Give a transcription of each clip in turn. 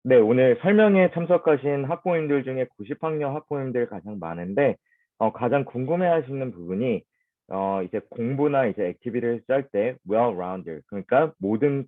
네, 오늘 설명에 참석하신 학부모님들 중에 90학년 학부모님들 가장 많은데, 가장 궁금해하시는 부분이, 이제 공부나 이제 액티비티를 짤 때 well-rounded, 그러니까 모든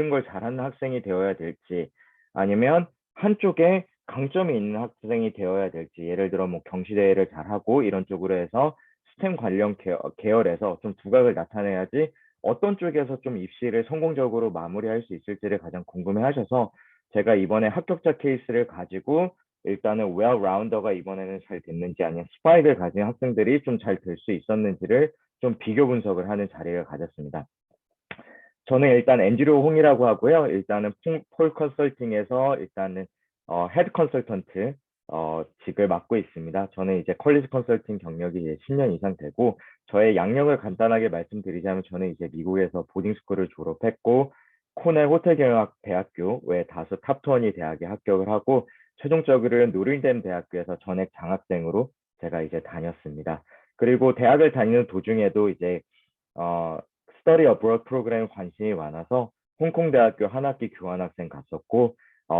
걸 잘하는 학생이 되어야 될지, 아니면 한쪽에 강점이 있는 학생이 되어야 될지, 예를 들어 뭐 경시대회를 잘하고 이런 쪽으로 해서 스템 관련 계열에서 좀 두각을 나타내야지 어떤 쪽에서 좀 입시를 성공적으로 마무리할 수 있을지를 가장 궁금해하셔서 제가 이번에 합격자 케이스를 가지고 일단은 well-rounder가 이번에는 잘 됐는지 아니면 스파이크를 가진 학생들이 좀 잘 될 수 있었는지를 좀 비교 분석을 하는 자리를 가졌습니다. 저는 일단 앤드류 홍이라고 하고요. 일단은 폴 컨설팅에서 일단은 헤드 컨설턴트 직을 맡고 있습니다. 저는 이제 컬리지 컨설팅 경력이 이제 10년 이상 되고 저의 양력을 간단하게 말씀드리자면 저는 이제 미국에서 보딩 스쿨을 졸업했고 코넬 호텔 경영학 대학교 외 다수 탑20 대학에 합격을 하고 최종적으로는 노르덴 대학교에서 전액 장학생으로 제가 이제 다녔습니다. 그리고 대학을 다니는 도중에도 이제 어, 스터디 어브로드 프로그램 관심이 많아서 홍콩 대학교 한 학기 교환학생 갔었고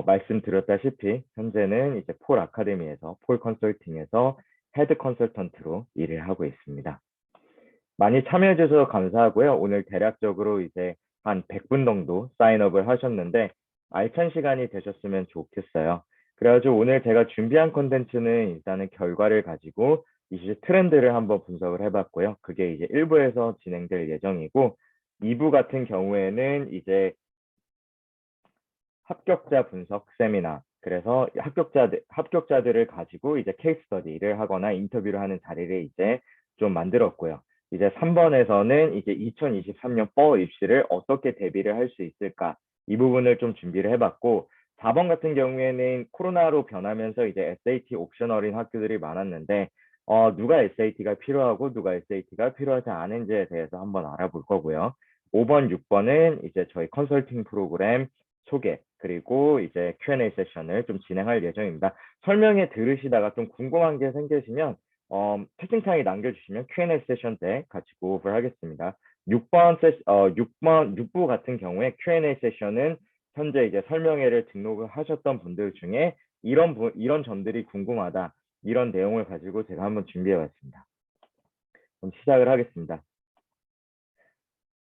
말씀드렸다시피 현재는 이제 폴 아카데미에서 폴 컨설팅에서 헤드 컨설턴트로 일을 하고 있습니다. 많이 참여해 주셔서 감사하고요. 오늘 대략적으로 이제 한 100분 정도 사인업을 하셨는데 알찬 시간이 되셨으면 좋겠어요. 그래가지고 오늘 제가 준비한 컨텐츠는 일단은 결과를 가지고 이제 트렌드를 한번 분석을 해봤고요. 그게 이제 1부에서 진행될 예정이고 2부 같은 경우에는 이제 합격자 분석 세미나 그래서 합격자들을 가지고 이제 케이스 스터디를 하거나 인터뷰를 하는 자리를 이제 좀 만들었고요. 이제 3번에서는 이제 2023년 fall 입시를 어떻게 대비를 할 수 있을까 이 부분을 좀 준비를 해봤고 4번 같은 경우에는 코로나로 변하면서 이제 SAT 옵셔널인 학교들이 많았는데 누가 SAT가 필요하고 누가 SAT가 필요하지 않은지에 대해서 한번 알아볼 거고요. 5번, 6번은 이제 저희 컨설팅 프로그램 소개 그리고 이제 Q&A 세션을 좀 진행할 예정입니다. 설명에 들으시다가 좀 궁금한 게 생기시면 채팅창에 남겨주시면 Q&A 세션 때 같이 고of을 하겠습니다. 6부 같은 경우에 Q&A 세션은 현재 이제 설명회를 등록을 하셨던 분들 중에 이런 점들이 궁금하다. 이런 내용을 가지고 제가 한번 준비해 봤습니다. 그럼 시작을 하겠습니다.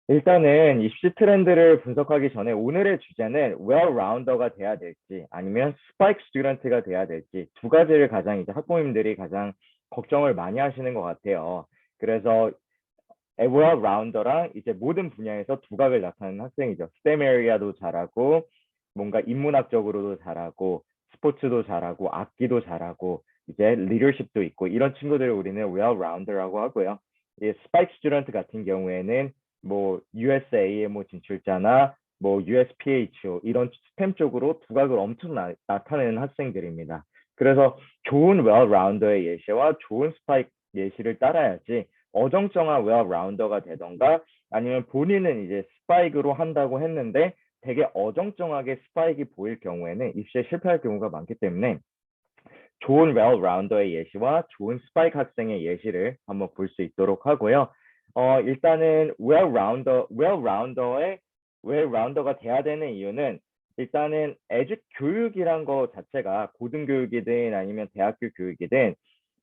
일단은 입시 트렌드를 분석하기 전에 오늘의 주제는 well-rounder가 돼야 될지 아니면 spike student가 돼야 될지 두 가지를 가장 이제 학부모님들이 가장 걱정을 많이 하시는 것 같아요. 그래서 well-rounder랑 이제 모든 분야에서 두각을 나타내는 학생이죠. STEM 에리아도 잘하고 뭔가 인문학적으로도 잘하고 스포츠도 잘하고 악기도 잘하고 이제 리더십도 있고 이런 친구들을 우리는 well-rounder라고 하고요. 이 spike student 같은 경우에는 뭐 USA의 뭐 진출자나 뭐 USPHO 이런 스템 쪽으로 두각을 엄청 나타내는 학생들입니다. 그래서 좋은 well-rounder의 예시와 좋은 스파이크 예시를 따라야지 어정쩡한 well-rounder가 되던가 아니면 본인은 이제 스파이크로 한다고 했는데 되게 어정쩡하게 스파이크가 보일 경우에는 입시에 실패할 경우가 많기 때문에 좋은 well-rounder의 예시와 좋은 스파이크 학생의 예시를 한번 볼 수 있도록 하고요. 일단은 well-rounder가 돼야 되는 이유는 일단은 교육이란 거 자체가 고등교육이든 아니면 대학교 교육이든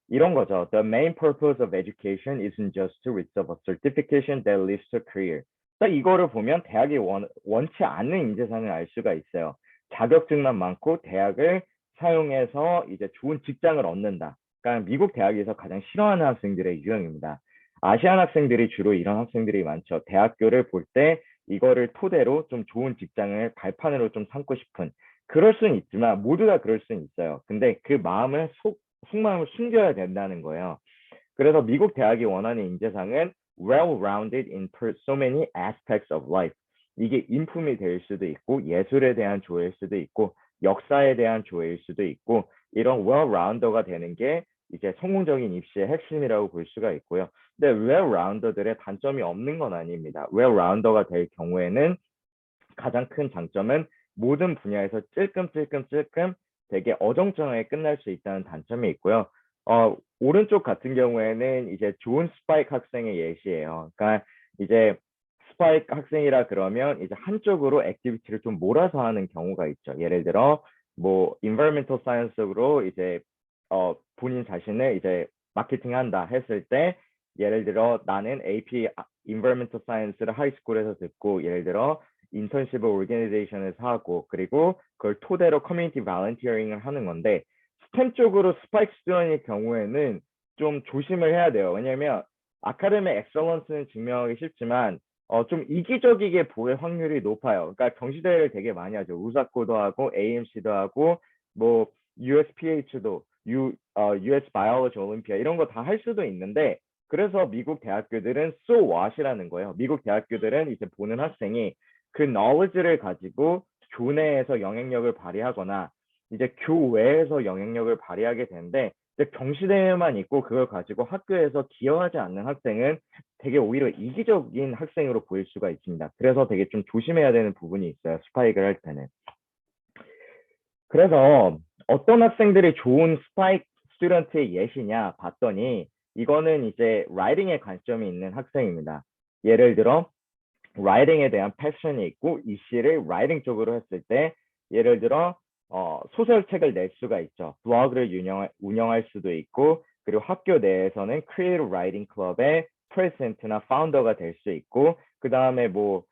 이런 거죠. The main purpose of education isn't just to receive a certification that leads to a career. 딱 이거를 보면 대학이 원치 않는 인재상을 알 수가 있어요. 자격증만 많고 대학을 사용해서 이제 좋은 직장을 얻는다. 그러니까 미국 대학에서 가장 싫어하는 학생들의 유형입니다. 아시안 학생들이 주로 이런 학생들이 많죠. 대학교를 볼 때 이거를 토대로 좀 좋은 직장을 발판으로 좀 삼고 싶은 그럴 수는 있지만 모두 다 그럴 수는 있어요. 근데 그 마음을 속마음을 숨겨야 된다는 거예요. 그래서 미국 대학이 원하는 인재상은 well-rounded in so many aspects of life. 이게 인품이 될 수도 있고 예술에 대한 조예일 수도 있고 역사에 대한 조예일 수도 있고 이런 well-rounder가 되는 게 이제 성공적인 입시의 핵심이라고 볼 수가 있고요. 근데 well-rounder들의 단점이 없는 건 아닙니다. well-rounder가 될 경우에는 가장 큰 장점은 모든 분야에서 찔끔찔끔 되게 어정쩡하게 끝날 수 있다는 단점이 있고요. 오른쪽 같은 경우에는 이제 좋은 스파이크 학생의 예시예요. 그러니까 이제 스파이크 학생이라 그러면 이제 한쪽으로 액티비티를 좀 몰아서 하는 경우가 있죠. 예를 들어 뭐 environmental science로 이제 본인 자신을 이제 마케팅한다 했을 때 예를 들어 나는 AP environmental science를 하이스쿨에서 듣고 예를 들어 인턴십을 오르게니제이션에서 하고 그리고 그걸 토대로 커뮤니티 발런티어링을 하는 건데 스템 쪽으로 스파이크 스튜던의 경우에는 좀 조심을 해야 돼요. 왜냐면 아카데미 엑셀런스는 증명하기 쉽지만 좀 이기적이게 보일 확률이 높아요. 그러니까 경시대회를 되게 많이 하죠. 우사코도 하고 AMC도 하고 뭐 USPH도 US Biology Olympia 이런 거 다 할 수도 있는데 그래서 미국 대학교들은 so what이라는 거예요. 미국 대학교들은 이제 보는 학생이 그 knowledge를 가지고 교내에서 영향력을 발휘하거나 이제 교외에서 영향력을 발휘하게 되는데 이제 경시대회만 있고 그걸 가지고 학교에서 기여하지 않는 학생은 되게 오히려 이기적인 학생으로 보일 수가 있습니다. 그래서 되게 좀 조심해야 되는 부분이 있어요. 스파이크를 할 때는. 그래서 어떤 학생들이 좋은 스파이크 스튜던트의 예시냐 봤더니 이거는 이제 라이팅에 관점이 있는 학생입니다. 예를 들어 라이팅에 대한 패션이 있고 이 시를 라이팅 쪽으로 했을 때 예를 들어 소설책을 낼 수가 있죠. 블로그를 운영할 수도 있고 그리고 학교 내에서는 크리에이티브 라이팅 클럽의 프레젠트나 파운더가 될 수 있고 그 다음에 뭐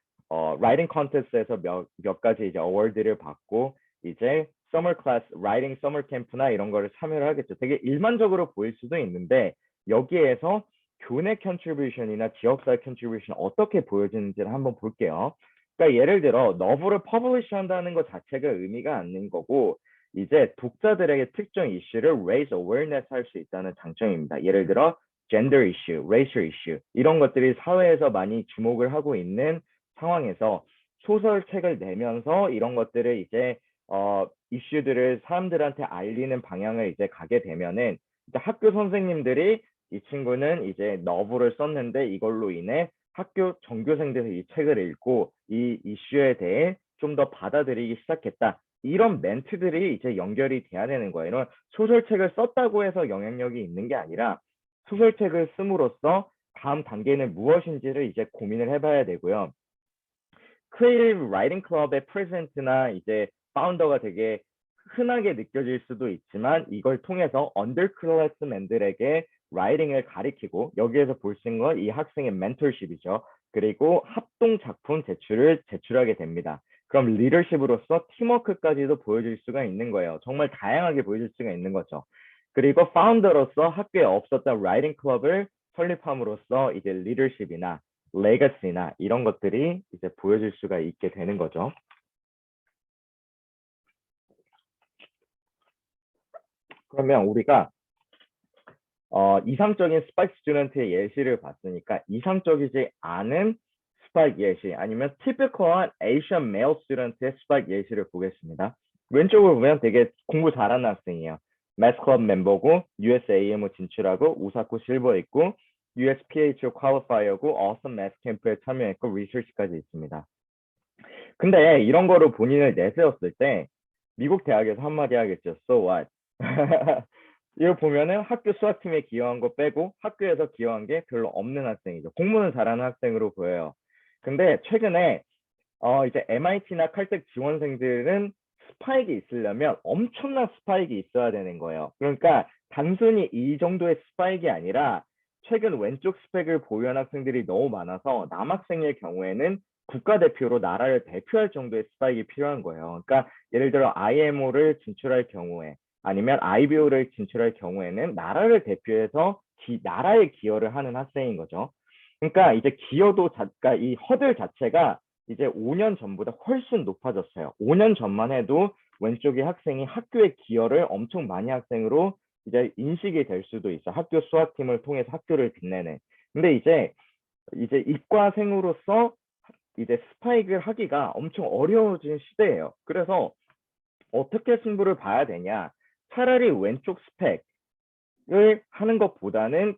라이팅 컨테스트에서 몇 가지 이제 어워드를 받고 이제 서머 클래스 라이팅 서머 캠프나 이런 거를 참여를 하겠죠. 되게 일반적으로 보일 수도 있는데 여기에서 교내 컨트리뷰션이나 지역사회 컨트리뷰션 어떻게 보여지는지를 한번 볼게요. 그러니까 예를 들어 너브를 퍼블리시 한다는 것 자체가 의미가 않는 거고 이제 독자들에게 특정 이슈를 raise awareness 할 수 있다는 장점입니다. 예를 들어 gender issue, racial issue 이런 것들이 사회에서 많이 주목을 하고 있는 상황에서 소설책을 내면서 이런 것들을 이제 이슈들을 사람들한테 알리는 방향을 이제 가게 되면은 이제 학교 선생님들이 이 친구는 이제 너브를 썼는데 이걸로 인해 학교 전교생들이 이 책을 읽고 이 이슈에 대해 좀 더 받아들이기 시작했다. 이런 멘트들이 이제 연결이 돼야 되는 거예요. 이런 소설책을 썼다고 해서 영향력이 있는 게 아니라 소설책을 씀으로써 다음 단계는 무엇인지를 이제 고민을 해봐야 되고요. 크리에이티브 라이팅 클럽의 프레젠트나 이제 파운더가 되게 흔하게 느껴질 수도 있지만 이걸 통해서 언더클래스맨들에게 라이팅을 가리키고 여기에서 볼 수 있는 건 이 학생의 멘토십이죠. 그리고 합동 작품 제출을 제출하게 됩니다. 그럼 리더십으로서 팀워크까지도 보여줄 수가 있는 거예요. 정말 다양하게 보여줄 수가 있는 거죠. 그리고 파운더로서 학교에 없었던 라이팅 클럽을 설립함으로써 이제 리더십이나 레거시나 이런 것들이 이제 보여줄 수가 있게 되는 거죠. 그러면 우리가 이상적인 스파이크 스튜던트의 예시를 봤으니까 이상적이지 않은 스파이크 예시 아니면 typical한 Asian male 스튜던트의 스파이크 예시를 보겠습니다. 왼쪽을 보면 되게 공부 잘하는 학생이에요. 매스 클럽 멤버고 USAMO 진출하고 우사코 실버 있고 USPHO 퀄리파이어고 awesome math 캠프에 참여했고 리서치까지 있습니다. 근데 이런 거로 본인을 내세웠을 때 미국 대학에서 한마디 하겠죠. So what? 이거 보면은 학교 수학팀에 기여한 거 빼고 학교에서 기여한 게 별로 없는 학생이죠. 공부는 잘하는 학생으로 보여요. 근데 최근에 이제 MIT나 칼텍 지원생들은 스파이크 있으려면 엄청난 스파이크 있어야 되는 거예요. 그러니까 단순히 이 정도의 스파이크가 아니라 최근 왼쪽 스펙을 보유한 학생들이 너무 많아서 남학생의 경우에는 국가대표로 나라를 대표할 정도의 스파이크가 필요한 거예요. 그러니까 예를 들어 IMO를 진출할 경우에 아니면 IBO를 진출할 경우에는 나라를 대표해서 나라에 기여를 하는 학생인 거죠. 그러니까 이제 그러니까 이 허들 자체가 이제 5년 전보다 훨씬 높아졌어요. 5년 전만 해도 왼쪽의 학생이 학교의 기여를 엄청 많이 학생으로 이제 인식이 될 수도 있어. 학교 수학팀을 통해서 학교를 빛내는. 근데 이제 이과생으로서 이제 스파이크를 하기가 엄청 어려워진 시대예요. 그래서 어떻게 승부를 봐야 되냐? 차라리 왼쪽 스펙을 하는 것보다는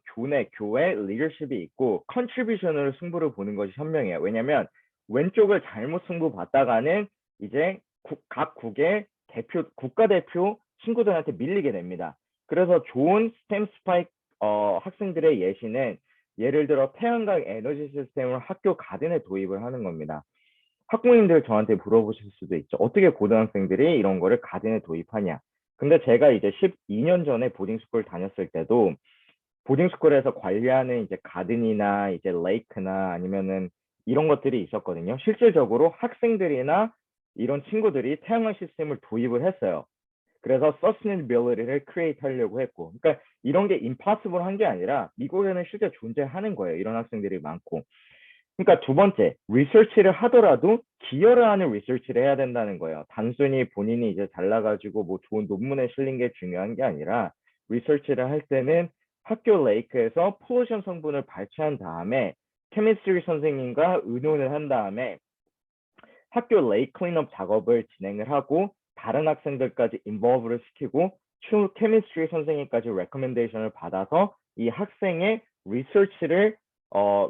교회 리더십이 있고 컨트리뷰션으로 승부를 보는 것이 현명해요. 왜냐면 왼쪽을 잘못 승부 봤다가는 이제 각 국의 국가대표 친구들한테 밀리게 됩니다. 그래서 좋은 스템 스파이크 학생들의 예시는 예를 들어 태양광 에너지 시스템을 학교 가든에 도입을 하는 겁니다. 학부모님들 저한테 물어보실 수도 있죠. 어떻게 고등학생들이 이런 거를 가든에 도입하냐. 근데 제가 이제 12년 전에 보딩스쿨 다녔을 때도 보딩스쿨에서 관리하는 이제 가든이나 이제 레이크나 아니면은 이런 것들이 있었거든요. 실질적으로 학생들이나 이런 친구들이 태양광 시스템을 도입을 했어요. 그래서 sustainability를 create 하려고 했고, 그러니까 이런 게 impossible 한 게 아니라 미국에는 실제 존재하는 거예요. 이런 학생들이 많고. 그러니까 두 번째, 리서치를 하더라도 기여를 하는 리서치를 해야 된다는 거예요. 단순히 본인이 이제 잘나가지고 뭐 좋은 논문에 실린 게 중요한 게 아니라 리서치를 할 때는 학교 레이크에서 폴루션 성분을 발췌한 다음에 케미스트리 선생님과 의논을 한 다음에 학교 레이크 클린업 작업을 진행을 하고 다른 학생들까지 인볼브를 시키고 추 케미스트리 선생님까지 레커멘데이션을 받아서 이 학생의 리서치를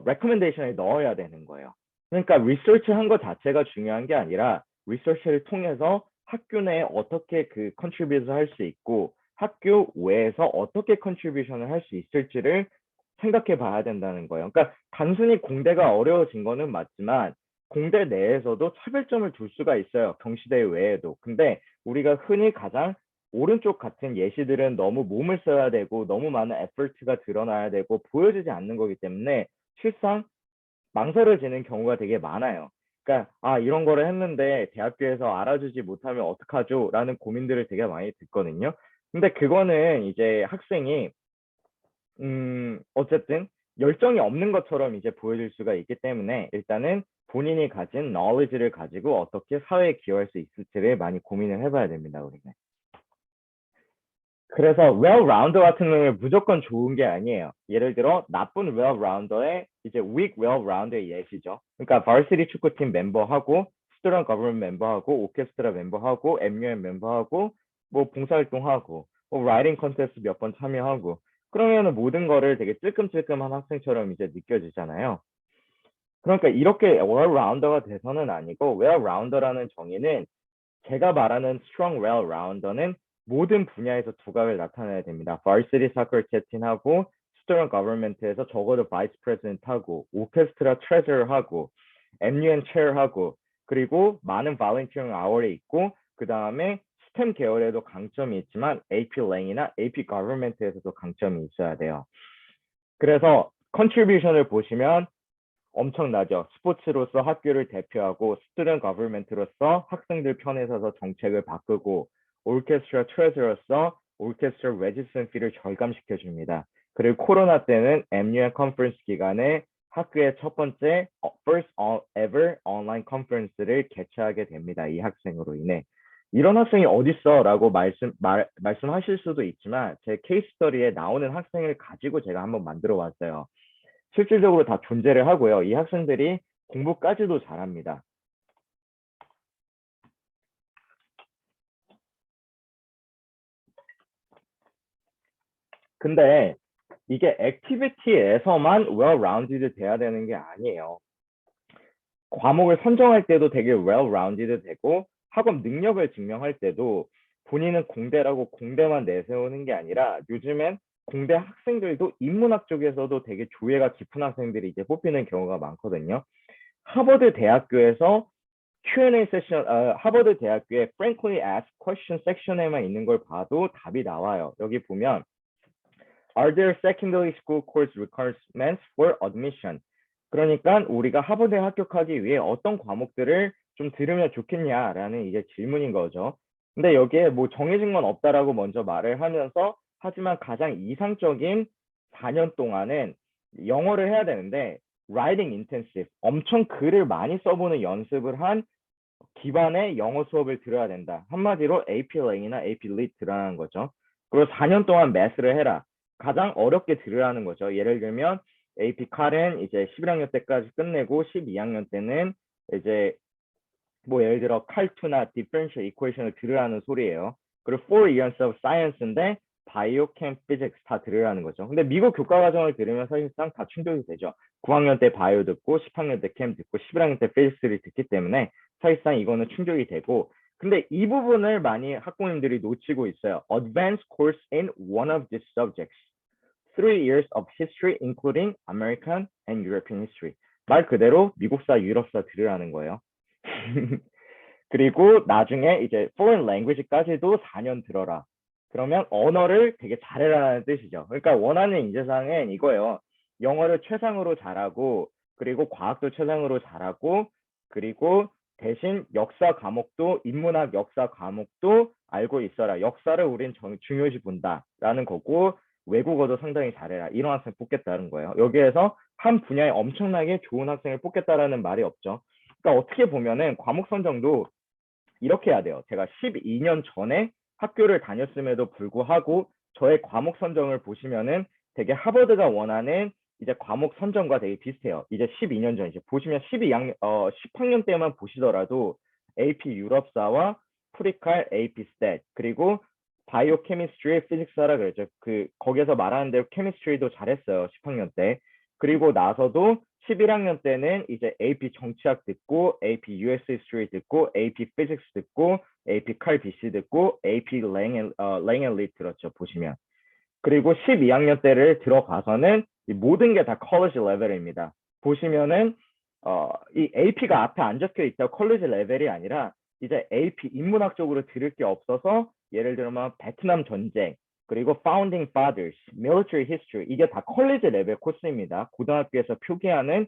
레커멘데이션에 넣어야 되는 거예요. 그러니까 리서치 한 거 자체가 중요한 게 아니라 리서치를 통해서 학교 내에 어떻게 그 컨트리뷰션을 할 수 있고 학교 외에서 어떻게 컨트리뷰션을 할 수 있을지를 생각해 봐야 된다는 거예요. 그러니까 단순히 공대가 어려워진 거는 맞지만 공대 내에서도 차별점을 둘 수가 있어요. 경시대 외에도. 근데 우리가 흔히 가장 오른쪽 같은 예시들은 너무 몸을 써야 되고 너무 많은 에포트가 드러나야 되고 보여지지 않는 거기 때문에 실상 망설여지는 경우가 되게 많아요. 그러니까 이런 거를 했는데 대학교에서 알아주지 못하면 어떡하죠? 라는 고민들을 되게 많이 듣거든요. 근데 그거는 이제 학생이 어쨌든 열정이 없는 것처럼 이제 보여질 수가 있기 때문에 일단은 본인이 가진 knowledge를 가지고 어떻게 사회에 기여할 수 있을지를 많이 고민을 해봐야 됩니다, 우리는. 그래서 well-rounder 같은 경우는 무조건 좋은 게 아니에요. 예를 들어 나쁜 well-rounder의 이제 weak well-rounder의 예시죠. 그러니까 varsity 축구팀 멤버하고 student government 멤버하고 오케스트라 멤버하고 MUN 멤버하고 뭐 봉사활동하고 뭐 writing contest 몇 번 참여하고 그러면은 모든 거를 되게 찔끔찔끔한 학생처럼 이제 느껴지잖아요. 그러니까 이렇게 well-rounder가 돼서는 아니고 well-rounder라는 정의는 제가 말하는 strong well-rounder는 모든 분야에서 두각을 나타내야 됩니다. varsity soccer captain하고 student government에서 적어도 vice president하고 오케스트라 treasurer하고 MUN chair하고 그리고 많은 volunteering hour에 있고 그 다음에 STEM 계열에도 강점이 있지만 AP Lang이나 AP government에서도 강점이 있어야 돼요. 그래서 contribution을 보시면 엄청나죠. 스포츠로서 학교를 대표하고 스튜던트 거버먼트로서 학생들 편에 서서 정책을 바꾸고 오케스트라 트레저로서 오케스트라 레지스턴 피를 절감시켜 줍니다. 그리고 코로나 때는 MUN 컨퍼런스 기간에 학교의 첫 번째 first ever 온라인 컨퍼런스를 개최하게 됩니다. 이 학생으로 인해. 이런 학생이 어딨어? 라고 말씀하실 수도 있지만 제 케이스 스터디에 나오는 학생을 가지고 제가 한번 만들어 왔어요. 실질적으로 다 존재를 하고요. 이 학생들이 공부까지도 잘합니다. 근데 이게 액티비티에서만 well-rounded 돼야 되는 게 아니에요. 과목을 선정할 때도 되게 well-rounded 되고 학업 능력을 증명할 때도 본인은 공대라고 공대만 내세우는 게 아니라 요즘엔 공대 학생들도 인문학 쪽에서도 되게 조예가 깊은 학생들이 이제 뽑히는 경우가 많거든요. 하버드 대학교에서 Q&A 세션, 하버드 대학교의 Frequently Asked Question 섹션에만 있는 걸 봐도 답이 나와요. 여기 보면 Are there secondary school course requirements for admission? 그러니까 우리가 하버드에 합격하기 위해 어떤 과목들을 좀 들으면 좋겠냐라는 이제 질문인 거죠. 근데 여기에 뭐 정해진 건 없다라고 먼저 말을 하면서 하지만 가장 이상적인 4년 동안은 영어를 해야 되는데 writing intensive, 엄청 글을 많이 써보는 연습을 한 기반의 영어 수업을 들어야 된다. 한마디로 AP Lang이나 AP Lit 들어가는 거죠. 그리고 4년 동안 매스를 해라. 가장 어렵게 들으라는 거죠. 예를 들면 AP 칼은 이제 11학년 때까지 끝내고 12학년 때는 이제 뭐 예를 들어 칼투나 differential equation을 들으라는 소리예요. 그리고 4 years of science인데 바이오, 캠, 피직스 다 들으라는 거죠. 근데 미국 교과 과정을 들으면 사실상 다 충족이 되죠. 9학년 때 바이오 듣고 10학년 때 캠 듣고 11학년 때 피직스를 듣기 때문에 사실상 이거는 충족이 되고 근데 이 부분을 많이 학부모님들이 놓치고 있어요. Advanced course in one of these subjects. 3 years of history including American and European history. 말 그대로 미국사, 유럽사 들으라는 거예요. 그리고 나중에 이제 foreign language까지도 4년 들어라. 그러면 언어를 되게 잘해라는 뜻이죠. 그러니까 원하는 인재상은 이거예요. 영어를 최상으로 잘하고, 그리고 과학도 최상으로 잘하고, 그리고 대신 역사 과목도, 인문학 역사 과목도 알고 있어라. 역사를 우린 중요시 본다라는 거고, 외국어도 상당히 잘해라. 이런 학생 뽑겠다는 거예요. 여기에서 한 분야에 엄청나게 좋은 학생을 뽑겠다라는 말이 없죠. 그러니까 어떻게 보면은 과목 선정도 이렇게 해야 돼요. 제가 12년 전에 학교를 다녔음에도 불구하고 저의 과목 선정을 보시면은 되게 하버드가 원하는 이제 과목 선정과 되게 비슷해요. 이제 12년 전 이제 보시면 10학년 때만 보시더라도 AP 유럽사와 프리칼, AP 스탯 그리고 바이오 케미스트리, 피직스하라 그랬죠. 그 거기서 말하는 대로 케미스트리도 잘했어요. 10학년 때. 그리고 나서도 11학년 때는 이제 AP 정치학 듣고 AP US History 듣고 AP Physics 듣고 AP 칼 BC 듣고 AP 랭앤리 들었죠. 보시면. 그리고 12학년 때를 들어가서는 모든 게 다 컬리지 레벨입니다. 보시면은 이 AP가 앞에 안 적혀 있다 컬리지 레벨이 아니라 이제 AP 인문학적으로 들을 게 없어서 예를 들면 베트남 전쟁 그리고 Founding Fathers, Military History 이게 다 컬리지 레벨 코스입니다. 고등학교에서 표기하는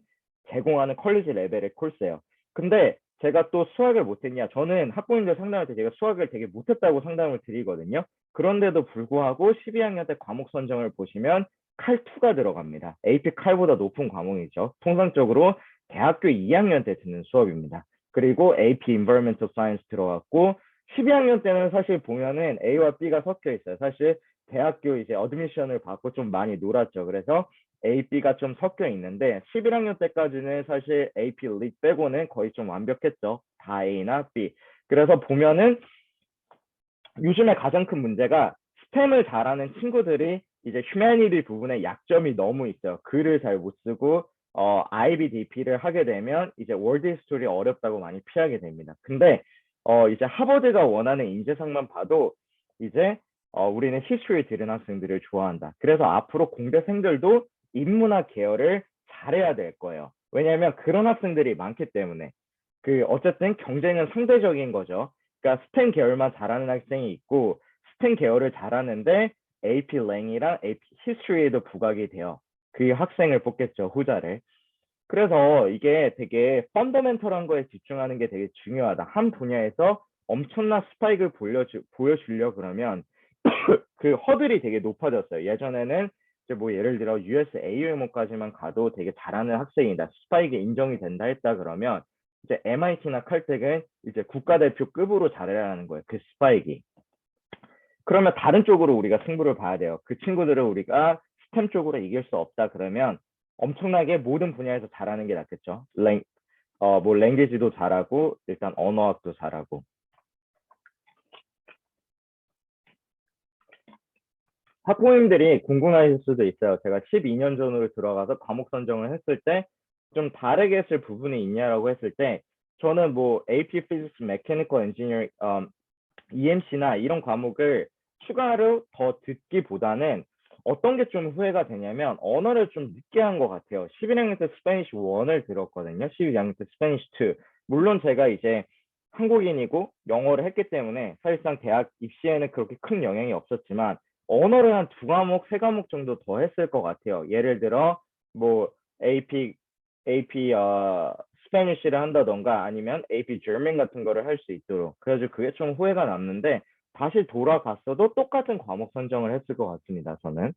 제공하는 컬리지 레벨의 코스예요. 근데 제가 또 수학을 못했냐? 저는 학부모님들 상담할 때 제가 수학을 되게 못했다고 상담을 드리거든요. 그런데도 불구하고 12학년 때 과목 선정을 보시면 칼2가 들어갑니다. AP 칼보다 높은 과목이죠. 통상적으로 대학교 2학년 때 듣는 수업입니다. 그리고 AP Environmental Science 들어갔고 12학년 때는 사실 보면은 A와 B가 섞여 있어요. 사실 대학교 이제 어드미션을 받고 좀 많이 놀았죠. 그래서 A, B가 좀 섞여 있는데 11학년 때까지는 사실 AP lit 빼고는 거의 좀 완벽했죠. 다 A나 B. 그래서 보면은 요즘에 가장 큰 문제가 스템을 잘하는 친구들이 이제 휴머니티 부분에 약점이 너무 있어요. 글을 잘 못 쓰고 IBDP를 하게 되면 이제 월드 히스토리 어렵다고 많이 피하게 됩니다. 근데 이제 하버드가 원하는 인재상만 봐도 이제 우리는 히스토리 들은 학생들을 좋아한다. 그래서 앞으로 공대생들도 인문학 계열을 잘해야 될 거예요. 왜냐하면 그런 학생들이 많기 때문에 그 어쨌든 경쟁은 상대적인 거죠. 그러니까 스템 계열만 잘하는 학생이 있고 스템 계열을 잘하는데 AP 랭이랑 AP 히스토리에도 부각이 돼요. 그 학생을 뽑겠죠, 후자를. 그래서 이게 되게 펀더멘털한 거에 집중하는 게 되게 중요하다. 한 분야에서 엄청난 스파이크를 보여주려 그러면 그 허들이 되게 높아졌어요. 예전에는 이제 뭐 예를 들어 US AUMO까지만 가도 되게 잘하는 학생이다. 스파이크 인정이 된다 했다 그러면 이제 MIT나 칼텍은 이제 국가대표급으로 잘해야 하는 거예요. 그 스파이크. 그러면 다른 쪽으로 우리가 승부를 봐야 돼요. 그 친구들을 우리가 스템 쪽으로 이길 수 없다 그러면 엄청나게 모든 분야에서 잘하는 게 낫겠죠. 뭐 랭귀지도 잘하고 일단 언어학도 잘하고. 학부모님들이 궁금하실 수도 있어요. 제가 12년 전으로 들어가서 과목 선정을 했을 때 좀 다르게 했을 부분이 있냐라고 했을 때 저는 뭐 AP Physics, Mechanical Engineering, EMC나 이런 과목을 추가로 더 듣기보다는 어떤 게 좀 후회가 되냐면 언어를 좀 늦게 한 것 같아요. 11학년 때 스페니쉬 1을 들었거든요. 12학년 때 스페니쉬 2. 물론 제가 이제 한국인이고 영어를 했기 때문에 사실상 대학 입시에는 그렇게 큰 영향이 없었지만 언어를 한 두 과목, 세 과목 정도 더 했을 것 같아요. 예를 들어 뭐 AP 스페니쉬를 한다던가 아니면 AP German 같은 거를 할 수 있도록. 그래서 그게 좀 후회가 남는데 다시 돌아갔어도 똑같은 과목 선정을 했을 것 같습니다. 저는.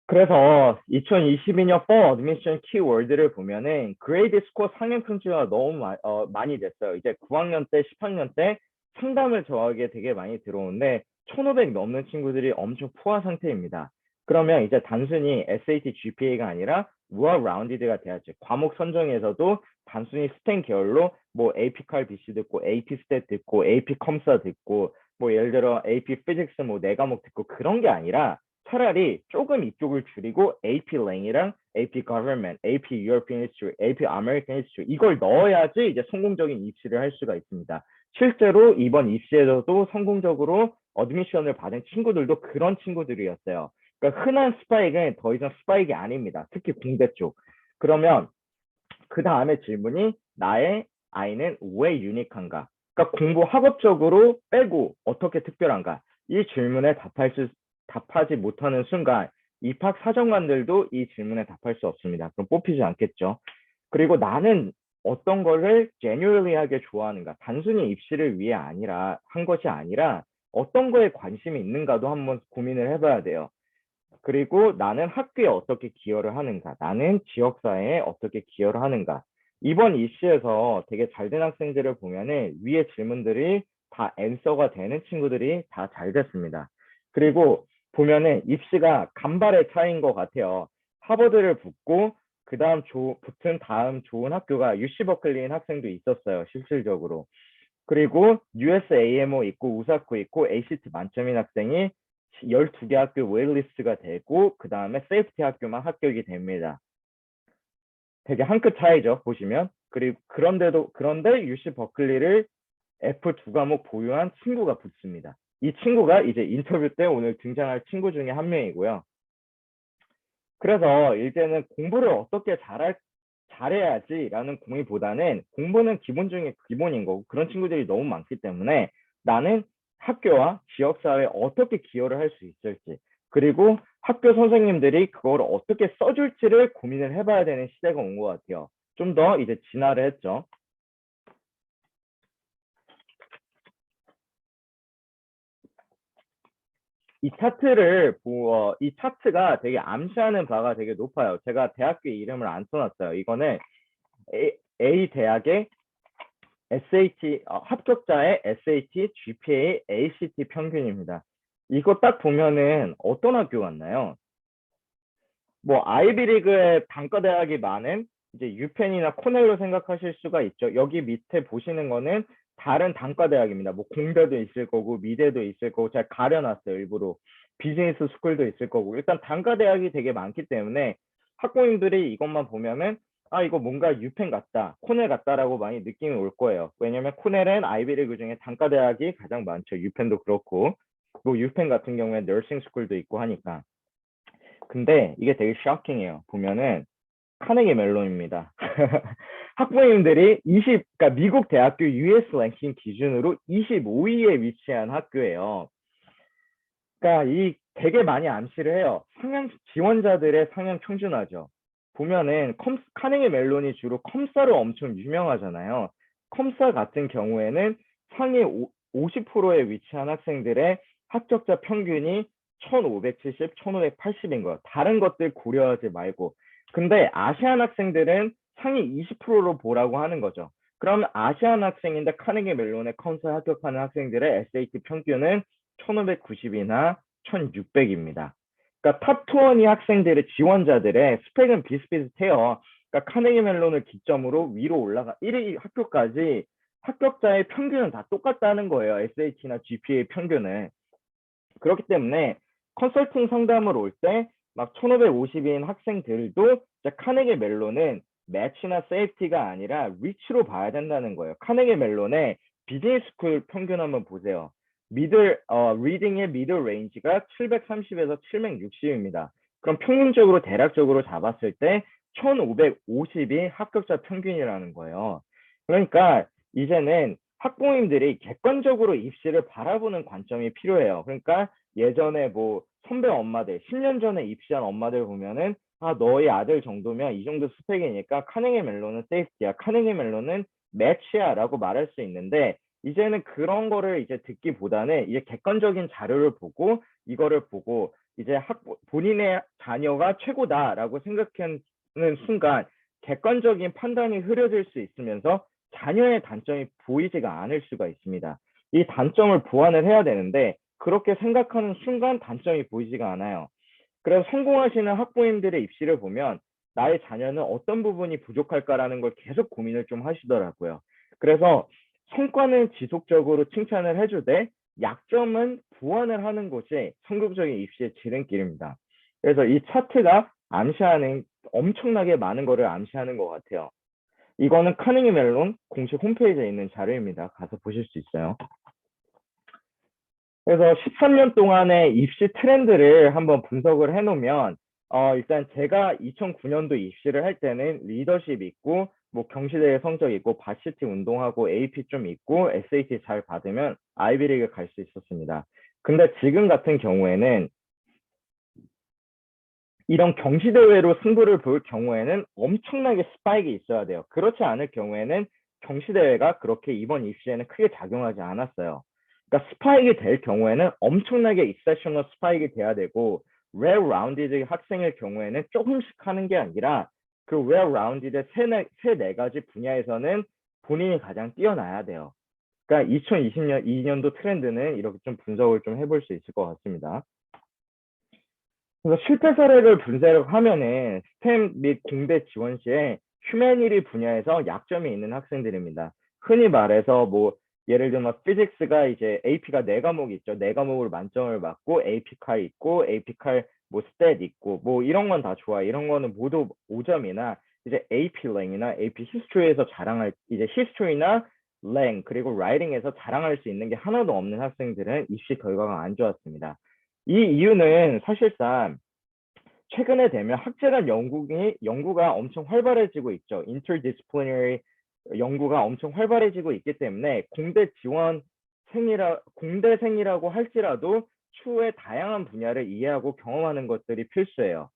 그래서 2022년 Fall Admission Keyword를 보면은 그레이드 스코어 상향 평준화가 너무 많이 됐어요. 이제 9학년 때, 10학년 때 상담을 저하게 되게 많이 들어오는데 1500 넘는 친구들이 엄청 포화 상태입니다. 그러면 이제 단순히 SAT GPA가 아니라 well-rounded가 돼야죠. 과목 선정에서도 단순히 스템 계열로 뭐 AP 칼 BC 듣고 AP 스탯 듣고 AP 컴사 듣고 뭐 예를 들어 AP 피직스 뭐 네 과목 듣고 그런 게 아니라 차라리 조금 이쪽을 줄이고 AP 랭이랑 AP Government, AP European History, AP American History 이걸 넣어야지 이제 성공적인 입시를 할 수가 있습니다. 실제로 이번 입시에서도 성공적으로 어드미션을 받은 친구들도 그런 친구들이었어요. 그러니까 흔한 스파이크는 더 이상 스파이크가 아닙니다. 특히 공대 쪽. 그러면 그 다음에 질문이 나의 아이는 왜 유니크한가? 그러니까 공부 학업적으로 빼고 어떻게 특별한가? 이 질문에 답하지 못하는 순간 입학 사정관들도 이 질문에 답할 수 없습니다. 그럼 뽑히지 않겠죠. 그리고 나는 어떤 거를 genuinely하게 좋아하는가? 단순히 입시를 위해 아니라 한 것이 아니라 어떤 거에 관심이 있는가도 한번 고민을 해봐야 돼요. 그리고 나는 학교에 어떻게 기여를 하는가? 나는 지역사회에 어떻게 기여를 하는가? 이번 입시에서 되게 잘 된 학생들을 보면은 위에 질문들이 다 앤서가 되는 친구들이 다 잘 됐습니다. 그리고 보면은 입시가 간발의 차이인 것 같아요. 하버드를 붙고 붙은 다음 좋은 학교가 UC 버클리인 학생도 있었어요. 실질적으로. 그리고 USAMO 있고 우사코 있고 ACT 만점인 학생이 12개 학교 웨일리스트가 되고 그 다음에 세이프티 학교만 합격이 됩니다. 되게 한 끗 차이죠. 보시면. 그리고 그런데 UC 버클리를 F2 과목 보유한 친구가 붙습니다. 이 친구가 이제 인터뷰 때 오늘 등장할 친구 중에 한 명이고요. 그래서 이제는 공부를 어떻게 잘해야지라는 고민보다는 공부는 기본 중에 기본인 거고 그런 친구들이 너무 많기 때문에 나는 학교와 지역사회에 어떻게 기여를 할 수 있을지 그리고 학교 선생님들이 그걸 어떻게 써줄지를 고민을 해봐야 되는 시대가 온 것 같아요. 좀 더 이제 진화를 했죠. 이 차트가 되게 암시하는 바가 되게 높아요. 제가 대학교 이름을 안 써놨어요. 이거는 A 대학의 SAT 합격자의 SAT, GPA, ACT 평균입니다. 이거 딱 보면은 어떤 학교 같나요? 뭐 아이비리그의 단과 대학이 많은 이제 유펜이나 코넬로 생각하실 수가 있죠. 여기 밑에 보시는 거는 다른 단과 대학입니다. 뭐 공대도 있을 거고 미대도 있을 거고 제가 가려놨어요. 일부러 비즈니스 스쿨도 있을 거고 일단 단과 대학이 되게 많기 때문에 학부모님들이 이것만 보면은 아 이거 뭔가 유펜 같다, 코넬 같다라고 많이 느낌이 올 거예요. 왜냐면 코넬은 아이비리그 중에 단과 대학이 가장 많죠. 유펜도 그렇고 뭐 유펜 같은 경우에 너싱 스쿨도 있고 하니까. 근데 이게 되게 쇼킹해요. 보면은 카네기 멜론입니다. 학부모님들이 그러니까 미국 대학교 US 랭킹 기준으로 25위에 위치한 학교예요. 그러니까 이 되게 많이 암시를 해요. 상향 지원자들의 상향 평준화죠. 보면은 카네기 멜론이 주로 컴사로 엄청 유명하잖아요. 컴사 같은 경우에는 상위 50%에 위치한 학생들의 합격자 평균이 1570, 1580인 거예요. 다른 것들 고려하지 말고. 근데 아시안 학생들은 상위 20%로 보라고 하는 거죠. 그러면 아시안 학생인데 카네기 멜론에 컴사 합격하는 학생들의 SAT 평균은 1590이나 1600입니다. 그러니까 탑20 학생들의 지원자들의 스펙은 비슷비슷해요. 그러니까 카네기 멜론을 기점으로 위로 올라가 1위 학교까지 합격자의 평균은 다 똑같다는 거예요. SAT나 GPA 평균은. 그렇기 때문에 컨설팅 상담을 올 때 막 1550인 학생들도 카네기 멜론은 매치나 세이프티가 아니라 리치로 봐야 된다는 거예요. 카네기 멜론의 비즈니스 스쿨 평균 한번 보세요. 리딩의 미들 레인지가 730에서 760입니다. 그럼 평균적으로 대략적으로 잡았을 때 1550이 합격자 평균이라는 거예요. 그러니까 이제는 학부모님들이 객관적으로 입시를 바라보는 관점이 필요해요. 그러니까 예전에 뭐 선배 엄마들, 10년 전에 입시한 엄마들 보면은 아 너희 아들 정도면 이 정도 스펙이니까 카네기 멜론은 세이프티야, 카네기 멜론은 매치야라고 말할 수 있는데 이제는 그런 거를 이제 듣기보다는 이제 객관적인 자료를 보고 이거를 보고 이제 본인의 자녀가 최고다라고 생각하는 순간 객관적인 판단이 흐려질 수 있으면서 자녀의 단점이 보이지가 않을 수가 있습니다. 이 단점을 보완을 해야 되는데 그렇게 생각하는 순간 단점이 보이지가 않아요. 그래서 성공하시는 학부모님들의 입시를 보면 나의 자녀는 어떤 부분이 부족할까라는 걸 계속 고민을 좀 하시더라고요. 그래서 성과는 지속적으로 칭찬을 해주되 약점은 보완을 하는 것이 성공적인 입시의 지름길입니다. 그래서 이 차트가 암시하는 엄청나게 많은 거를 암시하는 것 같아요. 이거는 카네기 멜론 공식 홈페이지에 있는 자료입니다. 가서 보실 수 있어요. 그래서 13년 동안의 입시 트렌드를 한번 분석을 해놓으면 일단 제가 2009년도 입시를 할 때는 리더십 있고 뭐 경시대회 성적 있고 바시티 운동하고 AP 좀 있고 SAT 잘 받으면 아이비리그 갈 수 있었습니다. 근데 지금 같은 경우에는 이런 경시대회로 승부를 볼 경우에는 엄청나게 스파이크 있어야 돼요. 그렇지 않을 경우에는 경시대회가 그렇게 이번 입시에는 크게 작용하지 않았어요. 그러니까 스파이크 될 경우에는 엄청나게 익세셔널 스파이크 돼야 되고 웰 라운디드 학생일 경우에는 조금씩 하는 게 아니라 그 웰 라운디드 세네 가지 분야에서는 본인이 가장 뛰어나야 돼요. 그러니까 2020년 2년도 트렌드는 이렇게 좀 분석을 좀 해볼 수 있을 것 같습니다. 그래서 실패 사례를 분석을 하면은 스템 및 공대 지원 시에 휴메니티 분야에서 약점이 있는 학생들입니다. 흔히 말해서 뭐 예를 들면 피직스가 이제 AP가 네 과목 있죠. 네 과목을 만점을 받고 AP 칼 있고 AP 칼뭐 스탯 있고 뭐 이런 건 다 좋아. 이런 거는 모두 5점이나 이제 AP 랭이나 AP 히스토리에서 자랑할 이제 히스토리나 랭 그리고 라이팅에서 자랑할 수 있는 게 하나도 없는 학생들은 입시 결과가 안 좋았습니다. 이 이유는 사실상 최근에 되면 학제간 연구가 엄청 활발해지고 있죠. interdisciplinary 연구가 엄청 활발해지고 있기 때문에 공대생이라고 할지라도 추후에 다양한 분야를 이해하고 경험하는 것들이 필수예요.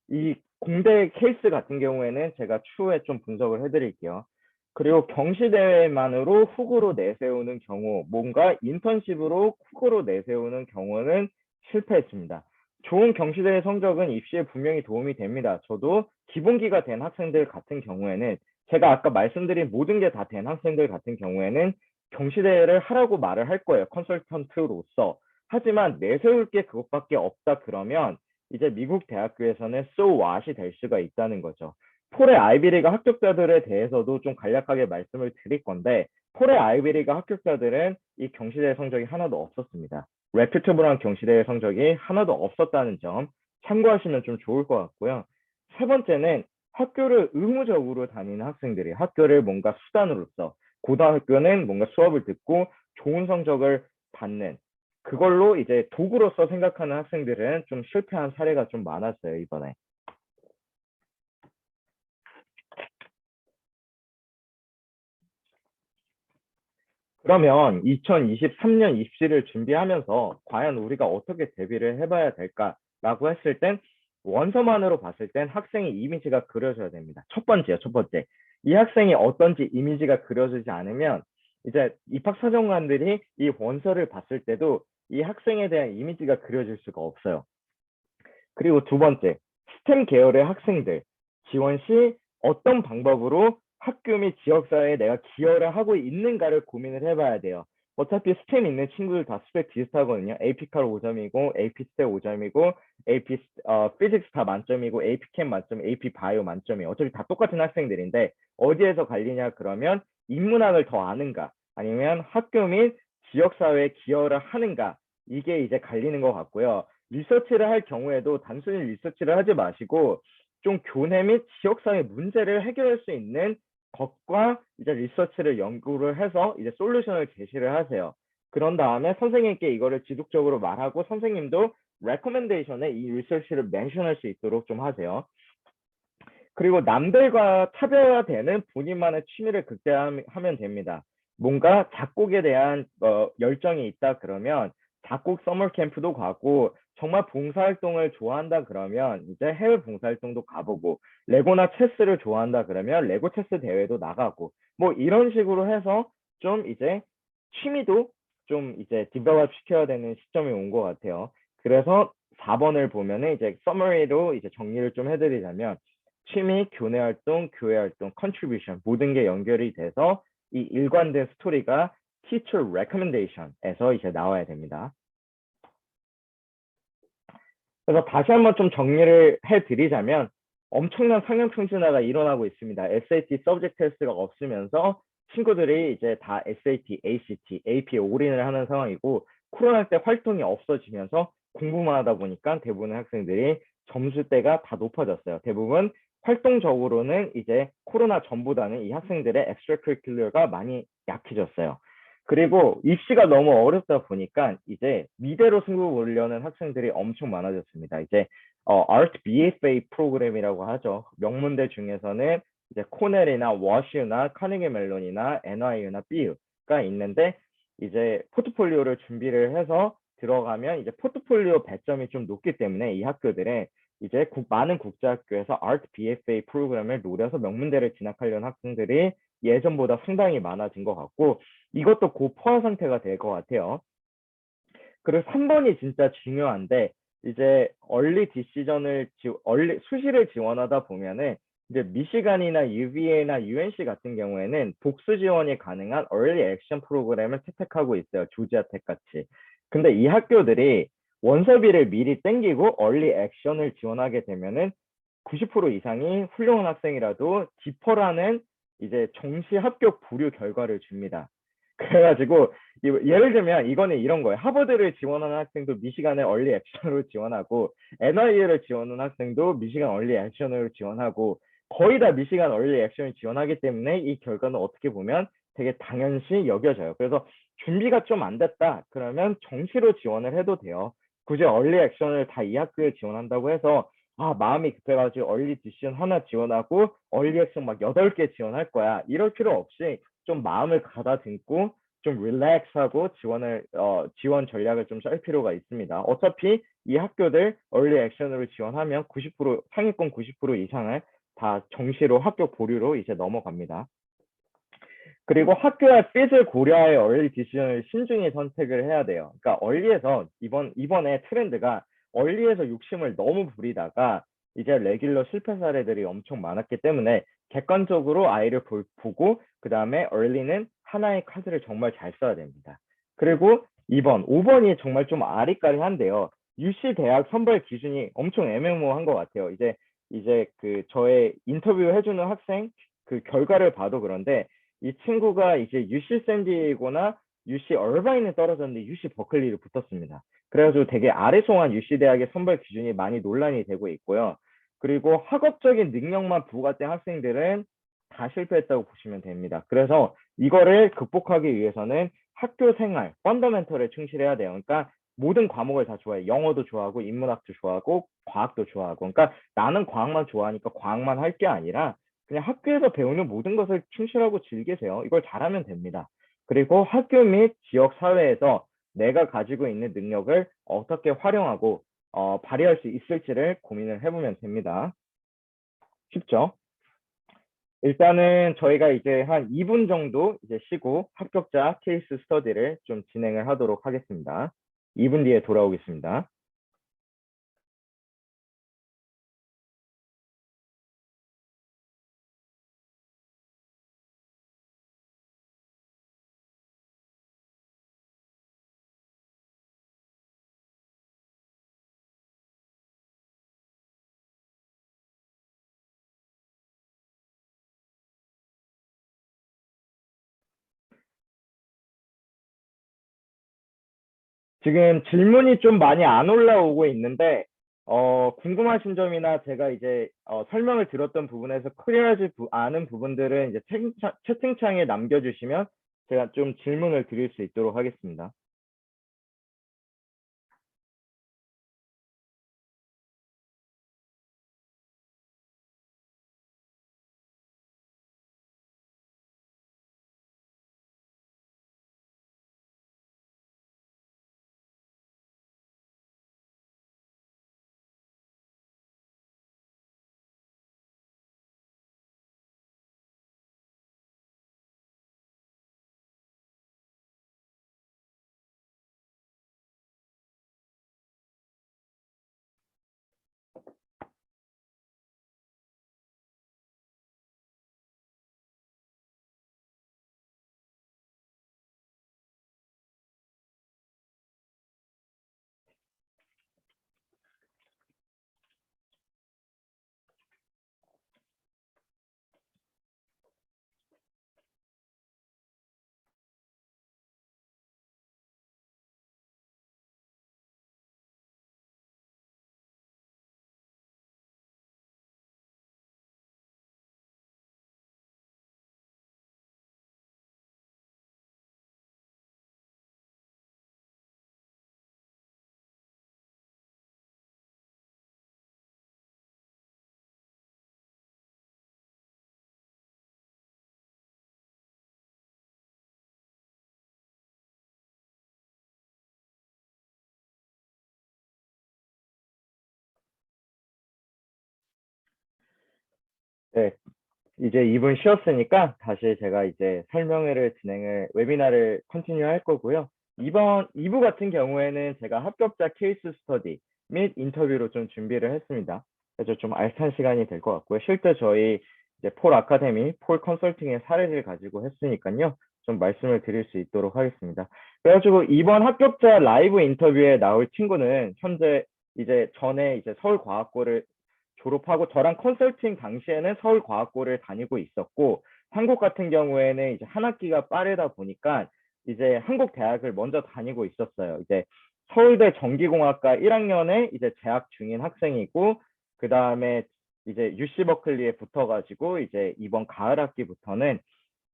이 공대 케이스 같은 경우에는 제가 추후에 좀 분석을 해드릴게요. 그리고 경시대회만으로 후보로 내세우는 경우, 뭔가 인턴십으로 후보로 내세우는 경우는 실패했습니다. 좋은 경시대회 성적은 입시에 분명히 도움이 됩니다. 저도 기본기가 된 학생들 같은 경우에는 제가 아까 말씀드린 모든 게 다 된 학생들 같은 경우에는 경시대회를 하라고 말을 할 거예요. 컨설턴트로서. 하지만 내세울 게 그것밖에 없다 그러면 이제 미국 대학교에서는 so what이 될 수가 있다는 거죠. 폴의 아이비리그 합격자들에 대해서도 좀 간략하게 말씀을 드릴 건데 폴의 아이비리그 합격자들은 이 경시대회 성적이 하나도 없었습니다. 레퓨터블한 경시대회 성적이 하나도 없었다는 점 참고하시면 좀 좋을 것 같고요. 세 번째는 학교를 의무적으로 다니는 학생들이 학교를 뭔가 수단으로서 고등학교는 뭔가 수업을 듣고 좋은 성적을 받는 그걸로 이제 도구로서 생각하는 학생들은 좀 실패한 사례가 좀 많았어요, 이번에. 그러면 2023년 입시를 준비하면서 과연 우리가 어떻게 대비를 해봐야 될까라고 했을 땐 원서만으로 봤을 땐 학생의 이미지가 그려져야 됩니다. 첫 번째요, 첫 번째. 이 학생이 어떤지 이미지가 그려지지 않으면 이제 입학사정관들이 이 원서를 봤을 때도 이 학생에 대한 이미지가 그려질 수가 없어요. 그리고 두 번째, 스템 계열의 학생들 지원 시 어떤 방법으로 학교 및 지역사회에 내가 기여를 하고 있는가를 고민을 해봐야 돼요. 어차피 스템 있는 친구들 다 스펙 비슷하거든요. AP칼 5점이고, AP 스텝 5점이고, AP 피직스 다 만점이고, AP 캠 만점, AP 바이오 만점이에요. 어차피 다 똑같은 학생들인데 어디에서 갈리냐 그러면 인문학을 더 아는가 아니면 학교 및 지역사회에 기여를 하는가 이게 이제 갈리는 것 같고요. 리서치를 할 경우에도 단순히 리서치를 하지 마시고 좀 교내 및 지역사회 문제를 해결할 수 있는 것과 이제 리서치를 연구를 해서 이제 솔루션을 제시를 하세요. 그런 다음에 선생님께 이거를 지속적으로 말하고 선생님도 레코멘데이션에 이 리서치를 멘션할 수 있도록 좀 하세요. 그리고 남들과 차별화되는 본인만의 취미를 극대화하면 됩니다. 뭔가 작곡에 대한 열정이 있다 그러면 작곡 서머 캠프도 가고 정말 봉사활동을 좋아한다 그러면 이제 해외 봉사활동도 가보고 레고나 체스를 좋아한다 그러면 레고 체스 대회도 나가고 뭐 이런 식으로 해서 좀 이제 취미도 좀 이제 디벨롭 시켜야 되는 시점이 온 것 같아요. 그래서 4번을 보면은 이제 서머리로 이제 정리를 좀 해드리자면 취미, 교내 활동, 교회 활동, 컨트리뷰션 모든 게 연결이 돼서 이 일관된 스토리가 teacher recommendation에서 이제 나와야 됩니다. 그래서 다시 한번 좀 정리를 해드리자면 엄청난 상향 평준화가 일어나고 있습니다. SAT 서브젝트 테스트가 없으면서 친구들이 이제 다 SAT, ACT, AP에 올인을 하는 상황이고 코로나 때 활동이 없어지면서 공부만 하다 보니까 대부분의 학생들이 점수대가 다 높아졌어요. 대부분 활동적으로는 이제 코로나 전보다는 이 학생들의 엑스트라커리큘러가 많이 약해졌어요. 그리고 입시가 너무 어렵다 보니까 이제 미대로 승부 보려는 학생들이 엄청 많아졌습니다. 이제 Art BFA 프로그램이라고 하죠. 명문대 중에서는 이제 코넬이나 워슈나 카네기 멜론이나 NYU나 BU가 있는데 이제 포트폴리오를 준비를 해서 들어가면 이제 포트폴리오 배점이 좀 높기 때문에 이 학교들에 이제 많은 국제학교에서 Art BFA 프로그램을 노려서 명문대를 진학하려는 학생들이 예전보다 상당히 많아진 것 같고 이것도 고포화 상태가 될 것 같아요. 그리고 3번이 진짜 중요한데 이제 수시를 지원하다 보면은 이제 미시간이나 UVA나 UNC 같은 경우에는 복수 지원이 가능한 얼리 액션 프로그램을 채택하고 있어요. 조지아 텍 같이. 근데 이 학교들이 원서비를 미리 땡기고 얼리 액션을 지원하게 되면은 90% 이상이 훌륭한 학생이라도 디퍼라는 이제 정시 합격 보류 결과를 줍니다. 그래가지고 예를 들면 이거는 이런 거예요. 하버드를 지원하는 학생도 미시간의 얼리 액션으로 지원하고 NYU를 지원하는 학생도 미시간 얼리 액션으로 지원하고 거의 다 미시간 얼리 액션을 지원하기 때문에 이 결과는 어떻게 보면 되게 당연시 여겨져요. 그래서 준비가 좀 안 됐다. 그러면 정시로 지원을 해도 돼요. 굳이 얼리 액션을 다 이 학교에 지원한다고 해서 마음이 급해가지고 얼리 디시전 하나 지원하고 얼리 액션 막 8개 지원할 거야. 이럴 필요 없이 좀 마음을 가다듬고 좀 릴렉스하고 지원 전략을 좀 짤 필요가 있습니다. 어차피 이 학교들 얼리 액션으로 지원하면 90% 상위권 90% 이상을 다 정시로 합격 보류로 이제 넘어갑니다. 그리고 학교의 핏을 고려하여 얼리 디시전을 신중히 선택을 해야 돼요. 그러니까 얼리에서 이번에 트렌드가 얼리에서 욕심을 너무 부리다가 이제 레귤러 실패 사례들이 엄청 많았기 때문에 객관적으로 아이를 보고 그 다음에 얼리는 하나의 카드를 정말 잘 써야 됩니다. 그리고 5번이 정말 좀 아리까리한데요. UC 대학 선발 기준이 엄청 애매모호한 것 같아요. 이제 그 저의 인터뷰 해주는 학생 그 결과를 봐도 그런데 이 친구가 이제 UC 샌디에이고나 UC 얼바인에 떨어졌는데 UC 버클리를 붙었습니다. 그래가지고 되게 아래송한 UC 대학의 선발 기준이 많이 논란이 되고 있고요. 그리고 학업적인 능력만 부각된 학생들은 다 실패했다고 보시면 됩니다. 그래서 이거를 극복하기 위해서는 학교 생활, 펀더멘털에 충실해야 돼요. 그러니까 모든 과목을 다 좋아해. 영어도 좋아하고 인문학도 좋아하고 과학도 좋아하고. 그러니까 나는 과학만 좋아하니까 과학만 할 게 아니라 그냥 학교에서 배우는 모든 것을 충실하고 즐기세요. 이걸 잘하면 됩니다. 그리고 학교 및 지역 사회에서 내가 가지고 있는 능력을 어떻게 활용하고 발휘할 수 있을지를 고민을 해보면 됩니다. 쉽죠? 일단은 저희가 이제 한 2분 정도 이제 쉬고 합격자 케이스 스터디를 좀 진행을 하도록 하겠습니다. 2분 뒤에 돌아오겠습니다. 지금 질문이 좀 많이 안 올라오고 있는데, 궁금하신 점이나 제가 이제 설명을 들었던 부분에서 클리어하지 않은 부분들은 이제 채팅창에 남겨주시면 제가 좀 질문을 드릴 수 있도록 하겠습니다. 네, 이제 2분 쉬었으니까 다시 제가 이제 웨비나를 컨티뉴 할 거고요. 이번 2부 같은 경우에는 제가 합격자 케이스 스터디 및 인터뷰로 좀 준비를 했습니다. 그래서 좀 알찬 시간이 될 것 같고요. 실제 저희 이제 폴 아카데미, 폴 컨설팅의 사례를 가지고 했으니까요. 좀 말씀을 드릴 수 있도록 하겠습니다. 그래가지고 이번 합격자 라이브 인터뷰에 나올 친구는 현재 이제 전에 이제 서울과학고를 졸업하고 저랑 컨설팅 당시에는 서울과학고를 다니고 있었고 한국 같은 경우에는 이제 한 학기가 빠르다 보니까 이제 한국 대학을 먼저 다니고 있었어요. 이제 서울대 전기공학과 1학년에 이제 재학 중인 학생이고 그 다음에 이제 UC 버클리에 붙어가지고 이제 이번 가을 학기부터는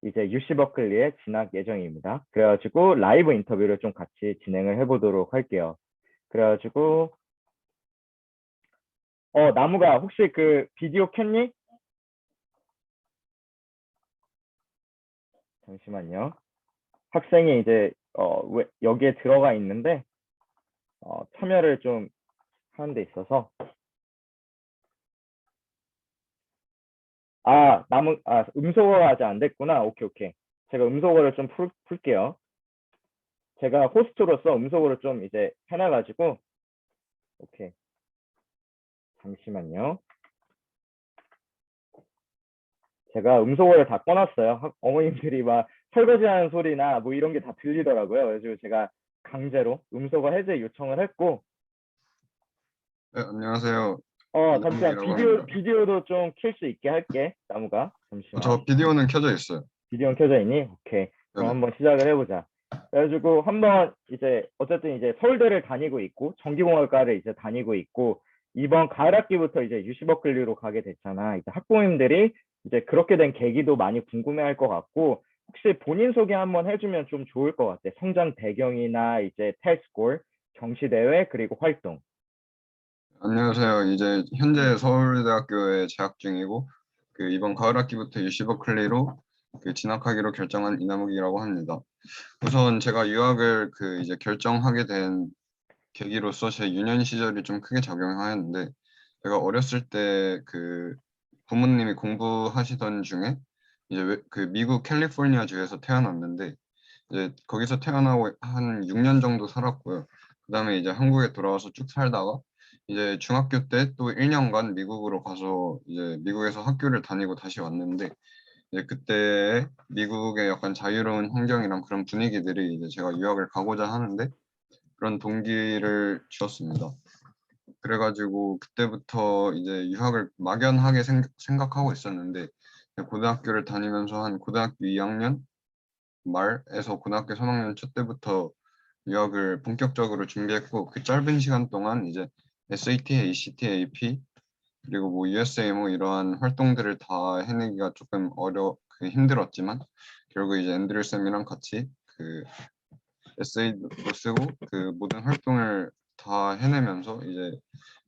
이제 UC 버클리에 진학 예정입니다. 그래가지고 라이브 인터뷰를 좀 같이 진행을 해보도록 할게요. 그래가지고 나무가 혹시 그 비디오 켰니? 잠시만요. 학생이 이제 여기에 들어가 있는데 참여를 좀 하는 데 있어서 음소거가 아직 안 됐구나. 오케이, 오케이. 제가 음소거를 좀 풀게요. 제가 호스트로서 음소거를 좀 이제 해놔가지고 오케이. 잠시만요. 제가 음소거를 다 꺼놨어요. 어머님들이 막 설거지하는 소리나 뭐 이런 게 다 들리더라고요. 그래서 제가 강제로 음소거 해제 요청을 했고 네, 안녕하세요. 잠시만. 이나묵이라고 합니다. 비디오도 좀 킬 수 있게 할게. 나무가. 잠시만. 저 비디오는 켜져 있어요. 비디오는 켜져 있니? 오케이. 그럼 네네. 한번 시작을 해보자. 그래가지고 한번 이제 어쨌든 이제 서울대를 다니고 있고 전기공학과를 이제 다니고 있고 이번 가을 학기부터 이제 유시버클리로 가게 됐잖아. 이제 학부모님들이 이제 그렇게 된 계기도 많이 궁금해할 것 같고 혹시 본인 소개 한번 해주면 좀 좋을 것 같아. 성장 배경이나 이제 테스트골, 경시대회 그리고 활동. 안녕하세요. 이제 현재 서울대학교에 재학 중이고 이번 가을 학기부터 UC 버클리로 진학하기로 결정한 이나묵이라고 합니다. 우선 제가 유학을 이제 결정하게 된 계기로서 제 유년 시절이 좀 크게 작용하였는데 제가 어렸을 때 부모님이 공부하시던 중에 이제 미국 캘리포니아 주에서 태어났는데 이제 거기서 태어나고 한 6년 정도 살았고요. 그다음에 이제 한국에 돌아와서 쭉 살다가 이제 중학교 때 또 1년간 미국으로 가서 이제 미국에서 학교를 다니고 다시 왔는데 이제 그때 미국의 약간 자유로운 환경이랑 그런 분위기들이 이제 제가 유학을 가고자 하는데 그런 동기를 주었습니다. 그래가지고 그때부터 이제 유학을 막연하게 생각하고 있었는데 고등학교를 다니면서 한 고등학교 2학년 말에서 고등학교 3학년 초 때부터 유학을 본격적으로 준비했고 그 짧은 시간 동안 이제 SAT, ACT, AP 그리고 뭐 USA 뭐 이러한 활동들을 다 해내기가 조금 힘들었지만 결국 이제 앤드류 쌤이랑 같이 에세이도 쓰고 모든 활동을 다 해내면서 이제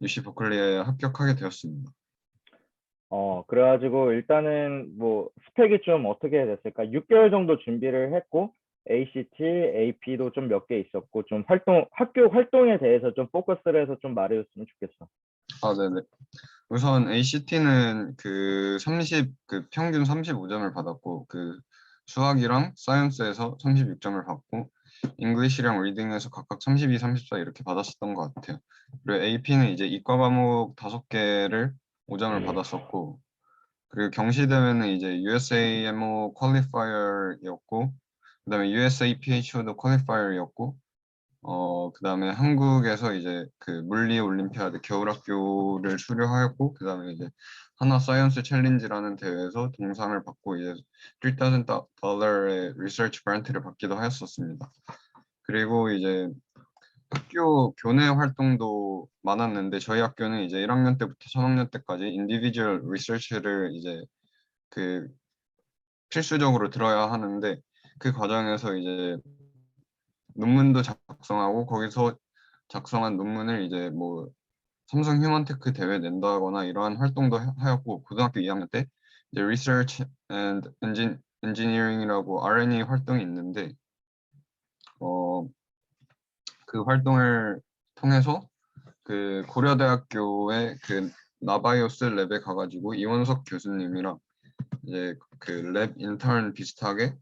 UC 버클리에 합격하게 되었습니다. 그래가지고 일단은 뭐 스펙이 좀 어떻게 됐을까? 6개월 정도 준비를 했고 ACT, AP도 좀 몇 개 있었고 좀 학교 활동에 대해서 좀 포커스를 해서 좀 말해줬으면 좋겠어. 네네. 우선 ACT는 평균 35점을 받았고 수학이랑 사이언스에서 36점을 받고 잉글리시랑 리딩에서 각각 32, 34 이렇게 받았었던 것 같아요. 그리고 AP는 이제 이과 과목 5개를 5점을 받았었고 그리고 경시대회는 이제 USAMO 퀄리파이어였고 그다음에 USAPHO도 퀄리파이어였고 그다음에 한국에서 이제 물리 올림피아드 겨울학교를 수료하였고 그다음에 이제 하나 사이언스 챌린지라는 대회에서 동상을 받고 이제 $3,000의 리서치 그랜트를 받기도 하였었습니다. 그리고 이제 학교 교내 활동도 많았는데 저희 학교는 이제 1학년 때부터 3학년 때까지 인디비주얼 리서치를 이제 그 필수적으로 들어야 하는데 그 과정에서 이제 논문도 작성하고 거기서 작성한 논문을 이제 뭐 삼성 휴먼테크 대회 낸다거나 이러한 활동도 하였고 고등학교 2학년 때 이제 Research and Engineering이라고 R&E 활동이 있는데 어, 그 활동을 통해서 고려대학교의 나바이오스 랩에 가가지고 이원석 교수님이랑 이제 그 랩 인턴 비슷하게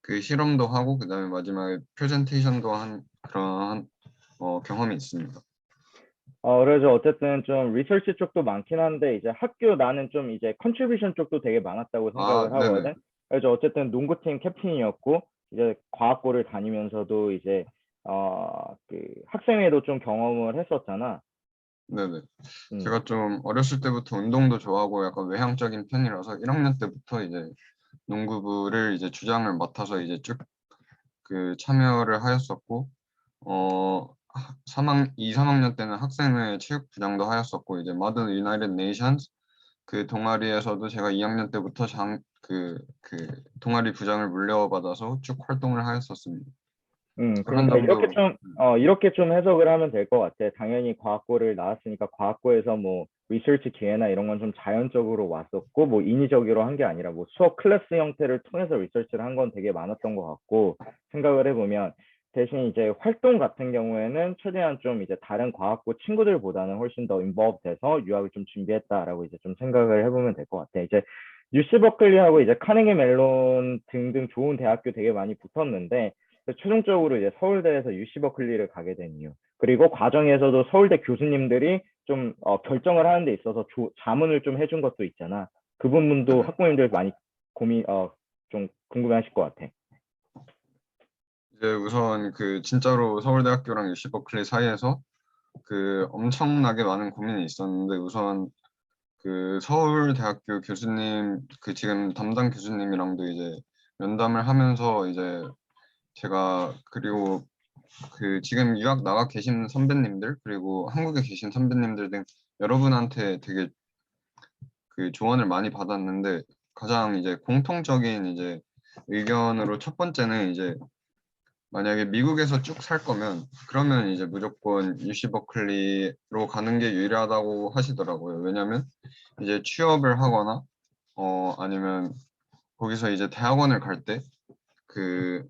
그 실험도 하고 그다음에 마지막에 프레젠테이션도 한 그런 경험이 있습니다. 그래서 어쨌든 좀 리서치 쪽도 많긴 한데 이제 학교 나는 좀 이제 컨트리뷰션 쪽도 되게 많았다고 아, 생각을 네네. 하거든. 그래서 어쨌든 농구팀 캡틴이었고 이제 과학고를 다니면서도 이제 그 학생회도 좀 경험을 했었잖아. 네네. 음. 제가 좀 어렸을 때부터 운동도 좋아하고 약간 외향적인 편이라서 1학년 때부터 이제 농구부를 이제 주장을 맡아서 이제 쭉 그 참여를 하였었고 2, 3학년 때는 학생회 체육부장도 하였었고 이제 Model United Nations 그 동아리에서도 제가 2학년 때부터 그 동아리 부장을 물려받아서 쭉 활동을 하였었습니다. 그런 그러니까 이렇게 점도 좀, 이렇게 좀 해석을 하면 될 것 같아. 당연히 과학고를 나왔으니까 과학고에서 뭐 리서치 기회나 이런 건 좀 자연적으로 왔었고, 뭐 인위적으로 한 게 아니라 뭐 수업 클래스 형태를 통해서 리서치를 한 건 되게 많았던 것 같고, 생각을 해보면 대신 이제 활동 같은 경우에는 최대한 좀 이제 다른 과학고 친구들보다는 훨씬 더 인volve 돼서 유학을 좀 준비했다라고 이제 좀 생각을 해보면 될 것 같아. 이제 UC 버클리하고 이제 카네기 멜론 등등 좋은 대학교 되게 많이 붙었는데, 최종적으로 이제 서울대에서 UC 버클리를 가게 된 이유. 그리고 과정에서도 서울대 교수님들이 좀 결정을 하는 데 있어서 자문을 좀 해준 것도 있잖아. 그 부분도 네네. 학부모님들 많이 좀 궁금해하실 것 같아. 이제 우선 그 진짜로 서울대학교랑 UC 버클리 사이에서 그 엄청나게 많은 고민이 있었는데 우선 그 서울대학교 교수님 그 지금 담당 교수님이랑도 이제 면담을 하면서 이제 제가 그리고 그 지금 유학 나가 계신 선배님들 그리고 한국에 계신 선배님들 등 여러분한테 되게 그 조언을 많이 받았는데 가장 이제 공통적인 이제 의견으로 첫 번째는 이제 만약에 미국에서 쭉 살 거면 그러면 이제 무조건 UC 버클리로 가는 게 유리하다고 하시더라고요. 왜냐면 이제 취업을 하거나 아니면 거기서 이제 대학원을 갈 때 그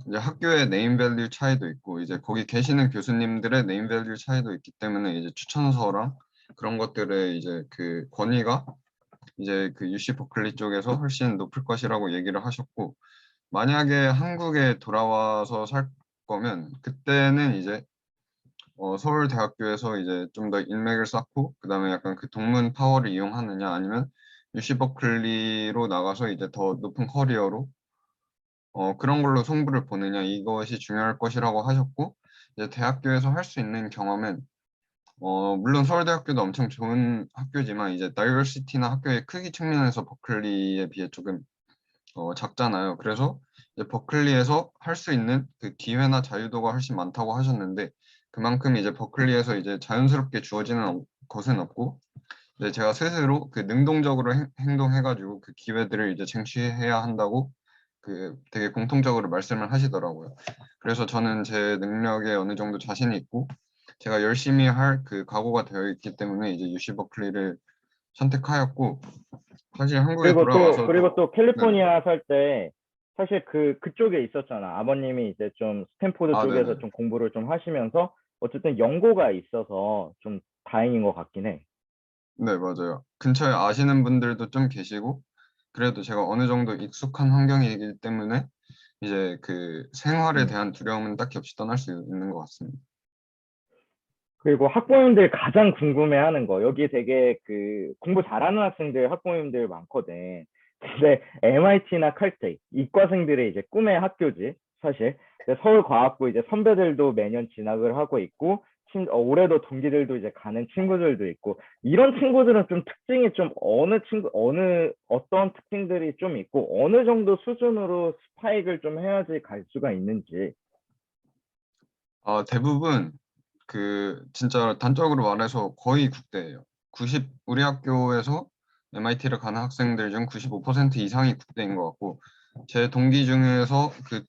이제 학교의 네임 밸류 차이도 있고 이제 거기 계시는 교수님들의 네임 밸류 차이도 있기 때문에 이제 추천서랑 그런 것들의 이제 그 권위가 이제 그 UC 버클리 쪽에서 훨씬 높을 것이라고 얘기를 하셨고 만약에 한국에 돌아와서 살 거면 그때는 이제 서울대학교에서 이제 좀 더 인맥을 쌓고 그다음에 약간 그 동문 파워를 이용하느냐 아니면 UC 버클리로 나가서 이제 더 높은 커리어로 그런 걸로 승부를 보느냐 이것이 중요할 것이라고 하셨고 이제 대학교에서 할 수 있는 경험은 물론 서울대학교도 엄청 좋은 학교지만 이제 다이버시티나 학교의 크기 측면에서 버클리에 비해 조금 작잖아요. 그래서 이제 버클리에서 할 수 있는 그 기회나 자유도가 훨씬 많다고 하셨는데 그만큼 이제 버클리에서 이제 자연스럽게 주어지는 것은 없고 이제 제가 스스로 그 능동적으로 행동해가지고 그 기회들을 이제 쟁취해야 한다고 그 되게 공통적으로 말씀을 하시더라고요. 그래서 저는 제 능력에 어느 정도 자신이 있고 제가 열심히 할 그 각오가 되어 있기 때문에 이제 UC 버클리를 선택하였고 사실 한국에 그리고 돌아와서도 또 네네. 캘리포니아 살 때 사실 그쪽에 있었잖아. 아버님이 이제 좀 스탠포드 아 쪽에서 네네. 좀 공부를 좀 하시면서 어쨌든 연고가 있어서 좀 다행인 것 같긴 해. 네, 맞아요. 근처에 아시는 분들도 좀 계시고, 그래도 제가 어느 정도 익숙한 환경이기 때문에 이제 그 생활에 음. 대한 두려움은 딱히 없이 떠날 수 있는 것 같습니다. 그리고 학부모님들 가장 궁금해하는 거, 여기 되게 그 공부 잘하는 학생들, 학부모님들 많거든. 근데 MIT나 칼텍, 이과생들의 이제 꿈의 학교지, 사실. 근데 서울과학부 이제 선배들도 매년 진학을 하고 있고, 올해도 동기들도 이제 가는 친구들도 있고, 이런 친구들은 좀 특징이 좀 어떤 특징들이 좀 있고, 어느 정도 수준으로 스파이크를 좀 해야지 갈 수가 있는지. 대부분 그 진짜 단적으로 말해서 거의 국대예요. 우리 학교에서 MIT를 가는 학생들 중 95% 이상이 국대인 것 같고, 제 동기 중에서 그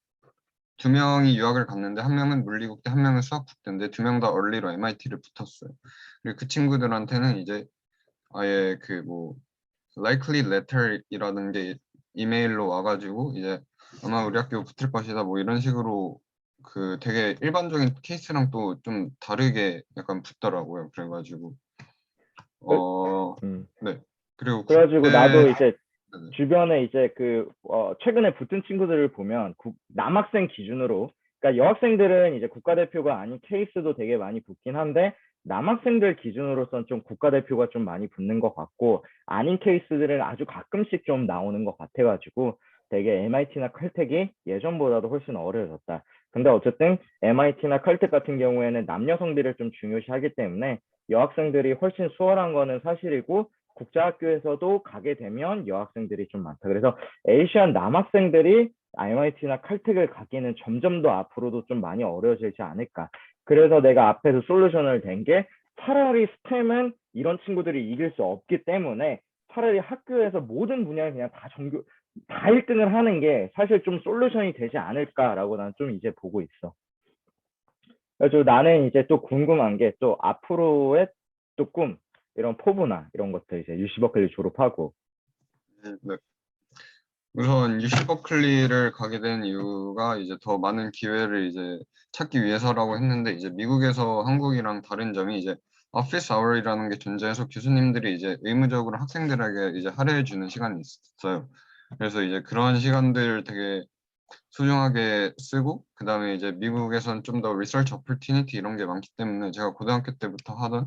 두 명이 유학을 갔는데 한 명은 물리국대, 한 명은 수학국대인데 두 명 다 얼리로 MIT를 붙었어요. 그리고 그 친구들한테는 이제 아예 그 뭐 likely letter이라는 게 이메일로 와가지고 이제 아마 우리 학교 붙을 것이다 뭐 이런 식으로 그 되게 일반적인 케이스랑 또 좀 다르게 약간 붙더라고요. 그래가지고 그- 어, 음. 네. 그리고 그래가지고 국제 나도 이제 네네. 주변에 이제 최근에 붙은 친구들을 보면 남학생 기준으로, 그러니까 여학생들은 이제 국가대표가 아닌 케이스도 되게 많이 붙긴 한데, 남학생들 기준으로선 좀 국가대표가 좀 많이 붙는 것 같고, 아닌 케이스들은 아주 가끔씩 좀 나오는 것 같아가지고, 되게 MIT나 칼텍이 예전보다도 훨씬 어려워졌다. 근데 어쨌든 MIT나 칼텍 같은 경우에는 남녀 성비를 좀 중요시하기 때문에 여학생들이 훨씬 수월한 거는 사실이고, 국제학교에서도 가게 되면 여학생들이 좀 많다. 그래서 에이시안 남학생들이 MIT나 칼텍을 가기는 점점 더 앞으로도 좀 많이 어려워지지 않을까. 그래서 내가 앞에서 솔루션을 낸 게, 차라리 스템은 이런 친구들이 이길 수 없기 때문에 차라리 학교에서 모든 분야에 그냥 다 1등을 하는 게 사실 좀 솔루션이 되지 않을까라고 난 좀 이제 보고 있어. 그래서 나는 이제 또 궁금한 게, 또 앞으로의 또 꿈, 이런 포부나 이런 것들, 이제 UC 버클리 졸업하고. 네. 우선 UC 버클리를 가게 된 이유가 이제 더 많은 기회를 이제 찾기 위해서라고 했는데, 이제 미국에서 한국이랑 다른 점이 이제 오피스 아워이라는 게 존재해서 교수님들이 이제 의무적으로 학생들에게 이제 할애해 주는 시간이 있어요. 그래서 이제 그런 시간들 되게 소중하게 쓰고, 그다음에 이제 미국에선 좀 더 리서치 오퍼튜니티 이런 게 많기 때문에 제가 고등학교 때부터 하던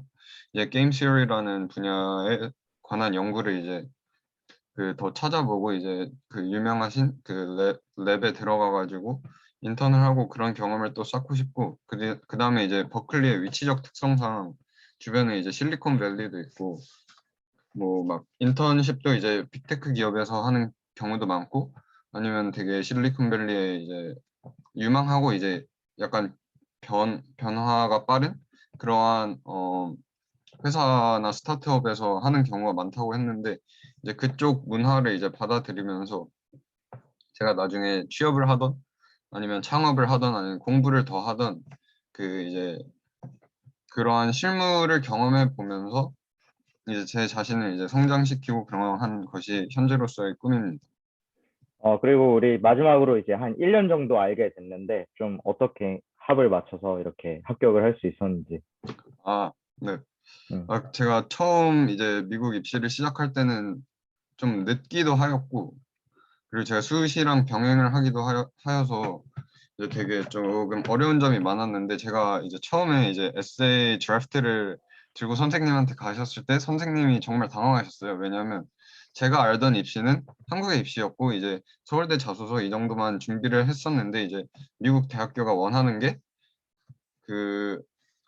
이제 게임 시어리라는 분야에 관한 연구를 이제 그 더 찾아보고, 이제 그 유명하신 그 랩에 들어가 가지고 인턴을 하고 그런 경험을 또 쌓고 싶고, 그다음에 이제 버클리의 위치적 특성상 주변에 이제 실리콘밸리도 있고, 뭐 막 인턴십도 이제 빅테크 기업에서 하는 경우도 많고, 아니면 되게 실리콘밸리에 이제 유망하고 이제 약간 변화가 빠른 그러한 회사나 스타트업에서 하는 경우가 많다고 했는데, 이제 그쪽 문화를 이제 받아들이면서 제가 나중에 취업을 하던 아니면 창업을 하던 아니면 공부를 더 하던 그 이제 그러한 실무를 경험해 보면서 이제 제 자신을 이제 성장시키고 그러한 것이 현재로서의 꿈입니다. 그리고 우리 마지막으로 이제 한 1년 정도 알게 됐는데, 좀 어떻게 합을 맞춰서 이렇게 합격을 할 수 있었는지. 아, 네. 음. 제가 처음 이제 미국 입시를 시작할 때는 좀 늦기도 하였고, 그리고 제가 수시랑 병행을 하기도 하여서 이제 되게 조금 어려운 점이 많았는데, 제가 이제 처음에 이제 에세이 드래프트를 들고 선생님한테 가셨을 때 선생님이 정말 당황하셨어요. 왜냐하면 제가 알던 입시는 한국의 입시였고, 이제 서울대 자소서 이 정도만 준비를 했었는데, 이제 미국 대학교가 원하는 게 그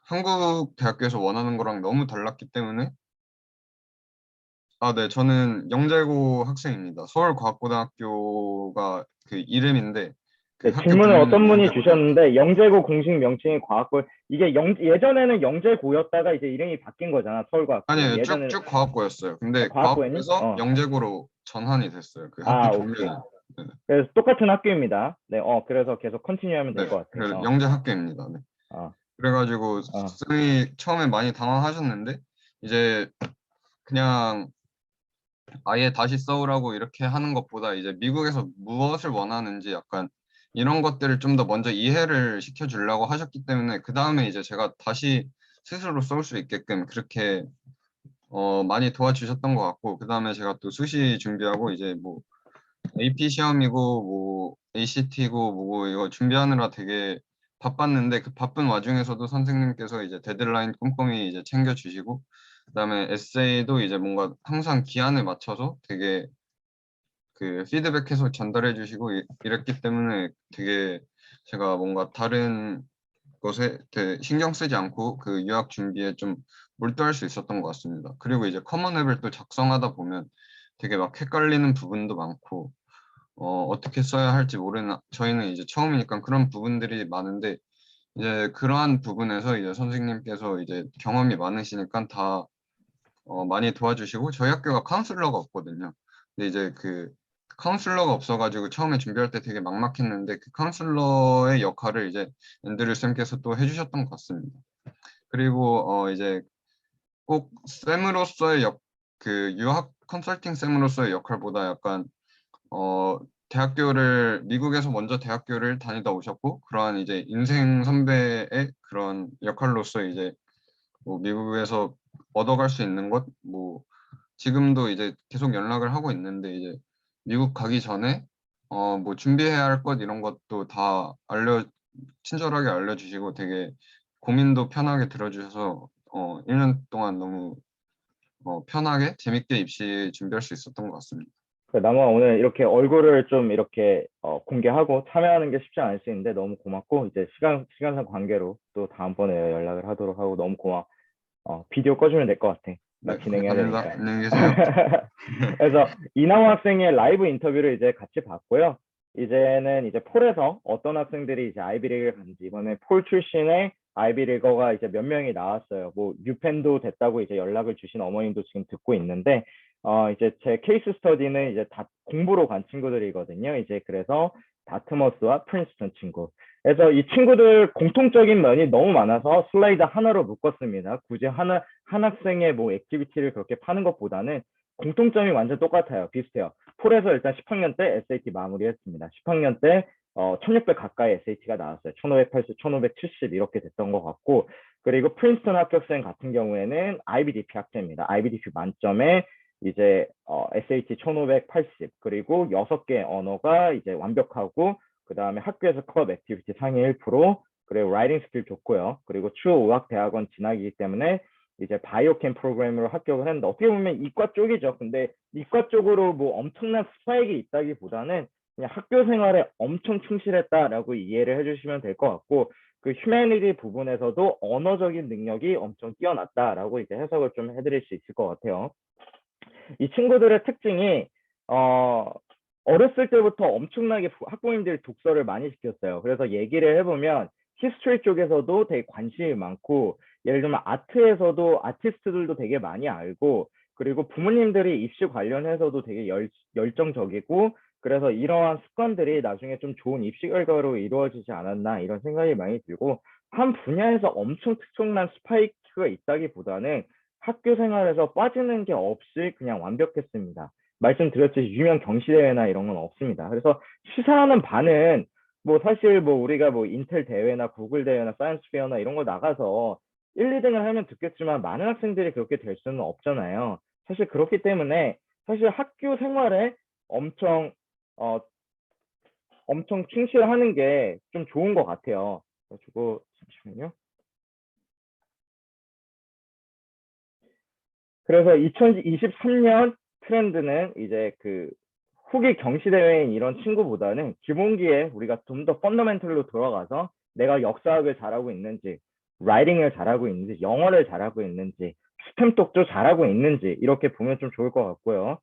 한국 대학교에서 원하는 거랑 너무 달랐기 때문에. 네, 저는 영재고 학생입니다. 서울과학고등학교가 그 이름인데 그 네, 학교 질문을 분류는 어떤 분이 영재고등학교. 주셨는데, 영재고 공식 명칭이 과학고, 이게 예전에는 영재고였다가 이제 이름이 바뀐 거잖아, 서울과학고가. 아니에요, 예전에는 쭉쭉 과학고였어요. 근데 과학고였니? 과학고에서 영재고로 전환이 됐어요. 그 학교 오케이. 종류는. 네, 그래서 똑같은 학교입니다. 네, 그래서 계속 컨티뉴 하면 될 네. 것 같아. 그래서 영재 학교입니다. 네. 어, 그래가지고 어. 쌤이 처음에 많이 당황하셨는데, 이제 그냥 아예 다시 써오라고 이렇게 하는 것보다 이제 미국에서 무엇을 원하는지 약간 이런 것들을 좀 더 먼저 이해를 시켜주려고 하셨기 때문에, 그 다음에 이제 제가 다시 스스로 써올 수 있게끔 그렇게 많이 도와주셨던 것 같고, 그 다음에 제가 또 수시 준비하고 이제 뭐 AP 시험이고 뭐 ACT고 뭐고 이거 준비하느라 되게 바빴는데, 그 바쁜 와중에서도 선생님께서 이제 데드라인 꼼꼼히 이제 챙겨주시고, 그다음에 에세이도 이제 뭔가 항상 기한을 맞춰서 되게 그 피드백해서 전달해 주시고 이랬기 때문에 되게 제가 뭔가 다른 것에 되게 신경 쓰지 않고 그 유학 준비에 좀 몰두할 수 있었던 것 같습니다. 그리고 이제 커먼 앱을 또 작성하다 보면 되게 막 헷갈리는 부분도 많고, 어떻게 써야 할지 모르는, 저희는 이제 처음이니까 그런 부분들이 많은데, 이제 그러한 부분에서 이제 선생님께서 이제 경험이 많으시니까 다 많이 도와주시고, 저희 학교가 카운슬러가 없거든요. 근데 이제 그 카운슬러가 없어가지고 처음에 준비할 때 되게 막막했는데, 그 카운슬러의 역할을 이제 앤드류 쌤께서 또 해주셨던 것 같습니다. 그리고 이제 꼭 쌤으로서의 그 유학 컨설팅 쌤으로서의 역할보다 약간 대학교를 미국에서 먼저 대학교를 다니다 오셨고, 그러한 이제 인생 선배의 그런 역할로서 이제 뭐 미국에서 얻어갈 수 있는 것, 뭐 지금도 이제 계속 연락을 하고 있는데 이제 미국 가기 전에 뭐 준비해야 할 것 이런 것도 다 친절하게 알려주시고 되게 고민도 편하게 들어주셔서 1년 동안 너무 편하게 재밌게 입시 준비할 수 있었던 것 같습니다. 나마 오늘 이렇게 얼굴을 좀 이렇게 공개하고 참여하는 게 쉽지 않을 수 있는데 너무 고맙고 이제 시간상 관계로 또 다음번에 연락을 하도록 하고 너무 고마워. 비디오 꺼주면 될 것 같아. 나 네, 진행해야 감사합니다. 되니까. 안녕히 계세요. 그래서 이나호 학생의 라이브 인터뷰를 이제 같이 봤고요. 이제는 이제 폴에서 어떤 학생들이 이제 아이비리그를 간지 이번에 폴 출신의 아이비리거가 이제 몇 명이 나왔어요. 뭐 유펜도 됐다고 이제 연락을 주신 어머님도 지금 듣고 있는데 이제 제 케이스 스터디는 이제 다 공부로 간 친구들이거든요. 이제 그래서 다트머스와 프린스턴 친구. 그래서 이 친구들 공통적인 면이 너무 많아서 슬라이드 하나로 묶었습니다. 굳이 한 학생의 뭐 액티비티를 그렇게 파는 것보다는 공통점이 완전 똑같아요. 비슷해요. 폴에서 일단 10학년 때 SAT 마무리했습니다. 10학년 때 1600 가까이 SAT가 나왔어요. 1580, 1570 이렇게 됐던 것 같고 그리고 프린스턴 합격생 같은 경우에는 IBDP 학생입니다. IBDP 만점에 이제 SAT 1580 그리고 6개 언어가 이제 완벽하고 그 다음에 학교에서 클럽 액티비티 상위 1% 그리고 라이팅 스킬 좋고요. 그리고 추후 의학대학원 진학이기 때문에 이제 바이오캠 프로그램으로 합격을 했는데 어떻게 보면 이과 쪽이죠. 근데 이과 쪽으로 뭐 엄청난 스파이크 있다기보다는 그냥 학교 생활에 엄청 충실했다라고 이해를 해주시면 될 것 같고 그 휴머니티 부분에서도 언어적인 능력이 엄청 뛰어났다라고 이제 해석을 좀 해드릴 수 있을 것 같아요. 이 친구들의 특징이 어렸을 때부터 엄청나게 학부모님들이 독서를 많이 시켰어요. 그래서 얘기를 해보면 히스토리 쪽에서도 되게 관심이 많고 예를 들면 아트에서도 아티스트들도 되게 많이 알고 그리고 부모님들이 입시 관련해서도 되게 열정적이고 그래서 이러한 습관들이 나중에 좀 좋은 입시 결과로 이루어지지 않았나 이런 생각이 많이 들고 한 분야에서 엄청 특정난 스파이크가 있다기보다는 학교 생활에서 빠지는 게 없이 그냥 완벽했습니다. 말씀드렸듯이 유명 경시대회나 이런 건 없습니다. 그래서 시사하는 반은 뭐 사실 뭐 우리가 뭐 인텔 대회나 구글 대회나 사이언스 페어나 이런 거 나가서 1, 2등을 하면 듣겠지만 많은 학생들이 그렇게 될 수는 없잖아요. 사실 그렇기 때문에 사실 학교 생활에 엄청 어 엄청 충실하는 게 좀 좋은 것 같아요. 그래가지고 잠시만요. 그래서 2023년 트렌드는 이제 그 후기 경시 대회인 이런 친구보다는 기본기에 우리가 좀 더 펀더멘털로 들어가서 내가 역사학을 잘하고 있는지, 라이팅을 잘하고 있는지, 영어를 잘하고 있는지, 스템 독도 잘하고 있는지 이렇게 보면 좀 좋을 것 같고요.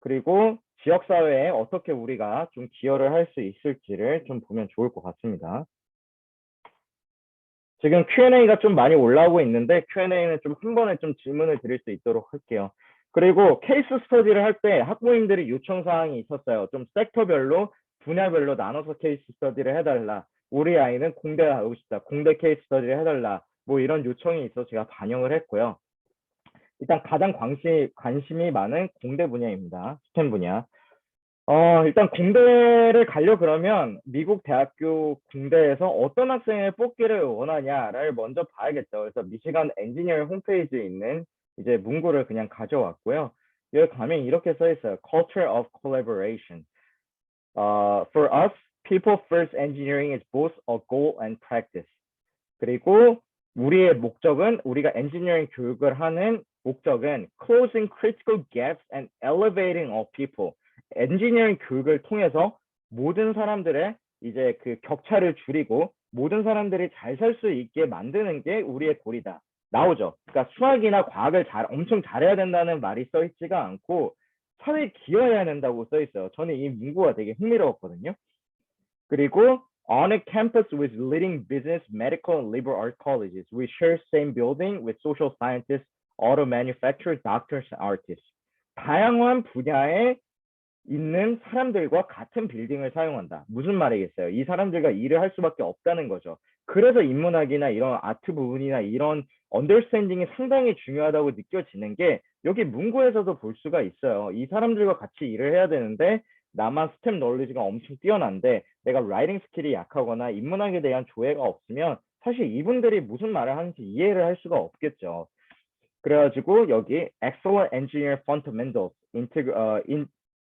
그리고 지역사회에 어떻게 우리가 좀 기여를 할 수 있을지를 좀 보면 좋을 것 같습니다. 지금 Q&A가 좀 많이 올라오고 있는데 Q&A는 좀 한 번에 좀 질문을 드릴 수 있도록 할게요. 그리고 케이스 스터디를 할 때 학부모님들이 요청 사항이 있었어요. 좀 섹터별로 분야별로 나눠서 케이스 스터디를 해달라. 우리 아이는 공대 가고 싶다. 공대 케이스 스터디를 해달라. 뭐 이런 요청이 있어 제가 반영을 했고요. 일단 가장 관심이 많은 공대 분야입니다. 스템 분야. 일단 공대를 가려 그러면 미국 대학교 공대에서 어떤 학생을 뽑기를 원하냐를 먼저 봐야겠죠. 그래서 미시간 엔지니어 홈페이지에 있는 이제 문구를 그냥 가져왔고요. 여기 가면 이렇게 써 있어요. Culture of collaboration. For us, people first engineering is both a goal and practice. 그리고 우리의 목적은 우리가 엔지니어링 교육을 하는 목적은 closing critical gaps and elevating all people. 엔지니어링 교육을 통해서 모든 사람들의 이제 그 격차를 줄이고 모든 사람들이 잘 살 수 있게 만드는 게 우리의 골이다. 나오죠. 그러니까 수학이나 과학을 엄청 잘해야 된다는 말이 써 있지가 않고 사회에 기여해야 된다고 써 있어요. 저는 이 문구가 되게 흥미로웠거든요. 그리고 on a campus with leading business, medical, and liberal art colleges, we share same building with social scientists, auto manufacturers, doctors, and artists. 다양한 분야에 있는 사람들과 같은 빌딩을 사용한다. 무슨 말이겠어요? 이 사람들과 일을 할 수밖에 없다는 거죠. 그래서 인문학이나 이런 아트 부분이나 이런 언더스탠딩이 상당히 중요하다고 느껴지는 게 여기 문구에서도 볼 수가 있어요. 이 사람들과 같이 일을 해야 되는데 나만 스템 널리지가 엄청 뛰어난데 내가 라이팅 스킬이 약하거나 인문학에 대한 조예가 없으면 사실 이분들이 무슨 말을 하는지 이해를 할 수가 없겠죠. 그래가지고 여기 Excellent Engineer Fundamentals,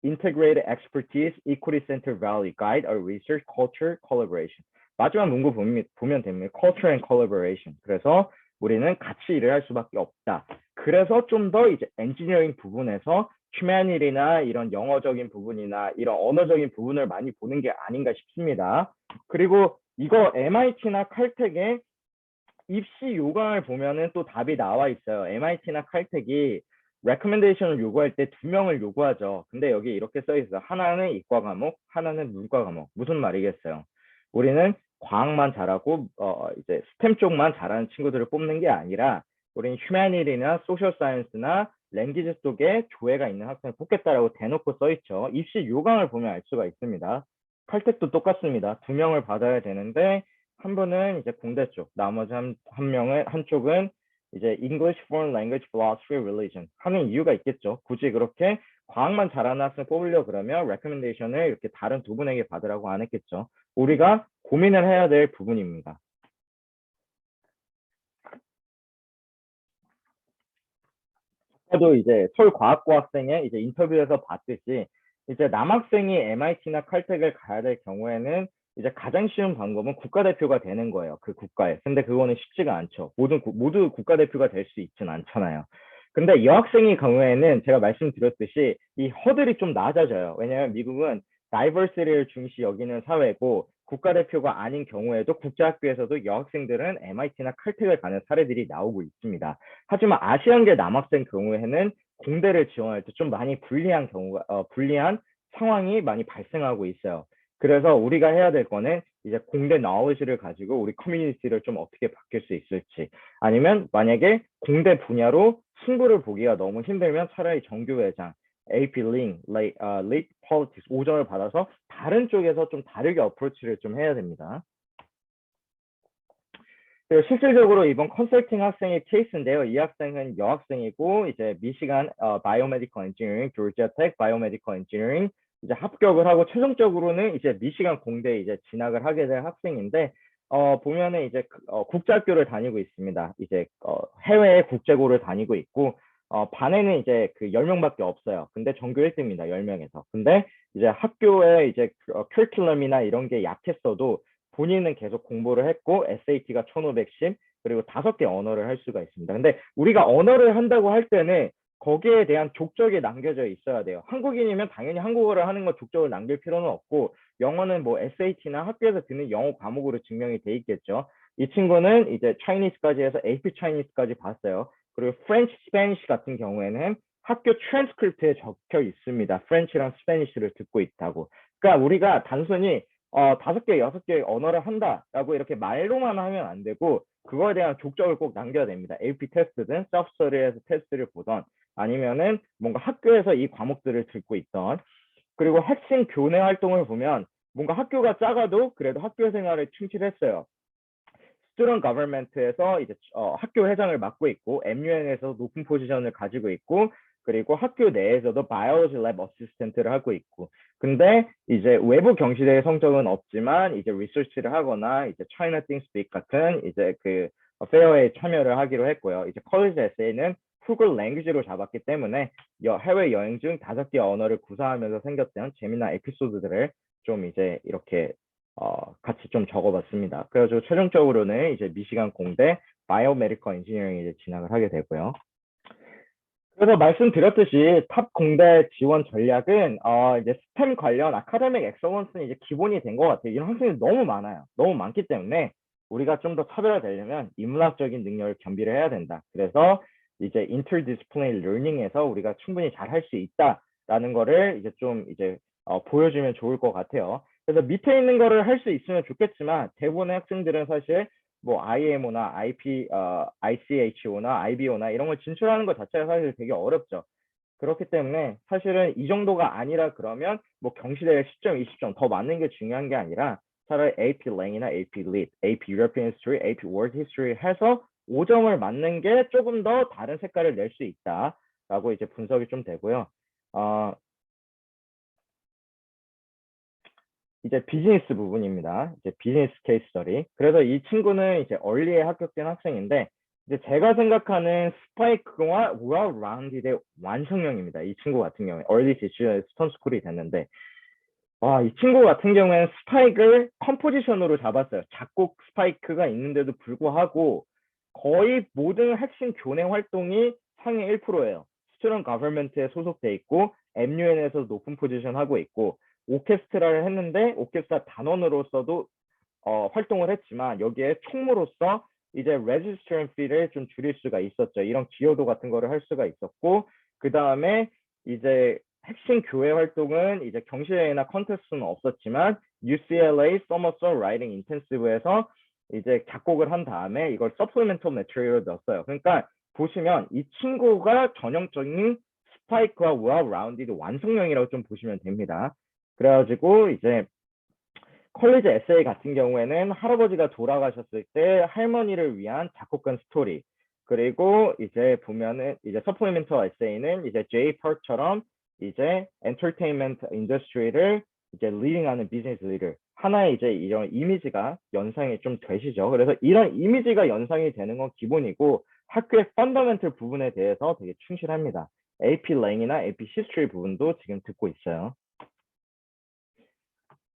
Integrated Expertise, Equity Center Value, Guide or Research Culture Collaboration. 마지막 문구 보면 됩니다. Culture and Collaboration. 그래서 우리는 같이 일을 할 수밖에 없다. 그래서 좀 더 이제 엔지니어링 부분에서 휴머니티나 이런 영어적인 부분이나 이런 언어적인 부분을 많이 보는 게 아닌가 싶습니다. 그리고 이거 MIT나 칼텍의 입시 요강을 보면은 또 답이 나와 있어요. MIT나 칼텍이 레코멘데이션을 요구할 때 두 명을 요구하죠. 근데 여기 이렇게 써 있어. 하나는 이과 과목, 하나는 문과 과목. 무슨 말이겠어요? 우리는 과학만 잘하고 이제 스템 쪽만 잘하는 친구들을 뽑는 게 아니라 우리는 휴머니티나 소셜 사이언스나 랭귀지 쪽에 조예가 있는 학생을 뽑겠다라고 대놓고 써 있죠. 입시 요강을 보면 알 수가 있습니다. 칼텍도 똑같습니다. 두 명을 받아야 되는데 한 분은 이제 공대 쪽, 나머지 한쪽은 이제 English, Foreign Language, Philosophy, Religion 하는 이유가 있겠죠. 굳이 그렇게 과학만 잘하는 학생 뽑으려 그러면 recommendation을 이렇게 다른 두 분에게 받으라고 안 했겠죠. 우리가 고민을 해야 될 부분입니다. 저도 이제 서울과학고 학생의 이제 인터뷰에서 봤듯이 이제 남학생이 MIT나 칼텍을 가야 될 경우에는 이제 가장 쉬운 방법은 국가대표가 되는 거예요. 그 국가에. 근데 그거는 쉽지가 않죠. 모두 국가대표가 될 수 있진 않잖아요. 근데 여학생의 경우에는 제가 말씀드렸듯이 이 허들이 좀 낮아져요. 왜냐하면 미국은 다이버시티를 중시 여기는 사회고 국가대표가 아닌 경우에도 국제학교에서도 여학생들은 MIT나 칼텍을 가는 사례들이 나오고 있습니다. 하지만 아시안계 남학생 경우에는 공대를 지원할 때 좀 많이 불리한 상황이 많이 발생하고 있어요. 그래서 우리가 해야 될 거는 이제 공대 knowledge를 가지고 우리 커뮤니티를 좀 어떻게 바뀔 수 있을지, 아니면 만약에 공대 분야로 승부를 보기가 너무 힘들면 차라리 정교회장, AP Link, Late Politics 5점을 받아서 다른 쪽에서 좀 다르게 어프로치를 좀 해야 됩니다. 실질적으로 이번 컨설팅 학생의 케이스인데요. 이 학생은 여학생이고 이제 미시간 바이오메디컬 엔지니어링, 조지아텍 바이오메디컬 엔지니어링 이제 합격을 하고 최종적으로는 이제 미시간 공대에 이제 진학을 하게 될 학생인데 보면은 이제 국제학교를 다니고 있습니다. 이제 해외의 국제고를 다니고 있고 반에는 이제 그 10명밖에 없어요. 근데 전교 1등입니다. 10명에서. 근데 이제 학교에 이제 커리큘럼이나 이런 게 약했어도 본인은 계속 공부를 했고 SAT가 1510 그리고 5개 언어를 할 수가 있습니다. 근데 우리가 언어를 한다고 할 때는 거기에 대한 족적이 남겨져 있어야 돼요. 한국인이면 당연히 한국어를 하는 거 족적을 남길 필요는 없고 영어는 뭐 SAT나 학교에서 듣는 영어 과목으로 증명이 돼 있겠죠. 이 친구는 이제 차이니스까지 해서 AP 차이니스까지 봤어요. 그리고 프렌치, 스페니쉬 같은 경우에는 학교 트랜스크립트에 적혀 있습니다. 프렌치랑 스페니쉬를 듣고 있다고. 그러니까 우리가 단순히 5개, 6개 언어를 한다라고 이렇게 말로만 하면 안 되고 그거에 대한 족적을 꼭 남겨야 됩니다. AP 테스트든 셀프스터디에서 테스트를 보던 아니면은 뭔가 학교에서 이 과목들을 듣고 있던 그리고 핵심 교내 활동을 보면 뭔가 학교가 작아도 그래도 학교 생활을 충실했어요. 스튜던트 거버먼트에서 이제 학교 회장을 맡고 있고 MUN에서 높은 포지션을 가지고 있고 그리고 학교 내에서도 바이올로지 랩 어시스턴트를 하고 있고 근데 이제 외부 경시대의 성적은 없지만 이제 리서치를 하거나 이제 China Think Speak 같은 이제 그 페어에 참여를 하기로 했고요. 이제 컬리지 에세이는 후글 랭귀지로 잡았기 때문에 해외 여행 중 5개 언어를 구사하면서 생겼던 재미난 에피소드들을 좀 이제 이렇게 같이 좀 적어봤습니다. 그래가지고 최종적으로는 이제 미시간 공대 바이오메디컬 엔지니어링에 이제 진학을 하게 되고요. 그래서 말씀드렸듯이 탑 공대 지원 전략은 이제 스템 관련 아카데믹 엑셀런스는 이제 기본이 된 것 같아요. 이런 학생이 너무 많아요. 너무 많기 때문에 우리가 좀 더 차별화되려면 인문학적인 능력을 겸비를 해야 된다. 그래서 이제 interdisciplinary learning에서 우리가 충분히 잘 할 수 있다라는 거를 이제 좀 이제 보여주면 좋을 것 같아요. 그래서 밑에 있는 거를 할 수 있으면 좋겠지만 대부분의 학생들은 사실 뭐 IMO나 ICHO나 IBO나 이런 걸 진출하는 것 자체가 사실 되게 어렵죠. 그렇기 때문에 사실은 이 정도가 아니라 그러면 뭐 경시대에 10점, 20점 더 맞는 게 중요한 게 아니라 차라리 AP Lang이나 AP Lit, AP European History, AP World History 해서 5점을 맞는 게 조금 더 다른 색깔을 낼 수 있다라고 이제 분석이 좀 되고요. 이제 비즈니스 부분입니다. 이제 비즈니스 케이스 스터디. 그래서 이 친구는 이제 얼리에 합격된 학생인데 이제 제가 생각하는 스파이크와 well-rounded의 완성형입니다. 이 친구 같은 경우에 얼리 지출에 스톤스쿨이 됐는데 이 친구 같은 경우에는 스파이크를 컴포지션으로 잡았어요. 작곡 스파이크가 있는데도 불구하고 거의 모든 핵심 교내 활동이 상위 1%예요. 스튜던트 거버먼트에 소속돼 있고 MUN에서 높은 포지션 하고 있고 오케스트라를 했는데 오케스트라 단원으로서도 활동을 했지만 여기에 총무로서 이제 레지스트런 피를 좀 줄일 수가 있었죠. 이런 기여도 같은 거를 할 수가 있었고 그 다음에 이제 핵심 교회 활동은 이제 경시대회나 컨테스트는 없었지만 UCLA Summer Songwriting Intensive에서 이제 작곡을 한 다음에 이걸 supplemental material로 넣었어요. 그러니까 보시면 이 친구가 전형적인 스파이크와 well-rounded 완성형이라고 좀 보시면 됩니다. 그래가지고 이제 컬리지 에세이 같은 경우에는 할아버지가 돌아가셨을 때 할머니를 위한 작곡한 스토리. 그리고 이제 보면은 이제 서플리멘터 에세이는 이제 제이 퍼처럼 이제 엔터테인먼트 인더스트리를 이제 리딩하는 비즈니스 리더. 하나의 이제 이런 이미지가 연상이 좀 되시죠. 그래서 이런 이미지가 연상이 되는 건 기본이고 학교의 펀더멘털 부분에 대해서 되게 충실합니다. AP 랭이나 AP 히스토리 부분도 지금 듣고 있어요.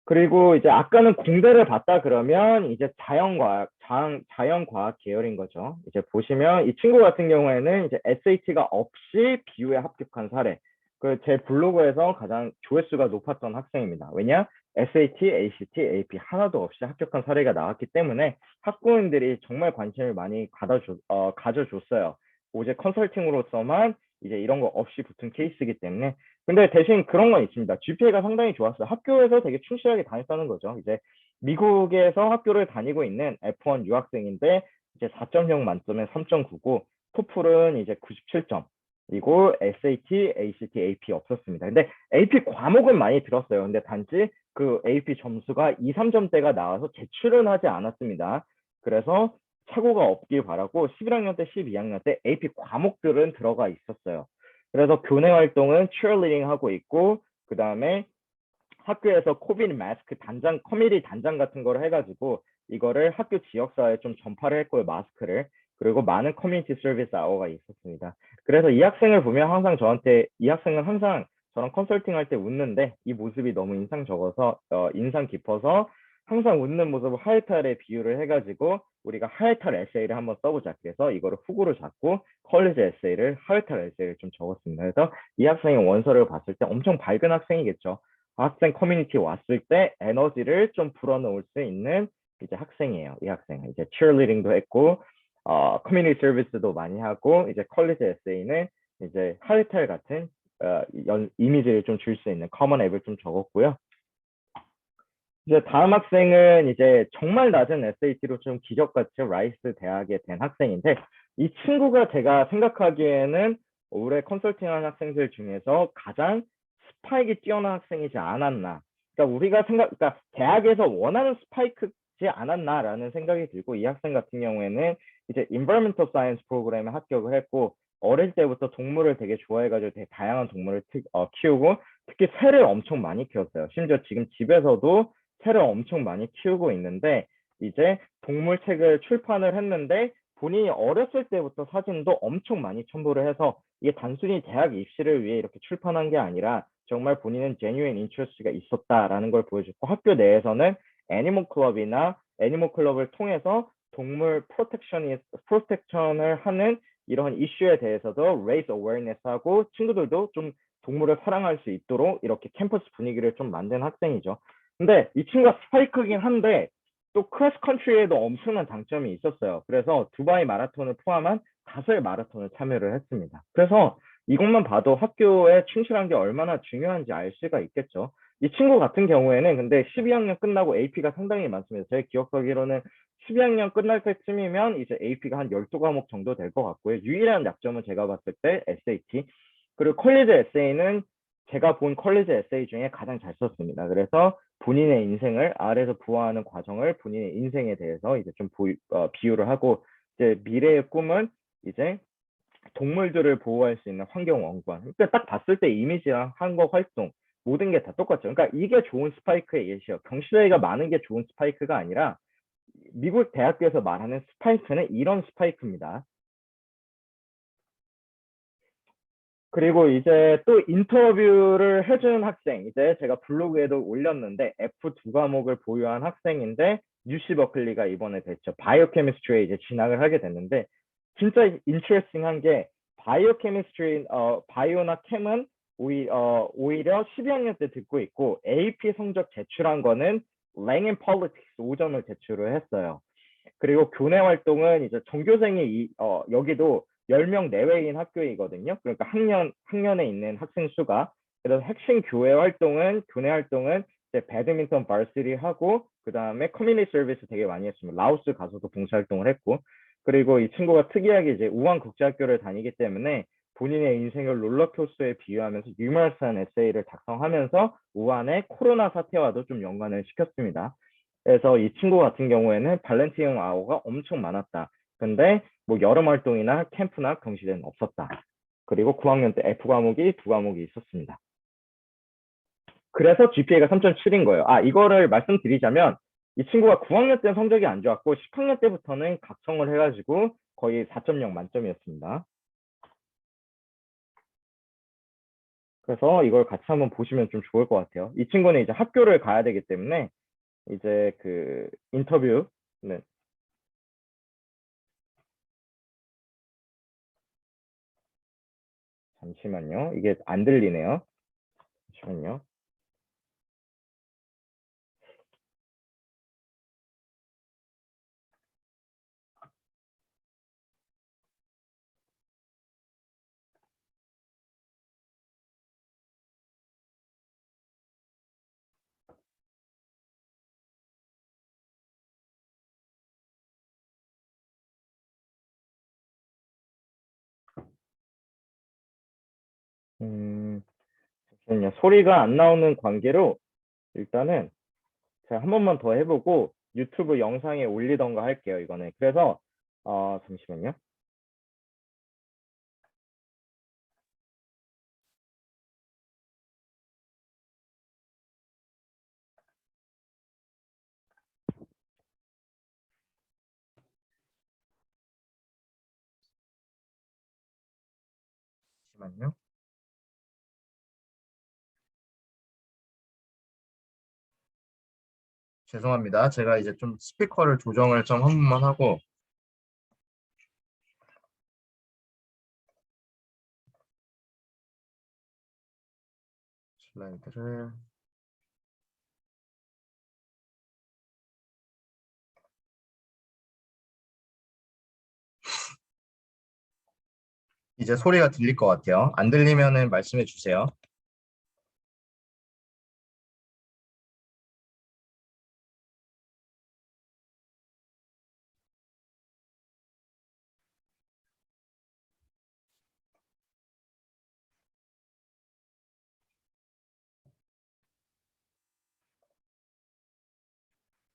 그리고 이제 아까는 공대를 봤다 그러면 이제 자연과학 계열인 거죠. 이제 보시면 이 친구 같은 경우에는 이제 SAT가 없이 BU에 합격한 사례. 그 제 블로그에서 가장 조회수가 높았던 학생입니다. 왜냐? SAT, ACT, AP 하나도 없이 합격한 사례가 나왔기 때문에 학부모님들이 정말 관심을 많이 가져줬어요. 오직 컨설팅으로서만 이제 이런 거 없이 붙은 케이스이기 때문에 근데 대신 그런 건 있습니다. GPA가 상당히 좋았어요. 학교에서 되게 충실하게 다녔다는 거죠. 이제 미국에서 학교를 다니고 있는 F1 유학생인데 이제 4.0 만점에 3.9고 토플은 이제 97점. 그리고 SAT, ACT, AP 없었습니다. 근데 AP 과목은 많이 들었어요. 근데 단지 그 AP 점수가 2, 3점대가 나와서 제출은 하지 않았습니다. 그래서 착오가 없길 바라고 11학년 때, 12학년 때 AP 과목들은 들어가 있었어요. 그래서 교내 활동은 cheerleading 하고 있고 그 다음에 학교에서 코비드 마스크 단장 커뮤니티 단장 같은 거를 해가지고 이거를 학교 지역사회에 좀 전파를 했고요 마스크를 그리고 많은 커뮤니티 서비스 아워가 있었습니다. 그래서 이 학생을 보면 항상 저한테 이 학생은 항상 저랑 컨설팅 할 때 웃는데 이 모습이 너무 인상 깊어서 항상 웃는 모습을 하이탈에 비유를 해가지고 우리가 하이탈 에세이를 한번 써보자. 그래서 이거를 후구로 잡고 컬리지 에세이를 하이탈 에세이를 좀 적었습니다. 그래서 이 학생의 원서를 봤을 때 엄청 밝은 학생이겠죠. 학생 커뮤니티 왔을 때 에너지를 좀 불어넣을 수 있는 이제 학생이에요. 이 학생은 이제 cheerleading도 했고 커뮤니티 서비스도 많이 하고 이제 컬리지 에세이는 이제 하이탈 같은 이미지를 좀 줄 수 있는 커먼 앱을 좀 적었고요. 이제 다음 학생은 이제 정말 낮은 SAT로 좀 기적같이 라이스 대학에 된 학생인데 이 친구가 제가 생각하기에는 올해 컨설팅한 학생들 중에서 가장 스파이크 뛰어난 학생이지 않았나. 그러니까 그러니까 대학에서 원하는 스파이크지 않았나라는 생각이 들고 이 학생 같은 경우에는 이제 Environmental Science 프로그램에 합격을 했고 어릴 때부터 동물을 되게 좋아해가지고 되게 다양한 동물을 키우고 특히 새를 엄청 많이 키웠어요. 심지어 지금 집에서도 새를 엄청 많이 키우고 있는데 이제 동물책을 출판을 했는데 본인이 어렸을 때부터 사진도 엄청 많이 첨부를 해서 이게 단순히 대학 입시를 위해 이렇게 출판한 게 아니라 정말 본인은 genuine interest가 있었다라는 걸 보여줬고 학교 내에서는 애니멀 클럽이나 애니멀 클럽을 통해서 동물 프로텍션을 하는 이런 이슈에 대해서도 raise awareness 하고 친구들도 좀 동물을 사랑할 수 있도록 이렇게 캠퍼스 분위기를 좀 만든 학생이죠. 근데 이 친구가 스파이크긴 한데 또 크로스 컨트리에도 엄청난 장점이 있었어요. 그래서 두바이 마라톤을 포함한 5의 마라톤을 참여를 했습니다. 그래서 이것만 봐도 학교에 충실한 게 얼마나 중요한지 알 수가 있겠죠. 이 친구 같은 경우에는 근데 12학년 끝나고 AP가 상당히 많습니다. 제 기억하기로는 12학년 끝날 때쯤이면 이제 AP가 한 12과목 정도 될 것 같고요. 유일한 약점은 제가 봤을 때 SAT. 그리고 컬리지 에세이는 제가 본 컬리지 에세이 중에 가장 잘 썼습니다. 그래서 본인의 인생을 아래에서 부화하는 과정을 본인의 인생에 대해서 이제 좀 비유를 하고 이제 미래의 꿈은 이제 동물들을 보호할 수 있는 환경원관. 그러니까 딱 봤을 때 이미지랑 한국 활동 모든 게 다 똑같죠. 그러니까 이게 좋은 스파이크의 예시예요. 경시대가 많은 게 좋은 스파이크가 아니라 미국 대학교에서 말하는 스파이크는 이런 스파이크입니다. 그리고 이제 또 인터뷰를 해준 학생, 이제 제가 블로그에도 올렸는데 F 두 과목을 보유한 학생인데 UC 버클리가 이번에 됐죠. 바이오케미스트리에 이제 진학을 하게 됐는데 진짜 인트레스팅한 게 바이오케미스트리, 바이오나 캠은 오히려 12학년 때 듣고 있고 AP 성적 제출한 거는 Lang in Politics 5점을 제출을 했어요. 그리고 교내 활동은 이제 전교생이 여기도 10명 내외인 학교이거든요. 그러니까 학년에 있는 학생 수가. 그래서 핵심 교내 활동은 이제 배드민턴 발시리 하고, 그 다음에 커뮤니티 서비스 되게 많이 했습니다. 라오스 가서도 봉사활동을 했고, 그리고 이 친구가 특이하게 이제 우한 국제학교를 다니기 때문에 본인의 인생을 롤러코스터에 비유하면서 유머러스한 에세이를 작성하면서 우한의 코로나 사태와도 좀 연관을 시켰습니다. 그래서 이 친구 같은 경우에는 발렌티움 아워가 엄청 많았다. 근데 뭐 여름 활동이나 캠프나 경시대는 없었다. 그리고 9학년 때 F 과목이 두 과목이 있었습니다. 그래서 GPA가 3.7인 거예요. 이거를 말씀드리자면 이 친구가 9학년 때는 성적이 안 좋았고 10학년 때부터는 각성을 해가지고 거의 4.0 만점이었습니다. 그래서 이걸 같이 한번 보시면 좀 좋을 것 같아요. 이 친구는 이제 학교를 가야 되기 때문에 이제 그 인터뷰는 잠시만요. 이게 안 들리네요. 잠시만요. 잠시만요. 소리가 안 나오는 관계로 일단은 제가 한 번만 더 해보고 유튜브 영상에 올리던가 할게요. 이거는. 그래서 잠시만요. 잠시만요. 죄송합니다. 제가 이제 좀 스피커를 조정을 좀 한 번만 하고 슬라이드를 이제 소리가 들릴 것 같아요. 안 들리면은 말씀해 주세요.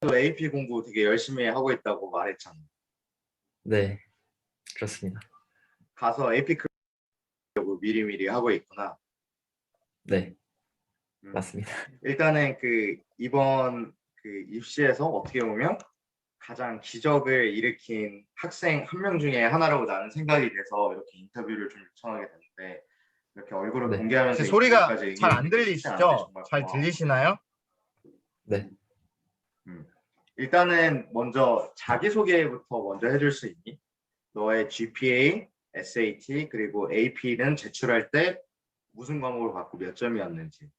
또 AP 공부 되게 열심히 하고 있다고 말했잖아. 네, 그렇습니다. 가서 AP 클리어 미리미리 하고 있구나. 네, 맞습니다. 일단은 그 이번 그 입시에서 어떻게 보면 가장 기적을 일으킨 학생 한 명 중에 하나라고 나는 생각이 돼서 이렇게 인터뷰를 좀 요청하게 됐는데 이렇게 얼굴을 네. 공개하면서 소리가 잘 안 들리시죠? 잘 들리시나요? 네, 일단은 먼저 자기소개부터 먼저 해줄 수 있니? 너의 GPA, SAT 그리고 AP는 제출할 때 무슨 과목을 받고 몇 점이었는지.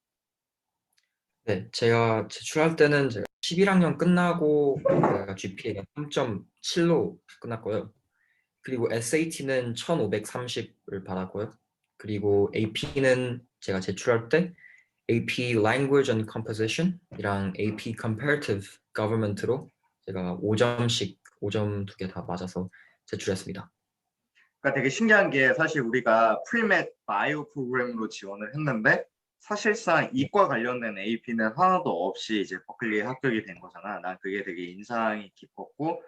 네, 제가 제출할 때는 제가 11학년 끝나고 제가 GPA가 3.7로 끝났고요. 그리고 SAT는 1530을 받았고요. 그리고 AP는 제가 제출할 때 AP Language and Composition이랑 AP Comparative Government로 제가 5점씩 5점 두 개 다 맞아서 제출했습니다. 그러니까 되게 신기한 게 사실 우리가 프리맷 바이오 프로그램으로 지원을 했는데 사실상 이과 관련된 AP는 하나도 없이 이제 버클리에 합격이 된 거잖아. 난 그게 되게 인상이 깊었고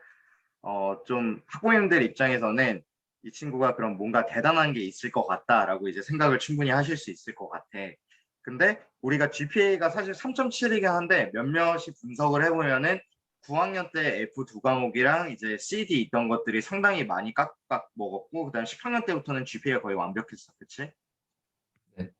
좀 학부모님들 입장에서는 이 친구가 그럼 뭔가 대단한 게 있을 것 같다라고 이제 생각을 충분히 하실 수 있을 것 같아. 근데 우리가 GPA가 사실 3.7이긴 한데 몇몇이 분석을 해보면은 9학년 때 F 두 과목이랑 이제 CD 있던 것들이 상당히 많이 깍깍 먹었고 그다음 10학년 때부터는 GPA가 거의 완벽했어, 그치? 네.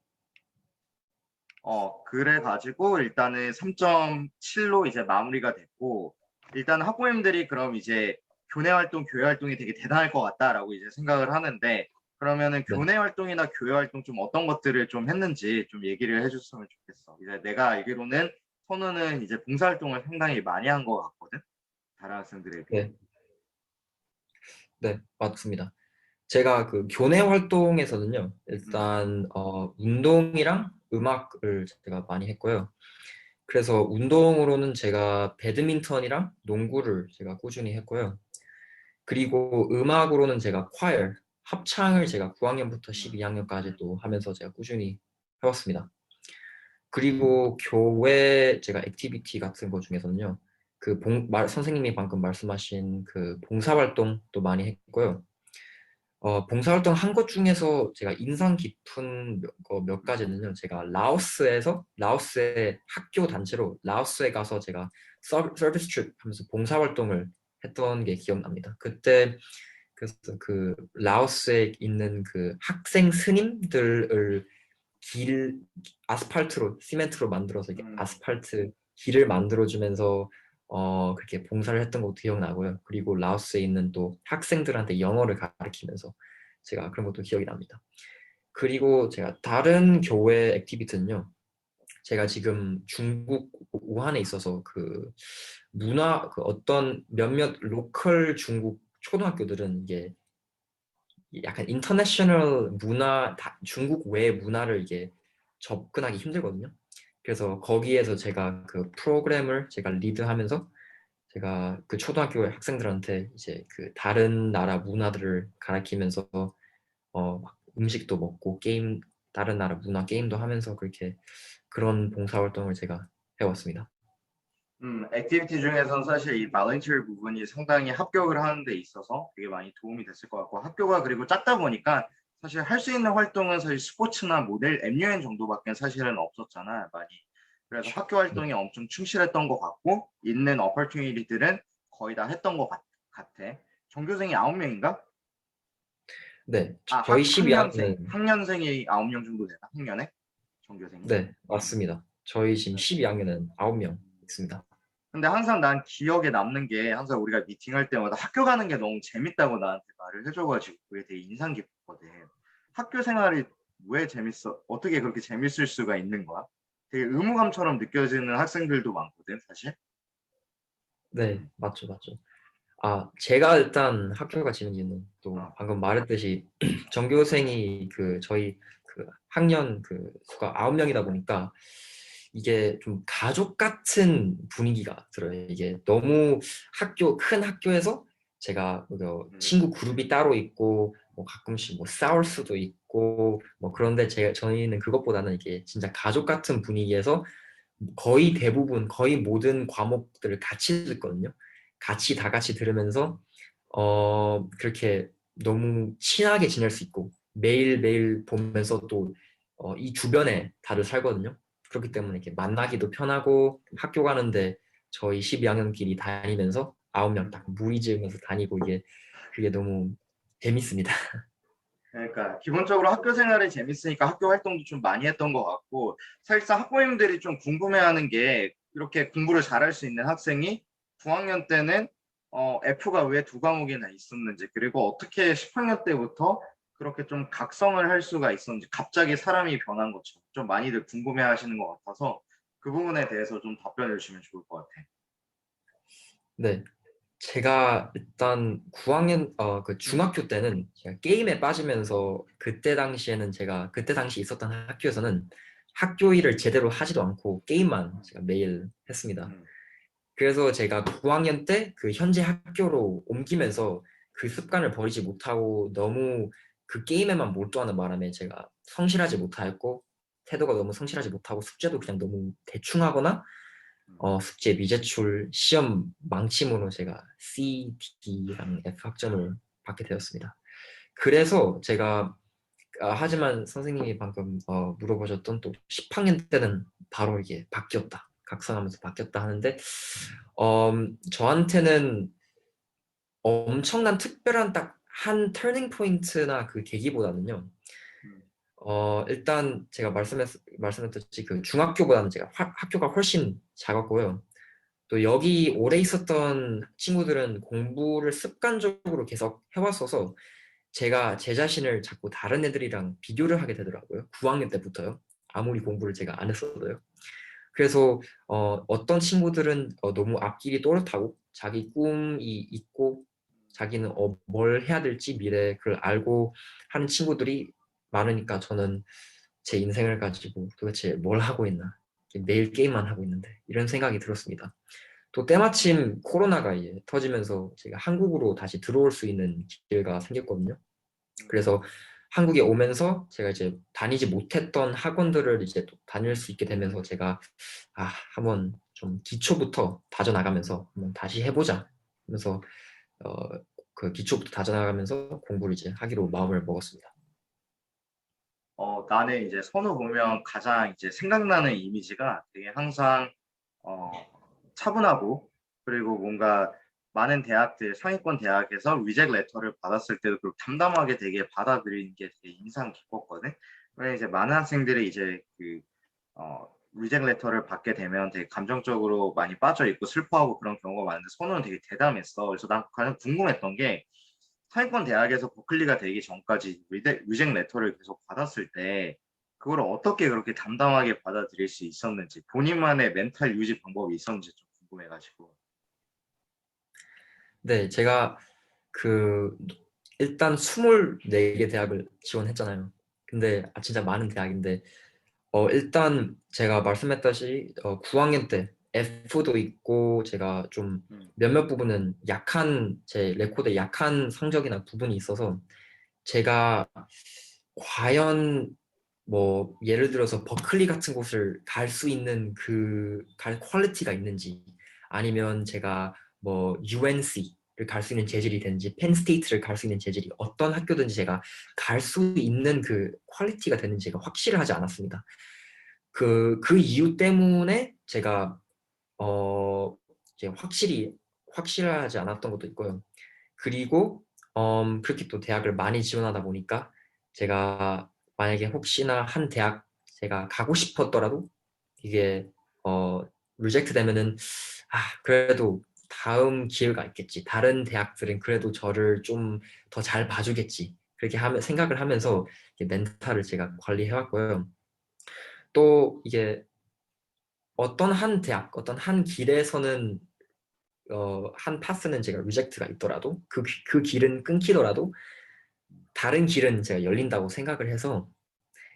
그래가지고 일단은 3.7로 이제 마무리가 됐고 일단 학부모님들이 그럼 이제 교내 활동, 교회 활동이 되게 대단할 것 같다라고 이제 생각을 하는데 그러면은 네. 교내 활동이나 교회 활동 좀 어떤 것들을 좀 했는지 좀 얘기를 해줬으면 좋겠어. 이제 내가 알기로는 선우는 이제 봉사활동을 상당히 많이 한 것 같거든. 다른 학생들에 비해. 네. 네, 맞습니다. 제가 그 교내 활동에서는요, 일단 운동이랑 음악을 제가 많이 했고요. 그래서 운동으로는 제가 배드민턴이랑 농구를 제가 꾸준히 했고요. 그리고 음악으로는 제가 choir, 합창을 제가 9학년부터 12학년까지 또 하면서 제가 꾸준히 해왔습니다. 그리고 교회 제가 액티비티 같은 거 중에서는요, 그 선생님이 방금 말씀하신 그 봉사활동도 많이 했고요. 봉사활동 한 것 중에서 제가 인상 깊은 몇 가지는요. 제가 라오스의 학교 단체로 라오스에 가서 제가 서비스 트립 하면서 봉사활동을 했던 게 기억납니다. 그때 그래서 그 라오스에 있는 그 학생 스님들을 아스팔트로 시멘트로 만들어서 이게 아스팔트 길을 만들어주면서 그렇게 봉사를 했던 것도 기억나고요. 그리고 라오스에 있는 또 학생들한테 영어를 가르치면서 제가 그런 것도 기억이 납니다. 그리고 제가 다른 교회 액티비티는요. 제가 지금 중국 우한에 있어서 그 어떤 몇몇 로컬 중국 초등학교들은 이게 약간 인터내셔널 중국 외 문화를 이게 접근하기 힘들거든요. 그래서 거기에서 제가 그 프로그램을 제가 리드하면서 제가 그 초등학교 학생들한테 이제 그 다른 나라 문화들을 가르치면서 막 음식도 먹고 다른 나라 문화 게임도 하면서 그렇게 그런 봉사활동을 제가 해왔습니다. 액티비티 중에서는 사실 이 발렌티어 부분이 상당히 합격을 하는 데 있어서 되게 많이 도움이 됐을 것 같고 학교가 그리고 작다 보니까 사실 할 수 있는 활동은 사실 스포츠나 모델, MUN 정도밖에 사실은 없었잖아, 많이. 그래서 학교 활동이 엄청 충실했던 것 같고 있는 어퍼튜니티들은 거의 다 했던 것 같아. 전교생이 9명인가? 네, 저희 12학년은 학년생이 9명 정도 되나? 학년에? 전교생이? 네, 맞습니다. 저희 지금 12학년은 9명 있습니다. 근데 항상 난 기억에 남는 게 항상 우리가 미팅할 때마다 학교 가는 게 너무 재밌다고 나한테 말을 해줘가지고 그게 되게 인상 깊거든. 학교 생활이 왜 재밌어? 어떻게 그렇게 재밌을 수가 있는 거야? 되게 의무감처럼 느껴지는 학생들도 많거든, 사실. 네, 맞죠. 제가 일단 학교가 지는 이유는 또 방금 말했듯이 전교생이 저희 그 학년 그 수가 9명이다 보니까 이게 좀 가족 같은 분위기가 들어요. 이게 너무 큰 학교에서 제가 친구 그룹이 따로 있고 뭐 가끔씩 뭐 싸울 수도 있고 뭐 그런데 저희는 그것보다는 이게 진짜 가족 같은 분위기에서 거의 모든 과목들을 같이 듣거든요. 다 같이 들으면서 그렇게 너무 친하게 지낼 수 있고 매일매일 보면서 또 이 주변에 다들 살거든요. 그렇기 때문에 이렇게 만나기도 편하고 학교 가는데 저희 12학년끼리 다니면서 9명 딱 무리 지으면서 다니고 그게 너무 재밌습니다. 그러니까 기본적으로 학교 생활이 재밌으니까 학교 활동도 좀 많이 했던 것 같고 사실상 학부모님들이 좀 궁금해하는 게 이렇게 공부를 잘할 수 있는 학생이 9학년 때는 F가 왜 두 과목이나 있었는지 그리고 어떻게 10학년 때부터 그렇게 좀 각성을 할 수가 있었는지 갑자기 사람이 변한 것처럼 좀 많이들 궁금해하시는 것 같아서 그 부분에 대해서 좀 답변해 주시면 좋을 것 같아. 네. 제가 일단 9학년 그 중학교 때는 제가 게임에 빠지면서 그때 당시 있었던 학교에서는 학교 일을 제대로 하지도 않고 게임만 제가 매일 했습니다. 그래서 제가 9학년 때 그 현재 학교로 옮기면서 그 습관을 버리지 못하고 너무 그 게임에만 몰두하는 바람에 제가 성실하지 못하였고 태도가 너무 성실하지 못하고 숙제도 그냥 너무 대충 하거나 숙제 미제출 시험 망침으로 제가 C, D랑 F 학점을 받게 되었습니다. 그래서 제가 하지만 선생님이 방금 물어보셨던 또 10학년 때는 바로 이게 바뀌었다. 각성하면서 바뀌었다 하는데 저한테는 엄청난 특별한 딱 한 터닝 포인트나 그 계기보다는요. 일단 제가 말씀했듯이 그 중학교보다는 제가 학교가 훨씬 작았고요. 또 여기 오래 있었던 친구들은 공부를 습관적으로 계속 해왔어서 제가 제 자신을 자꾸 다른 애들이랑 비교를 하게 되더라고요. 9학년 때부터요. 아무리 공부를 제가 안 했어도요. 그래서 어떤 친구들은 너무 앞길이 또렷하고 자기 꿈이 있고 자기는 뭘 해야 될지 미래 그걸 알고 하는 친구들이 많으니까 저는 제 인생을 가지고 도대체 뭘 하고 있나, 매일 게임만 하고 있는데 이런 생각이 들었습니다. 또 때마침 코로나가 이제 터지면서 제가 한국으로 다시 들어올 수 있는 기회가 생겼거든요. 그래서 한국에 오면서 제가 이제 다니지 못했던 학원들을 이제 또 다닐 수 있게 되면서 제가 한번 좀 기초부터 다져나가면서 한번 다시 해보자 하면서 그 기초부터 다져나가면서 공부를 이제 하기로 마음을 먹었습니다. 나는 이제 선우 보면 가장 이제 생각나는 이미지가 되게 항상 차분하고, 그리고 뭔가 많은 대학들, 상위권 대학에서 리젝 레터를 받았을 때도 그렇게 담담하게 되게 받아들이는 게 되게 인상 깊었거든. 왜 이제 많은 학생들이 이제 그 리젝 레터를 받게 되면 되게 감정적으로 많이 빠져 있고 슬퍼하고 그런 경우가 많은데 선우는 되게 대담했어. 그래서 난 가장 궁금했던 게 상위권 대학에서 버클리가 되기 전까지 리젝 레터를 계속 받았을 때 그걸 어떻게 그렇게 담담하게 받아들일 수 있었는지, 본인만의 멘탈 유지 방법이 있었는지 좀 궁금해가지고. 네, 제가 일단 24개 대학을 지원했잖아요. 근데 진짜 많은 대학인데 일단 제가 말씀했다시피 9학년 때 F도 있고 제가 좀 몇몇 부분은 제 레코드에 약한 성적이나 부분이 있어서 제가 과연 뭐 예를 들어서 버클리 같은 곳을 갈 수 있는 갈 퀄리티가 있는지, 아니면 제가 뭐 UNC를 갈 수 있는 재질이 되는지, 펜스테이트를 갈 수 있는 재질이 어떤 학교든지 제가 갈 수 있는 그 퀄리티가 되는지 제가 확실하지 않았습니다. 그 이유 때문에 제가 이제 확실하지 않았던 것도 있고요. 그리고 그렇게 또 대학을 많이 지원하다 보니까 제가 만약에 혹시나 한 대학 제가 가고 싶었더라도 이게 리젝트 되면은 그래도 다음 기회가 있겠지. 다른 대학들은 그래도 저를 좀 더 잘 봐주겠지. 그렇게 생각을 하면서 멘탈을 제가 관리해왔고요. 또 이게 어떤 한 길에서는 한 파스는 제가 리젝트가 있더라도 그 길은 끊기더라도 다른 길은 제가 열린다고 생각을 해서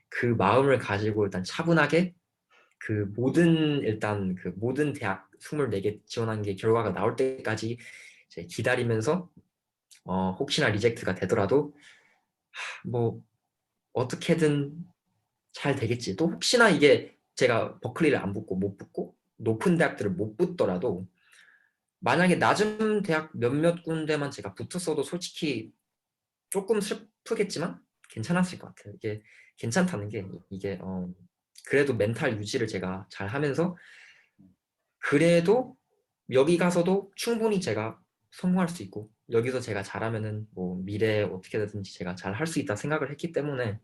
그 마음을 가지고 일단 차분하게 모든 대학 24개 지원한 게 결과가 나올 때까지 이제 기다리면서 혹시나 리젝트가 되더라도 뭐 어떻게든 잘 되겠지. 또 혹시나 이게 제가 버클리를 안 붙고 못 붙고 높은 대학들을 못 붙더라도 만약에 낮은 대학 몇몇 군데만 제가 붙었어도 솔직히 조금 슬프겠지만 괜찮았을 것 같아요. 이게 괜찮다는 게 이게 그래도 멘탈 유지를 제가 잘 하면서 그래도 여기 가서도 충분히 제가 성공할 수 있고 여기서 제가 잘하면은 뭐 미래에 어떻게 되든지 제가 잘 할 수 있다 생각을 했기 때문에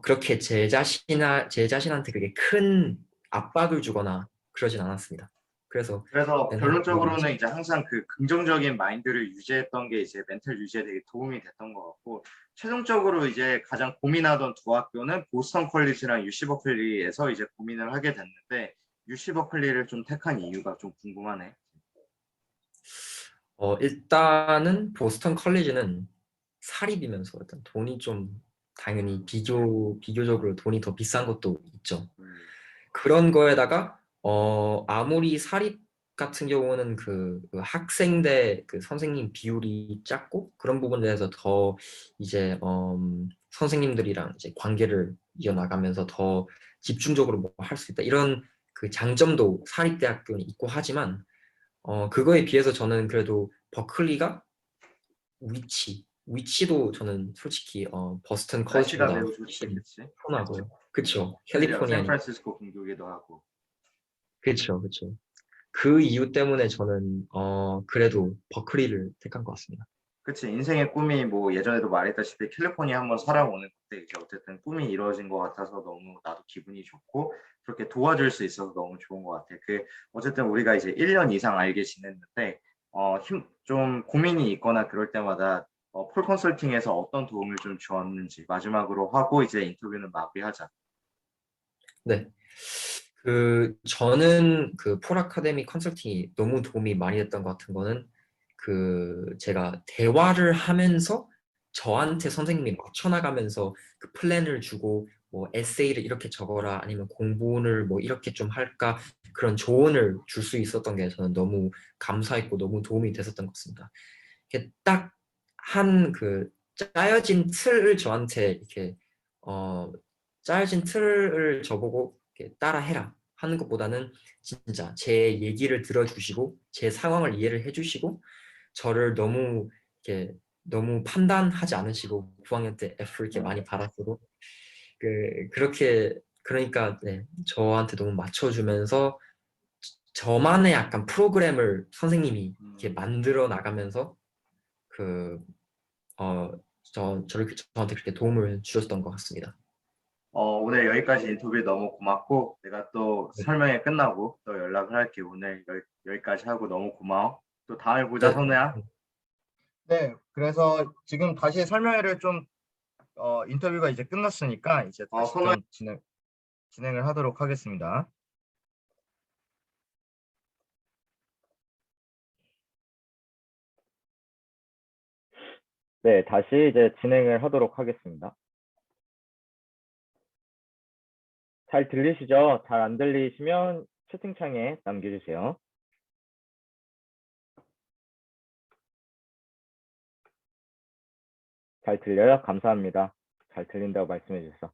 그렇게 제 자신한테 그게 큰 압박을 주거나 그러진 않았습니다. 그래서 결론적으로는 이제 항상 그 긍정적인 마인드를 유지했던 게 이제 멘탈 유지에 되게 도움이 됐던 것 같고, 최종적으로 이제 가장 고민하던 두 학교는 보스턴 컬리지랑 UC 버클리에서 이제 고민을 하게 됐는데, UC 버클리를 좀 택한 이유가 좀 궁금하네. 일단은 보스턴 컬리지는 사립이면서 일단 돈이 좀 당연히 비교적으로 돈이 더 비싼 것도 있죠. 그런 거에다가 아무리 사립 같은 경우는 그 학생 대 그 선생님 비율이 작고 그런 부분에 대해서 더 이제 선생님들이랑 이제 관계를 이어나가면서 더 집중적으로 뭐 할 수 있다 이런 그 장점도 사립대학교는 있고 하지만 그거에 비해서 저는 그래도 버클리가 위치 위치도 저는 솔직히 버스턴 날씨가 컬처보다 매우 좋지, 훨씬 그치? 편하고요. 그쵸. 심지어 캘리포니아니. 샌프란시스코 근교기도 하고. 그쵸, 그쵸. 그 이유 때문에 저는 그래도 버클리를 택한 것 같습니다. 그치, 인생의 꿈이 뭐 예전에도 말했다시피 캘리포니아 한번 살아보는 건데 이제 어쨌든 꿈이 이루어진 것 같아서 너무 나도 기분이 좋고 그렇게 도와줄 수 있어서 너무 좋은 것 같아. 어쨌든 우리가 이제 1년 이상 알게 지냈는데 좀 고민이 있거나 그럴 때마다 폴 컨설팅에서 어떤 도움을 좀 주었는지 마지막으로 하고 이제 인터뷰는 마무리하자. 네. 저는 폴 아카데미 컨설팅이 너무 도움이 많이 됐던 것 같은 거는 제가 대화를 하면서 저한테 선생님이 맞춰나가면서 그 플랜을 주고 뭐 에세이를 이렇게 적어라 아니면 공부를 뭐 이렇게 좀 할까 그런 조언을 줄 수 있었던 게 저는 너무 감사했고 너무 도움이 됐었던 것 같습니다. 이렇게 딱 짜여진 틀을 저한테 이렇게 짜여진 틀을 저보고 이렇게 따라 해라 하는 것보다는 진짜 제 얘기를 들어주시고 제 상황을 이해를 해주시고 저를 너무 판단하지 않으시고 9학년 때 F 이렇게 많이 받았어도 그렇게 그러니까 네, 저한테 너무 맞춰주면서 저만의 약간 프로그램을 선생님이 이렇게 만들어 나가면서 저한테 그렇게 도움을 주셨던 것 같습니다. 오늘 여기까지 인터뷰 너무 고맙고 내가 또 네. 설명회 끝나고 또 연락을 할게. 오늘 여기까지 하고 너무 고마워. 또 다음에 보자, 네. 선우야. 네, 그래서 지금 다시 설명회를 좀 인터뷰가 이제 끝났으니까 이제 다시 좀 진행을 하도록 하겠습니다. 네, 다시 이제 진행을 하도록 하겠습니다. 잘 들리시죠? 잘 안 들리시면 채팅창에 남겨주세요. 잘 들려요? 감사합니다. 잘 들린다고 말씀해 주셔서.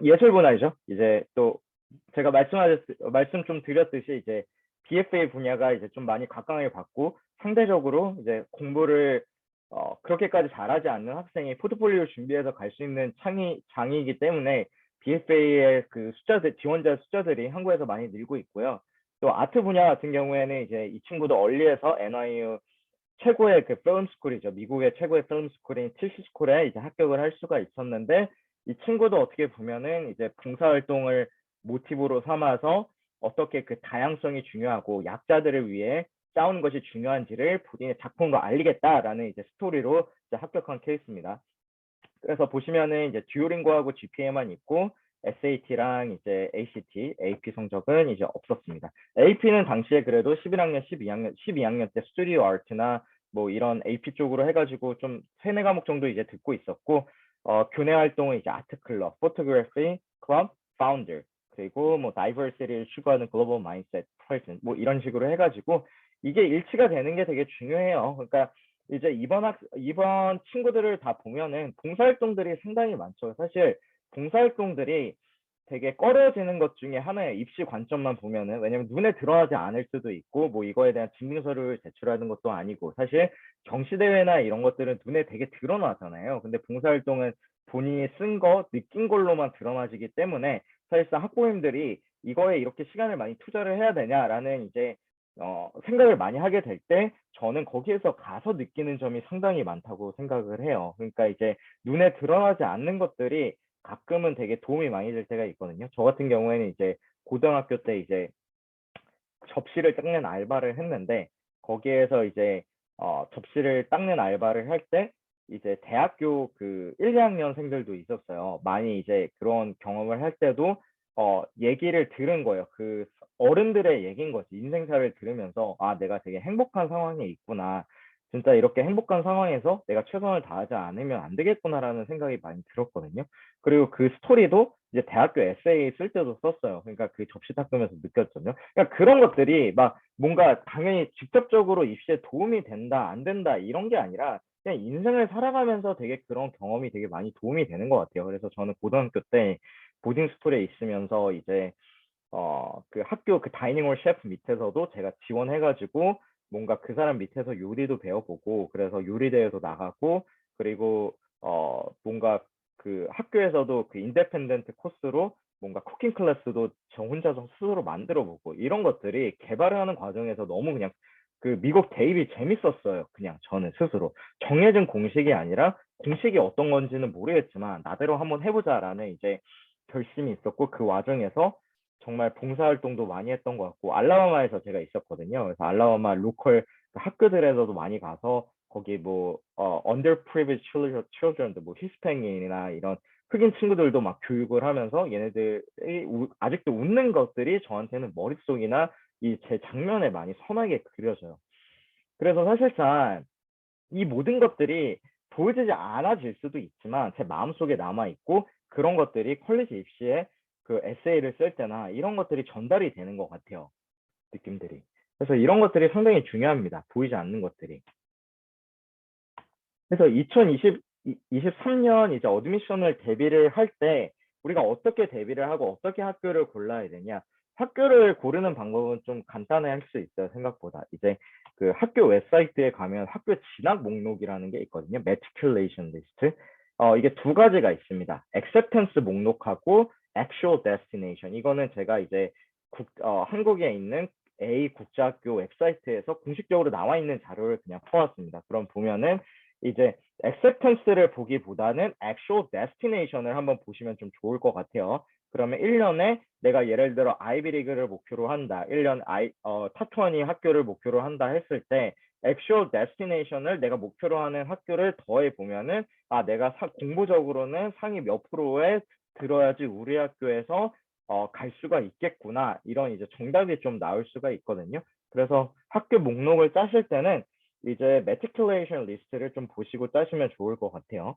예술 분야이죠. 이제 또 제가 말씀 좀 드렸듯이 이제 BFA 분야가 이제 좀 많이 각광을 받고 상대적으로 이제 공부를 그렇게까지 잘하지 않는 학생이 포트폴리오 준비해서 갈 수 있는 장이기 때문에 BFA의 지원자 숫자들이 한국에서 많이 늘고 있고요. 또 아트 분야 같은 경우에는 이제 이 친구도 얼리에서 NYU 최고의 필름 스쿨이죠. 미국의 최고의 필름 스쿨인 틸시 스쿨에 이제 합격을 할 수가 있었는데 이 친구도 어떻게 보면은 이제 봉사활동을 모티브로 삼아서 어떻게 다양성이 중요하고 약자들을 위해 싸우는 것이 중요한지를 본인의 작품으로 알리겠다라는 이제 스토리로 이제 합격한 케이스입니다. 그래서 보시면은 이제 듀오링고하고 GPA만 있고 SAT랑 이제 ACT, AP 성적은 이제 없었습니다. AP는 당시에 그래도 11학년, 12학년 때 스튜디오 아트나 뭐 이런 AP 쪽으로 해가지고 좀 3-4과목 정도 이제 듣고 있었고, 교내 활동은 이제 아트 클럽, 포토그래피 클럽, 파운더, 그리고 뭐 다이버시티를 추구하는 글로벌 마인드셋 프레젠트 뭐 이런 식으로 해가지고 이게 일치가 되는 게 되게 중요해요. 그러니까 이제 이번 친구들을 다 보면은 봉사활동들이 상당히 많죠. 사실 봉사활동들이 되게 꺼려지는 것 중에 하나의 입시 관점만 보면은, 왜냐면 눈에 드러나지 않을 수도 있고 뭐 이거에 대한 증명서를 제출하는 것도 아니고, 사실 경시대회나 이런 것들은 눈에 되게 드러나잖아요. 근데 봉사활동은 본인이 쓴 거, 느낀 걸로만 드러나지기 때문에 사실상 학부모님들이 이거에 이렇게 시간을 많이 투자를 해야 되냐라는 이제 생각을 많이 하게 될 때 저는 거기에서 가서 느끼는 점이 상당히 많다고 생각을 해요. 그러니까 이제 눈에 드러나지 않는 것들이 가끔은 되게 도움이 많이 될 때가 있거든요. 저 같은 경우에는 이제 고등학교 때 이제 접시를 닦는 알바를 했는데, 거기에서 이제 접시를 닦는 알바를 할 때 이제 대학교 1, 2학년생들도 있었어요. 많이 이제 그런 경험을 할 때도 얘기를 들은 거예요. 어른들의 얘기인 거지. 인생사를 들으면서 아, 내가 되게 행복한 상황에 있구나. 진짜 이렇게 행복한 상황에서 내가 최선을 다하지 않으면 안 되겠구나라는 생각이 많이 들었거든요. 그리고 그 스토리도 이제 대학교 에세이 쓸 때도 썼어요. 그러니까 그 접시 닦으면서 느꼈거든요. 그러니까 그런 것들이 막 뭔가 당연히 직접적으로 입시에 도움이 된다, 안 된다 이런 게 아니라 그냥 인생을 살아가면서 되게 그런 경험이 되게 많이 도움이 되는 것 같아요. 그래서 저는 고등학교 때 보딩 스쿨에 있으면서 이제 학교 다이닝홀 셰프 밑에서도 제가 지원해가지고 뭔가 그 사람 밑에서 요리도 배워보고, 그래서 요리대회도 나가고 그리고 뭔가 그 학교에서도 그 인디펜던트 코스로 뭔가 쿠킹 클래스도 저 혼자서 스스로 만들어 보고 이런 것들이 개발을 하는 과정에서 너무 그냥 그 미국 대입이 재밌었어요. 그냥 저는 스스로 정해진 공식이 아니라 공식이 어떤 건지는 모르겠지만 나대로 한번 해보자라는 이제 결심이 있었고 그 과정에서 정말 봉사활동도 많이 했던 것 같고 알라바마에서 제가 있었거든요. 그래서 알라바마 로컬 그 학교들에서도 많이 가서 거기 뭐 underprivileged children도 뭐 히스패닉이나 이런 흑인 친구들도 막 교육을 하면서 얘네들이 아직도 웃는 것들이 저한테는 머릿속이나 이 제 장면에 많이 선하게 그려져요. 그래서 사실상 이 모든 것들이 보여지지 않아질 수도 있지만 제 마음속에 남아 있고 그런 것들이 컬리지 입시에 그 에세이를 쓸 때나 이런 것들이 전달이 되는 것 같아요. 느낌들이. 그래서 이런 것들이 상당히 중요합니다. 보이지 않는 것들이. 그래서 2023년 이제 어드미션을 대비를 할 때 우리가 어떻게 대비를 하고 어떻게 학교를 골라야 되냐. 학교를 고르는 방법은 좀 간단해 할 수 있어요. 생각보다. 이제 그 학교 웹사이트에 가면 학교 진학 목록이라는 게 있거든요. matriculation list. 이게 두 가지가 있습니다. acceptance 목록하고 actual destination. 이거는 제가 이제 한국에 있는 A 국제학교 웹사이트에서 공식적으로 나와 있는 자료를 그냥 퍼왔습니다. 그럼 보면은 이제 acceptance를 보기보다는 actual destination을 한번 보시면 좀 좋을 것 같아요. 그러면 1년에 내가 예를 들어 아이비리그를 목표로 한다. 1년 탑20 학교를 목표로 한다 했을 때 actual destination을 내가 목표로 하는 학교를 더해 보면은 내가 공부적으로는 상위 몇 프로에 들어야지 우리 학교에서 갈 수가 있겠구나. 이런 이제 정답이 좀 나올 수가 있거든요. 그래서 학교 목록을 짜실 때는 이제 matriculation 리스트를 좀 보시고 짜시면 좋을 것 같아요.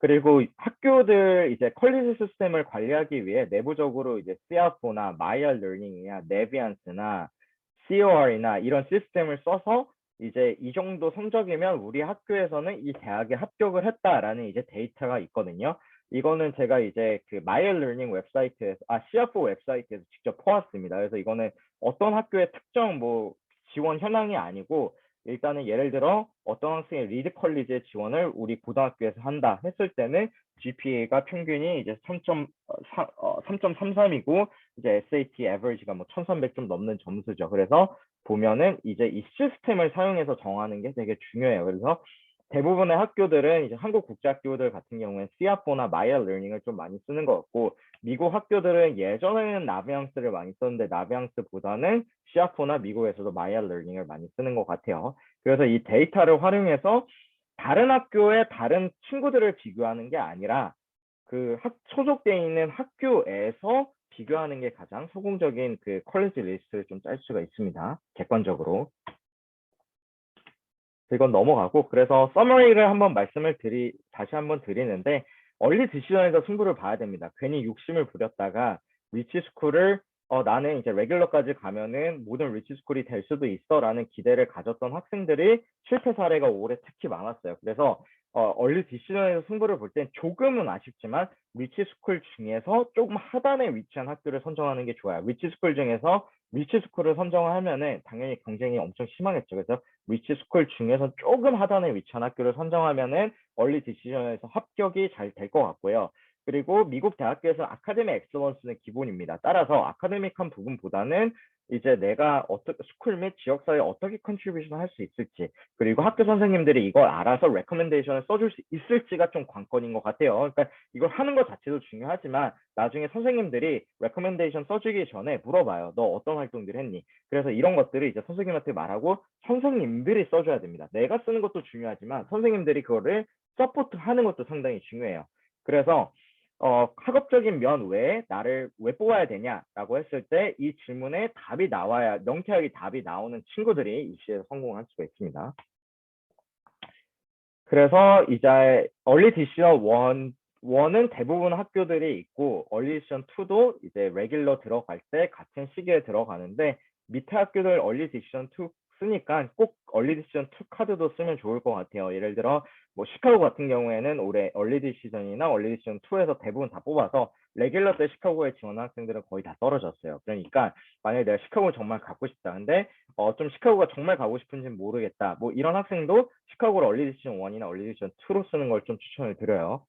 그리고 학교들 이제 퀄리티 시스템을 관리하기 위해 내부적으로 이제 CR4나 마이알 러닝이나 네비안스나 COR이나 이런 시스템을 써서 이제 이 정도 성적이면 우리 학교에서는 이 대학에 합격을 했다라는 이제 데이터가 있거든요. 이거는 제가 이제 그 마이알 러닝 웹사이트에서 CR4 웹사이트에서 직접 퍼왔습니다. 그래서 이거는 어떤 학교의 특정 뭐 지원 현황이 아니고 일단은 예를 들어 어떤 학생이 리드 컬리지의 지원을 우리 고등학교에서 한다 했을 때는 GPA가 평균이 이제 3.33이고 이제 SAT average가 뭐 1300좀 넘는 점수죠. 그래서 보면은 이제 이 시스템을 사용해서 정하는 게 되게 중요해요. 그래서 대부분의 학교들은 이제 한국 국제학교들 같은 경우에 CR4나 마이알 러닝을 좀 많이 쓰는 것 같고 미국 학교들은 예전에는 나비앙스를 많이 썼는데 나비앙스보다는 CR4나 미국에서도 마이알 러닝을 많이 쓰는 것 같아요. 그래서 이 데이터를 활용해서 다른 학교의 다른 친구들을 비교하는 게 아니라 그 소속돼 있는 학교에서 비교하는 게 가장 성공적인 그 퀄리티 리스트를 좀 짤 수가 있습니다. 객관적으로. 이건 넘어가고 그래서 서머리를 한번 다시 한번 드리는데 얼리 디시전에서 승부를 봐야 됩니다. 괜히 욕심을 부렸다가 리치 스쿨을 나는 이제 레귤러까지 가면은 모든 리치 스쿨이 될 수도 있어라는 기대를 가졌던 학생들이 실패 사례가 올해 특히 많았어요. 그래서 얼리 디시전에서 승부를 볼 땐 조금은 아쉽지만 리치 스쿨 중에서 조금 하단에 위치한 학교를 선정하는 게 좋아요. 리치 스쿨 중에서 리치 스쿨을 선정하면은 당연히 경쟁이 엄청 심하겠죠. 그래서 리치 스쿨 중에서 조금 하단에 위치한 학교를 선정하면은 얼리 디시전에서 합격이 잘 될 것 같고요. 그리고 미국 대학교에서 아카데미 엑셀런스는 기본입니다. 따라서 아카데믹한 부분보다는 이제 내가 스쿨 및 지역사회에 어떻게 컨트리뷰션 할 수 있을지 그리고 학교 선생님들이 이걸 알아서 레커멘데이션을 써줄 수 있을지가 좀 관건인 것 같아요. 그러니까 이걸 하는 것 자체도 중요하지만 나중에 선생님들이 레커멘데이션 써주기 전에 물어봐요. 너 어떤 활동들 했니? 그래서 이런 것들을 이제 선생님한테 말하고 선생님들이 써줘야 됩니다. 내가 쓰는 것도 중요하지만 선생님들이 그거를 서포트하는 것도 상당히 중요해요. 그래서 학업적인 면 외에 나를 왜 뽑아야 되냐라고 했을 때 이 질문에 답이 나와야 명쾌하게 답이 나오는 친구들이 입시에서 성공할 수가 있습니다. 그래서 이제 얼리 디시전 1은 대부분 학교들이 있고 얼리 디시전 2도 이제 레귤러 들어갈 때 같은 시기에 들어가는데 밑에 학교들 early decision 2 쓰니까 꼭 early decision 2 카드도 쓰면 좋을 것 같아요. 예를 들어 뭐 시카고 같은 경우에는 올해 early decision이나 early decision 2에서 대부분 다 뽑아서 레귤러 때 시카고에 지원한 학생들은 거의 다 떨어졌어요. 그러니까 만약에 내가 시카고를 정말 갖고 싶다. 근데 좀 시카고가 정말 가고 싶은지는 모르겠다. 뭐 이런 학생도 시카고를 early decision 1이나 early decision 2로 쓰는 걸 좀 추천을 드려요.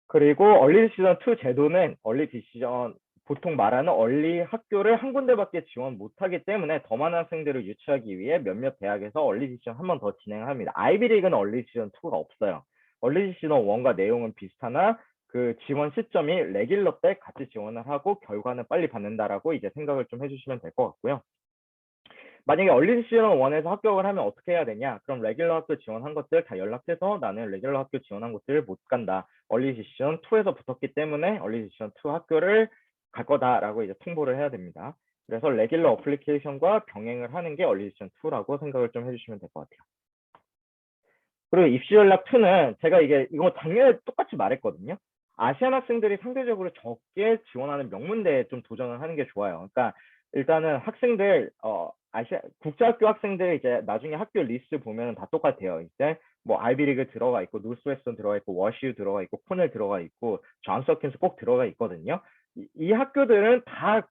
그리고 early decision 2 제도는 early decision 보통 말하는 early 학교를 한 군데밖에 지원 못하기 때문에 더 많은 학생들을 유치하기 위해 몇몇 대학에서 early decision 한 번 더 진행합니다. 아이비리그는 early decision 2가 없어요. early decision 1과 내용은 비슷하나 그 지원 시점이 레귤러 때 같이 지원을 하고 결과는 빨리 받는다라고 이제 생각을 좀 해주시면 될 것 같고요. 만약에 early decision 1에서 합격을 하면 어떻게 해야 되냐? 그럼 레귤러 학교 지원한 것들 다 연락해서 나는 레귤러 학교 지원한 곳들 못 간다. early decision 2에서 붙었기 때문에 early decision 2 학교를 갈 거다라고 이제 통보를 해야 됩니다. 그래서 레귤러 어플리케이션과 병행을 하는 게 early decision 2라고 생각을 좀 해주시면 될 것 같아요. 그리고 입시 전략 2는 제가 이거 작년에 똑같이 말했거든요. 아시안 학생들이 상대적으로 적게 지원하는 명문대에 좀 도전을 하는 게 좋아요. 그러니까 일단은 학생들 국제학교 학생들 이제 나중에 학교 리스트 보면 다 똑같아요. 이제 뭐 아이비리그 들어가 있고 노스웨스턴 들어가 있고 워시유 들어가 있고 코넬 들어가 있고 존스 홉킨스 꼭 들어가 있거든요. 이 학교들은 다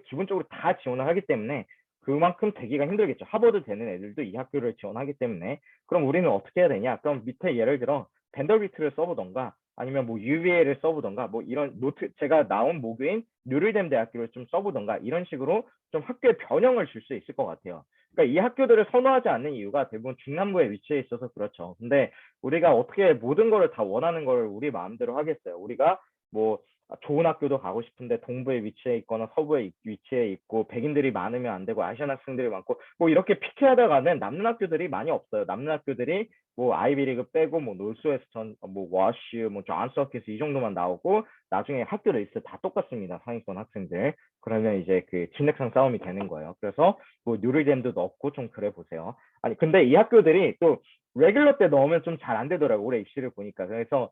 기본적으로 다 지원을 하기 때문에 그만큼 되기가 힘들겠죠. 하버드 되는 애들도 이 학교를 지원하기 때문에. 그럼 우리는 어떻게 해야 되냐? 그럼 밑에 예를 들어 벤더비트를 써보던가 아니면 뭐 UVA를 써보던가 뭐 이런 노트 제가 나온 모교인 뉴르댐 대학교를 좀 써보던가 이런 식으로 좀 학교에 변형을 줄 수 있을 것 같아요. 그러니까 이 학교들을 선호하지 않는 이유가 대부분 중남부에 위치해 있어서 그렇죠. 근데 우리가 어떻게 모든 거를 다 원하는 걸 우리 마음대로 하겠어요. 우리가 뭐 좋은 학교도 가고 싶은데 동부에 위치해 있거나 서부에 위치해 있고 백인들이 많으면 안 되고 아시안 학생들이 많고 뭐 이렇게 피케하다가는 남는 학교들이 많이 없어요. 남는 학교들이 뭐 아이비리그 빼고 뭐 노스웨스턴 뭐 워시유 뭐 존스 홉킨스 이 정도만 나오고 나중에 학교 리스트 다 똑같습니다. 상위권 학생들. 그러면 이제 그 진흙탕 싸움이 되는 거예요. 그래서 뭐 뉴리댐도 넣고 좀 그래 보세요. 아니 근데 이 학교들이 또 레귤러 때 넣으면 좀 잘 안 되더라고. 올해 입시를 보니까. 그래서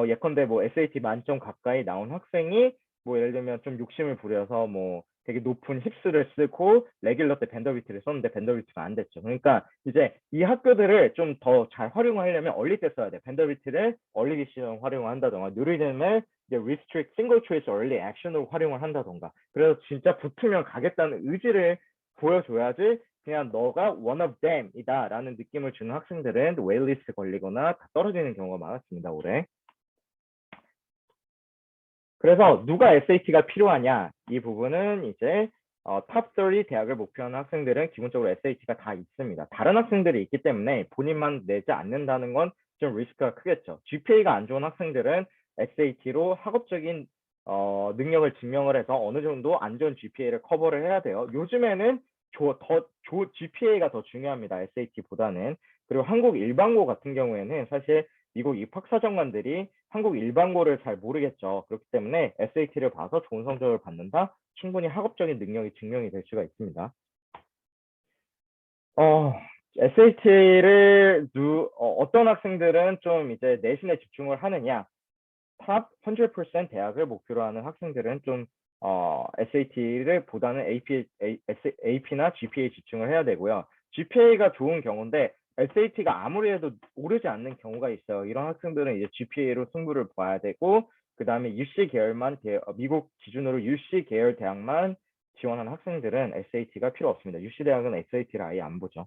예컨대 뭐 SAT 만점 가까이 나온 학생이 뭐 예를 들면 좀 욕심을 부려서 뭐 되게 높은 힙스를 쓰고 레귤러 때 벤더비트를 썼는데 벤더비트가 안 됐죠. 그러니까 이제 이 학교들을 좀 더 잘 활용하려면 얼리 때 써야 돼. 벤더비트를 얼리 디시전 활용한다던가 누리즘을 이제 restrict single choice early action으로 활용을 한다던가. 그래서 진짜 붙으면 가겠다는 의지를 보여줘야지 그냥 너가 one of them이다 라는 느낌을 주는 학생들은 웨일리스트 걸리거나 다 떨어지는 경우가 많았습니다. 올해. 그래서 누가 SAT가 필요하냐 이 부분은 이제 탑 30 대학을 목표하는 학생들은 기본적으로 SAT가 다 있습니다. 다른 학생들이 있기 때문에 본인만 내지 않는다는 건 좀 리스크가 크겠죠. GPA가 안 좋은 학생들은 SAT로 학업적인 능력을 증명을 해서 어느 정도 안 좋은 GPA를 커버를 해야 돼요. 요즘에는 GPA가 더 중요합니다. SAT보다는. 그리고 한국 일반고 같은 경우에는 사실 미국 입학사정관들이 한국 일반고를 잘 모르겠죠. 그렇기 때문에 SAT를 봐서 좋은 성적을 받는다. 충분히 학업적인 능력이 증명이 될 수가 있습니다. SAT를 어떤 학생들은 좀 이제 내신에 집중을 하느냐. 탑 100% 대학을 목표로 하는 학생들은 좀 SAT를 보다는 AP나 GPA 집중을 해야 되고요. GPA가 좋은 경우인데 SAT가 아무리 해도 오르지 않는 경우가 있어요. 이런 학생들은 이제 GPA로 승부를 봐야 되고 그 다음에 UC 계열만 미국 기준으로 UC 계열 대학만 지원하는 학생들은 SAT가 필요 없습니다. UC 대학은 SAT를 아예 안 보죠.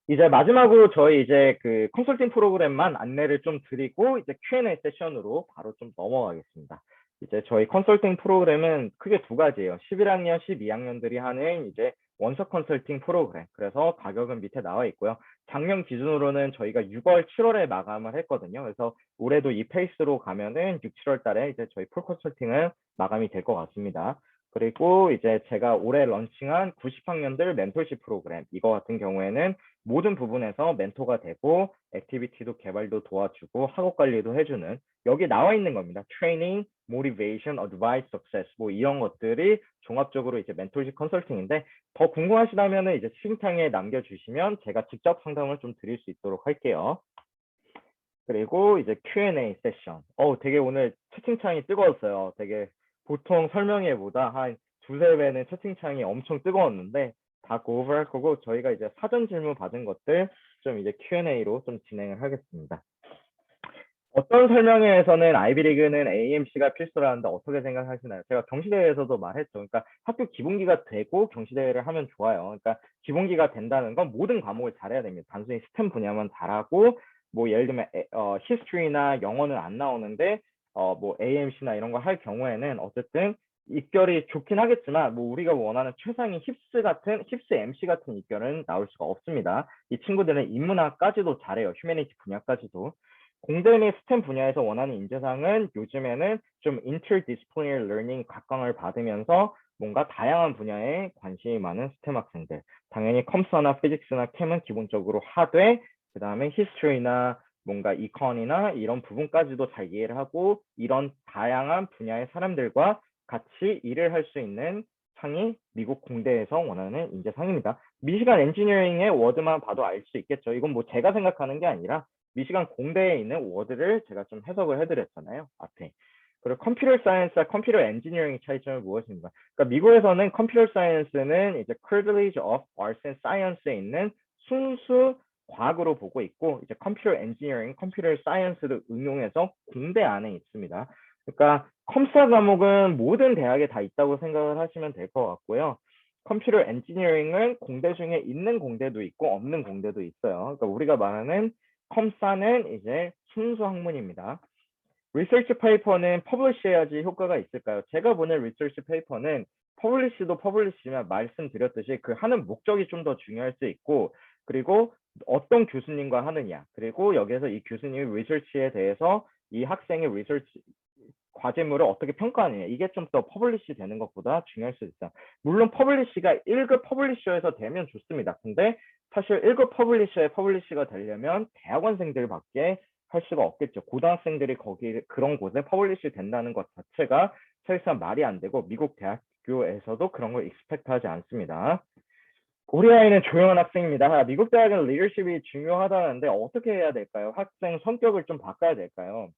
이제 마지막으로 저희 이제 그 컨설팅 프로그램만 안내를 좀 드리고 이제 Q&A 세션으로 바로 좀 넘어가겠습니다. 이제 저희 컨설팅 프로그램은 크게 두 가지예요. 11학년, 12학년들이 하는 이제 원서 컨설팅 프로그램. 그래서 가격은 밑에 나와 있고요. 작년 기준으로는 저희가 6월, 7월에 마감을 했거든요. 그래서 올해도 이 페이스로 가면은 6, 7월 달에 이제 저희 풀 컨설팅은 마감이 될 것 같습니다. 그리고 이제 제가 올해 런칭한 90학년들 멘토십 프로그램. 이거 같은 경우에는 모든 부분에서 멘토가 되고 액티비티도 개발도 도와주고 학업 관리도 해주는 여기 나와 있는 겁니다. 트레이닝, 모티베이션, 어드바이스, 석세스 뭐 이런 것들이 종합적으로 이제 멘토십 컨설팅인데 더 궁금하시다면은 이제 채팅창에 남겨주시면 제가 직접 상담을 좀 드릴 수 있도록 할게요. 그리고 이제 Q&A 세션. 되게 오늘 채팅창이 뜨거웠어요. 되게 보통 설명회보다 한 두세 배는 채팅창이 엄청 뜨거웠는데 다 고오버 할 거고 저희가 이제 사전 질문 받은 것들 좀 이제 Q&A로 좀 진행을 하겠습니다. 어떤 설명회에서는 아이비리그는 AMC가 필수라는데 어떻게 생각하시나요? 제가 경시대회에서도 말했죠. 그러니까 학교 기본기가 되고 경시대회를 하면 좋아요. 그러니까 기본기가 된다는 건 모든 과목을 잘해야 됩니다. 단순히 스템 분야만 잘하고 뭐 예를 들면 히스토리나 영어는 안 나오는데 뭐 AMC나 이런 거 할 경우에는 어쨌든 입결이 좋긴 하겠지만 뭐 우리가 원하는 최상위 힙스 MC 같은 입결은 나올 수가 없습니다. 이 친구들은 인문학까지도 잘해요. 휴머니티 분야까지도. 공대 및 스템 분야에서 원하는 인재상은 요즘에는 좀 interdisciplinary learning 각광을 받으면서 뭔가 다양한 분야에 관심이 많은 스템 학생들. 당연히 컴퓨터나 피직스나 캠은 기본적으로 하되 그 다음에 히스토리나 뭔가 이코노미나 이런 부분까지도 잘 이해를 하고 이런 다양한 분야의 사람들과 같이 일을 할 수 있는 상이 미국 공대에서 원하는 인재상입니다. 미시간 엔지니어링의 워드만 봐도 알 수 있겠죠. 이건 뭐 제가 생각하는 게 아니라 미시간 공대에 있는 워드를 제가 좀 해석을 해드렸잖아요. 앞에. 그리고 컴퓨터 사이언스와 컴퓨터 엔지니어링의 차이점은 무엇인가? 그러니까 미국에서는 컴퓨터 사이언스는 이제 Privilege of Arts and Science에 있는 순수 과학으로 보고 있고 이제 컴퓨터 엔지니어링, 컴퓨터 사이언스를 응용해서 공대 안에 있습니다. 그러니까 컴사 과목은 모든 대학에 다 있다고 생각을 하시면 될 것 같고요. 컴퓨터 엔지니어링은 공대 중에 있는 공대도 있고 없는 공대도 있어요. 그러니까 우리가 말하는 컴사는 이제 순수 학문입니다. 리서치 페이퍼는 퍼블리시 해야지 효과가 있을까요? 제가 보는 리서치 페이퍼는 퍼블리시도 퍼블리시지만 말씀드렸듯이 그 하는 목적이 좀 더 중요할 수 있고 그리고 어떤 교수님과 하느냐 그리고 여기서 이 교수님의 리서치에 대해서 이 학생의 리서치 과제물을 어떻게 평가하느냐 이게 좀 더 퍼블리시 되는 것보다 중요할 수 있어요. 물론 퍼블리시가 1급 퍼블리셔에서 되면 좋습니다. 근데 사실 1급 퍼블리셔의 퍼블리시가 되려면 대학원생들밖에 할 수가 없겠죠. 고등학생들이 거기 그런 곳에 퍼블리시 된다는 것 자체가 사실상 말이 안 되고 미국 대학교에서도 그런 걸 익스펙트하지 않습니다. 우리 아이는 조용한 학생입니다. 미국 대학은 리더십이 중요하다는데 어떻게 해야 될까요? 학생 성격을 좀 바꿔야 될까요?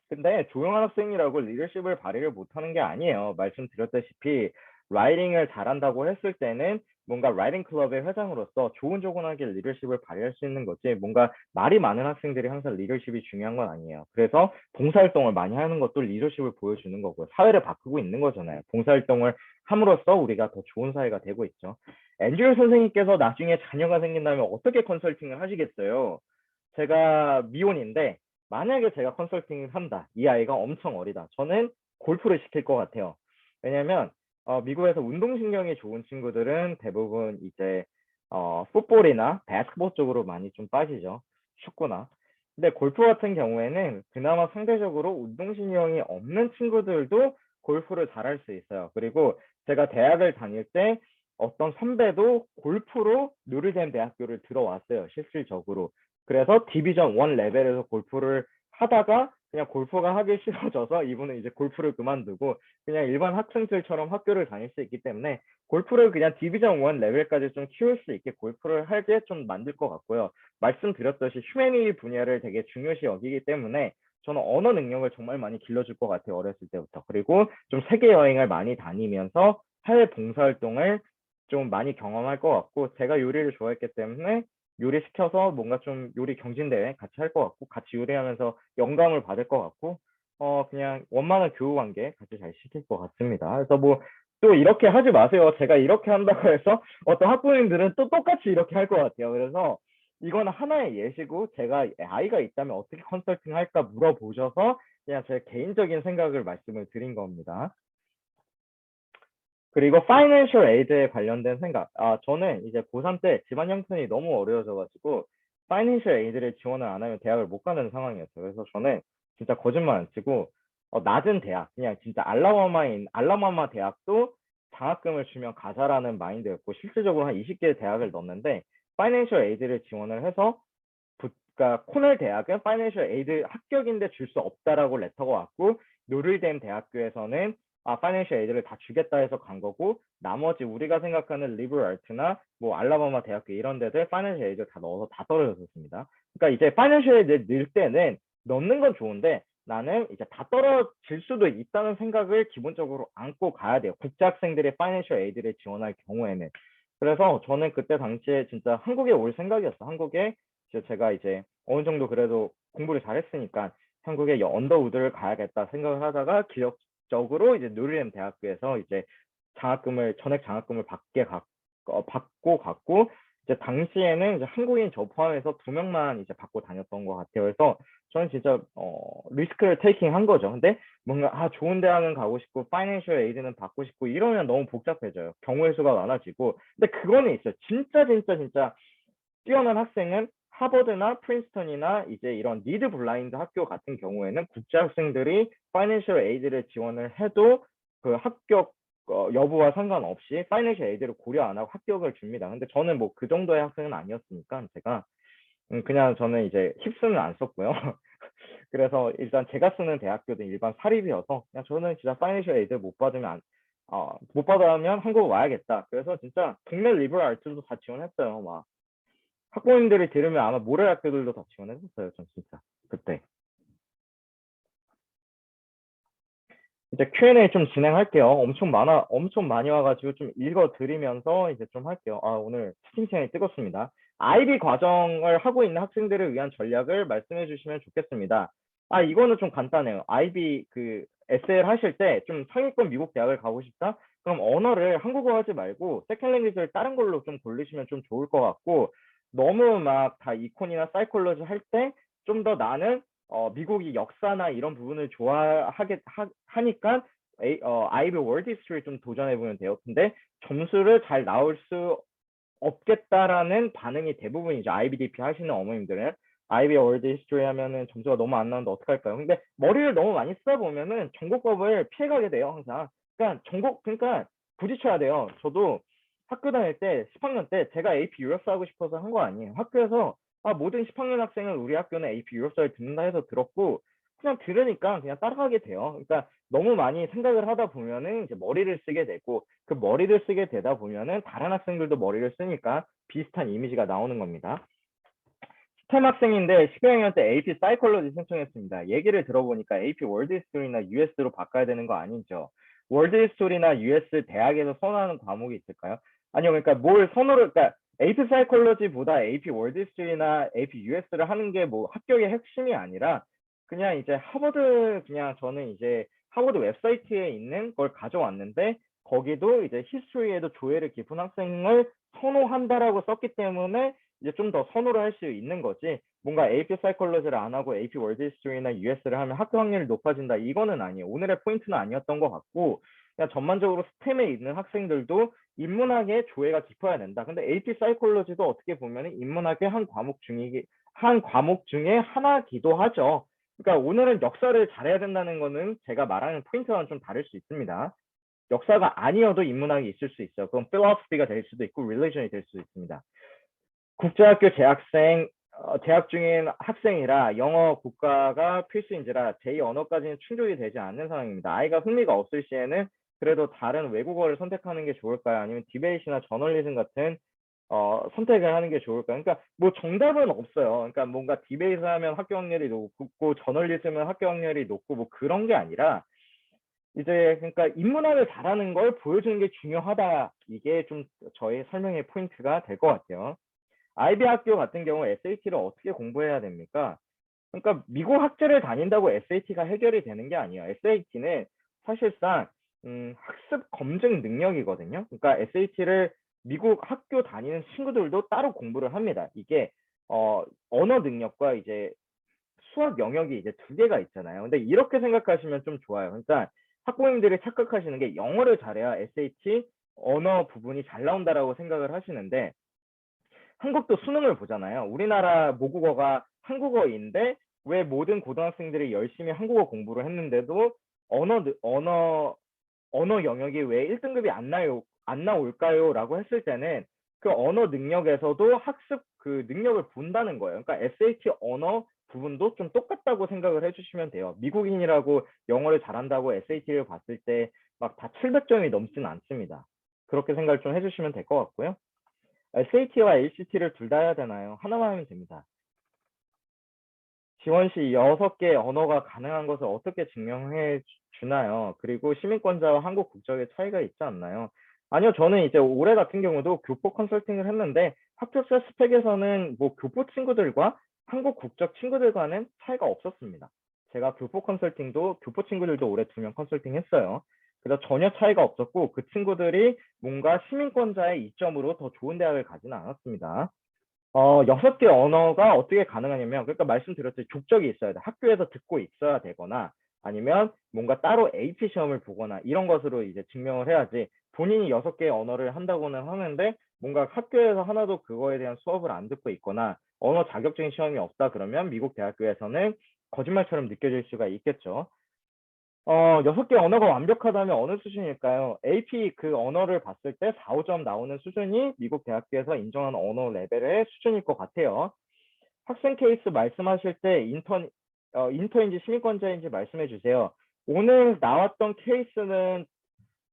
근데 조용한 학생이라고 리더십을 발휘를 못하는 게 아니에요. 말씀드렸다시피 라이팅을 잘한다고 했을 때는 뭔가 라이팅 클럽의 회장으로서 조곤조곤하게 리더십을 발휘할 수 있는 거지 뭔가 말이 많은 학생들이 항상 리더십이 중요한 건 아니에요. 그래서 봉사활동을 많이 하는 것도 리더십을 보여주는 거고요. 사회를 바꾸고 있는 거잖아요. 봉사활동을 함으로써 우리가 더 좋은 사회가 되고 있죠. 앤드류 선생님께서 나중에 자녀가 생긴다면 어떻게 컨설팅을 하시겠어요? 제가 미혼인데 만약에 제가 컨설팅을 한다. 이 아이가 엄청 어리다. 저는 골프를 시킬 것 같아요. 왜냐면 미국에서 운동신경이 좋은 친구들은 대부분 이제 풋볼이나 바스켓볼 쪽으로 많이 좀 빠지죠. 축구나. 근데 골프 같은 경우에는 그나마 상대적으로 운동신경이 없는 친구들도 골프를 잘할 수 있어요. 그리고 제가 대학을 다닐 때 어떤 선배도 골프로 노르덴 대학교를 들어왔어요. 실질적으로. 그래서 디비전 1 레벨에서 골프를 하다가 그냥 골프가 하기 싫어져서 이분은 이제 골프를 그만두고 그냥 일반 학생들처럼 학교를 다닐 수 있기 때문에 골프를 그냥 디비전 1 레벨까지 좀 키울 수 있게 골프를 하게 좀 만들 것 같고요. 말씀드렸듯이 휴머니티 분야를 되게 중요시 여기기 때문에 저는 언어 능력을 정말 많이 길러줄 것 같아요. 어렸을 때부터. 그리고 좀 세계 여행을 많이 다니면서 해외 봉사활동을 좀 많이 경험할 것 같고 제가 요리를 좋아했기 때문에 요리 시켜서 뭔가 좀 요리 경진대회 같이 할 것 같고 같이 요리하면서 영감을 받을 것 같고 그냥 원만한 교우 관계 같이 잘 시킬 것 같습니다. 그래서 뭐 또 이렇게 하지 마세요. 제가 이렇게 한다고 해서 어떤 학부모님들은 또 똑같이 이렇게 할 것 같아요. 그래서 이건 하나의 예시고 제가 아이가 있다면 어떻게 컨설팅 할까 물어보셔서 그냥 제 개인적인 생각을 말씀을 드린 겁니다. 그리고 파이낸셜 에이드에 관련된 생각. 저는 이제 고3 때 집안 형편이 너무 어려워져가지고 파이낸셜 에이드를 지원을 안 하면 대학을 못 가는 상황이었어요. 그래서 저는 진짜 거짓말 안 치고 낮은 대학, 그냥 진짜 알라바마 대학도 장학금을 주면 가자라는 마인드였고 실질적으로 한 20개의 대학을 넣었는데 파이낸셜 에이드를 지원을 해서 그러니까 코넬 대학은 파이낸셜 에이드 합격인데 줄 수 없다라고 레터가 왔고 노르덴 대학교에서는 파이낸셜 에이드를 다 주겠다 해서 간 거고 나머지 우리가 생각하는 리버럴 아트나 뭐 알라바마 대학교 이런 데들 파이낸셜 에이드 다 넣어서 다 떨어졌었습니다. 그러니까 이제 파이낸셜 에이드 넣을 때는 넣는 건 좋은데 나는 이제 다 떨어질 수도 있다는 생각을 기본적으로 안고 가야 돼요. 국제 학생들의 파이낸셜 에이드를 지원할 경우에는. 그래서 저는 그때 당시에 진짜 한국에 올 생각이었어. 한국에 제가 이제 어느 정도 그래도 공부를 잘했으니까 한국의 언더우드를 가야겠다 생각을 하다가 기력적으로 이제 노리엠 대학교에서 이제 전액 장학금을 받고 갔고, 이제 당시에는 이제 한국인 저 포함해서 2명만 이제 받고 다녔던 것 같아요. 그래서 저는 진짜 리스크를 테이킹 한 거죠. 근데 뭔가 좋은 대학은 가고 싶고 파이낸셜 에이드는 받고 싶고 이러면 너무 복잡해져요. 경우의 수가 많아지고. 근데 그거는 있어요. 진짜 뛰어난 학생은 하버드나 프린스턴이나 이제 이런 니드 블라인드 학교 같은 경우에는 국제 학생들이 파이낸셜 에이드를 지원을 해도 그 합격 여부와 상관없이 파이낸셜 에이드를 고려 안 하고 합격을 줍니다. 근데 저는 뭐 그 정도의 학생은 아니었으니까 제가 그냥 저는 이제 힙스는 안 썼고요. 그래서 일단 제가 쓰는 대학교도 일반 사립이어서 그냥 저는 진짜 파이낸셜 에이드 못 받으면 한국 와야겠다. 그래서 진짜 국내 리버럴 아트도 다 지원했어요. 막 학부모님들이 들으면 아마 모래 학교들도 다 지원했었어요. 전 진짜 그때. 이제 Q&A 좀 진행할게요. 엄청 많이 와가지고 좀 읽어드리면서 이제 좀 할게요. 오늘 채팅 시간이 뜨겁습니다. IB 과정을 하고 있는 학생들을 위한 전략을 말씀해 주시면 좋겠습니다. 이거는 좀 간단해요. IB 그 SL 하실 때 좀 상위권 미국 대학을 가고 싶다? 그럼 언어를 한국어 하지 말고 세컨 랭귀지를 다른 걸로 좀 고르시면 좀 좋을 것 같고, 너무 막 다 이콘이나 사이콜로지 할 때 좀 더 나는 미국이 역사나 이런 부분을 하니까 IB 월드 히스토리 좀 도전해 보면 돼요. 근데 점수를 잘 나올 수 없겠다라는 반응이 대부분이죠. IBDP 하시는 어머님들은. IB 월드 히스토리 하면은 점수가 너무 안 나오는데 어떡할까요? 근데 머리를 너무 많이 쓰다 보면은 전공법을 피해가게 돼요, 항상. 그러니까 부딪혀야 돼요. 저도 학교 다닐 때 10학년 때 제가 AP 유럽사 하고 싶어서 한 거 아니에요. 학교에서 모든 10학년 학생은 우리 학교는 AP 유럽사를 듣는다 해서 들었고, 그냥 들으니까 그냥 따라가게 돼요. 그러니까 너무 많이 생각을 하다 보면은 이제 머리를 쓰게 되고, 그 머리를 쓰게 되다 보면은 다른 학생들도 머리를 쓰니까 비슷한 이미지가 나오는 겁니다. 스템 학생인데 12학년 때 AP 사이콜로지 신청했습니다. 얘기를 들어보니까 AP 월드 히스토리나 US로 바꿔야 되는 거 아니죠? 월드 히스토리나 US 대학에서 선호하는 과목이 있을까요? 아니요, 그러니까 그러니까 AP 사이콜로지보다 AP 월드 히스토리나 AP US를 하는 게 뭐 합격의 핵심이 아니라 그냥 이제 저는 이제 하버드 웹사이트에 있는 걸 가져왔는데, 거기도 이제 히스토리에도 조예를 깊은 학생을 선호한다라고 썼기 때문에 이제 좀 더 선호를 할 수 있는 거지, 뭔가 AP 사이콜로지를 안 하고 AP 월드 히스토리나 US를 하면 학교 확률이 높아진다, 이거는 아니에요. 오늘의 포인트는 아니었던 것 같고, 그냥 전반적으로 스템에 있는 학생들도 인문학에 조예가 깊어야 된다. 근데 AP 사이콜로지도 어떻게 보면 인문학의 한 과목 중에 하나기도 하죠. 그러니까 오늘은 역사를 잘해야 된다는 거는 제가 말하는 포인트와는 좀 다를 수 있습니다. 역사가 아니어도 인문학이 있을 수 있어요. 그럼 philosophy가 될 수도 있고 religion이 될 수도 있습니다. 국제학교 재학 중인 학생이라 영어 국가가 필수인지라 제2 언어까지는 충족이 되지 않는 상황입니다. 아이가 흥미가 없을 시에는 그래도 다른 외국어를 선택하는 게 좋을까요? 아니면 디베이트나 저널리즘 같은 선택을 하는 게 좋을까요? 그러니까 뭐 정답은 없어요. 그러니까 뭔가 디베이트 하면 학교 확률이 높고 저널리즘은 학교 확률이 높고 뭐 그런 게 아니라, 이제 그러니까 인문학을 잘하는 걸 보여주는 게 중요하다. 이게 좀 저의 설명의 포인트가 될 것 같아요. IB 학교 같은 경우 SAT를 어떻게 공부해야 됩니까? 그러니까 미국 학교를 다닌다고 SAT가 해결이 되는 게 아니에요. SAT는 사실상 학습 검증 능력이거든요. 그러니까 SAT를 미국 학교 다니는 친구들도 따로 공부를 합니다. 이게 언어 능력과 이제 수학 영역이 이제 2개가 있잖아요. 근데 이렇게 생각하시면 좀 좋아요. 그러니까 학부모님들이 착각하시는 게 영어를 잘해야 SAT 언어 부분이 잘 나온다라고 생각을 하시는데, 한국도 수능을 보잖아요. 우리나라 모국어가 한국어인데 왜 모든 고등학생들이 열심히 한국어 공부를 했는데도 언어 영역이 왜 1등급이 안 나올까요? 라고 했을 때는 그 언어 능력에서도 학습 그 능력을 본다는 거예요. 그러니까 SAT 언어 부분도 좀 똑같다고 생각을 해주시면 돼요. 미국인이라고 영어를 잘한다고 SAT를 봤을 때 막 다 700점이 넘지는 않습니다. 그렇게 생각을 좀 해주시면 될 것 같고요. SAT와 ACT를 둘 다 해야 되나요? 하나만 하면 됩니다. 지원 시 6개 언어가 가능한 것을 어떻게 증명해 주나요? 그리고 시민권자와 한국 국적의 차이가 있지 않나요? 아니요, 저는 이제 올해 같은 경우도 교포 컨설팅을 했는데 합격자 스펙에서는 뭐 교포 친구들과 한국 국적 친구들과는 차이가 없었습니다. 제가 교포 컨설팅도 교포 친구들도 올해 2명 컨설팅 했어요. 그래서 전혀 차이가 없었고 그 친구들이 뭔가 시민권자의 이점으로 더 좋은 대학을 가지는 않았습니다. 6개 언어가 어떻게 가능하냐면, 그러니까 말씀드렸듯이 족적이 있어야 돼. 학교에서 듣고 있어야 되거나, 아니면 뭔가 따로 AP 시험을 보거나, 이런 것으로 이제 증명을 해야지, 본인이 6개의 언어를 한다고는 하는데, 뭔가 학교에서 하나도 그거에 대한 수업을 안 듣고 있거나, 언어 자격증 시험이 없다 그러면 미국 대학교에서는 거짓말처럼 느껴질 수가 있겠죠. 6개 언어가 완벽하다면 어느 수준일까요? AP 그 언어를 봤을 때 4, 5점 나오는 수준이 미국 대학교에서 인정하는 언어 레벨의 수준일 것 같아요. 학생 케이스 말씀하실 때 인턴인지 시민권자인지 말씀해 주세요. 오늘 나왔던 케이스는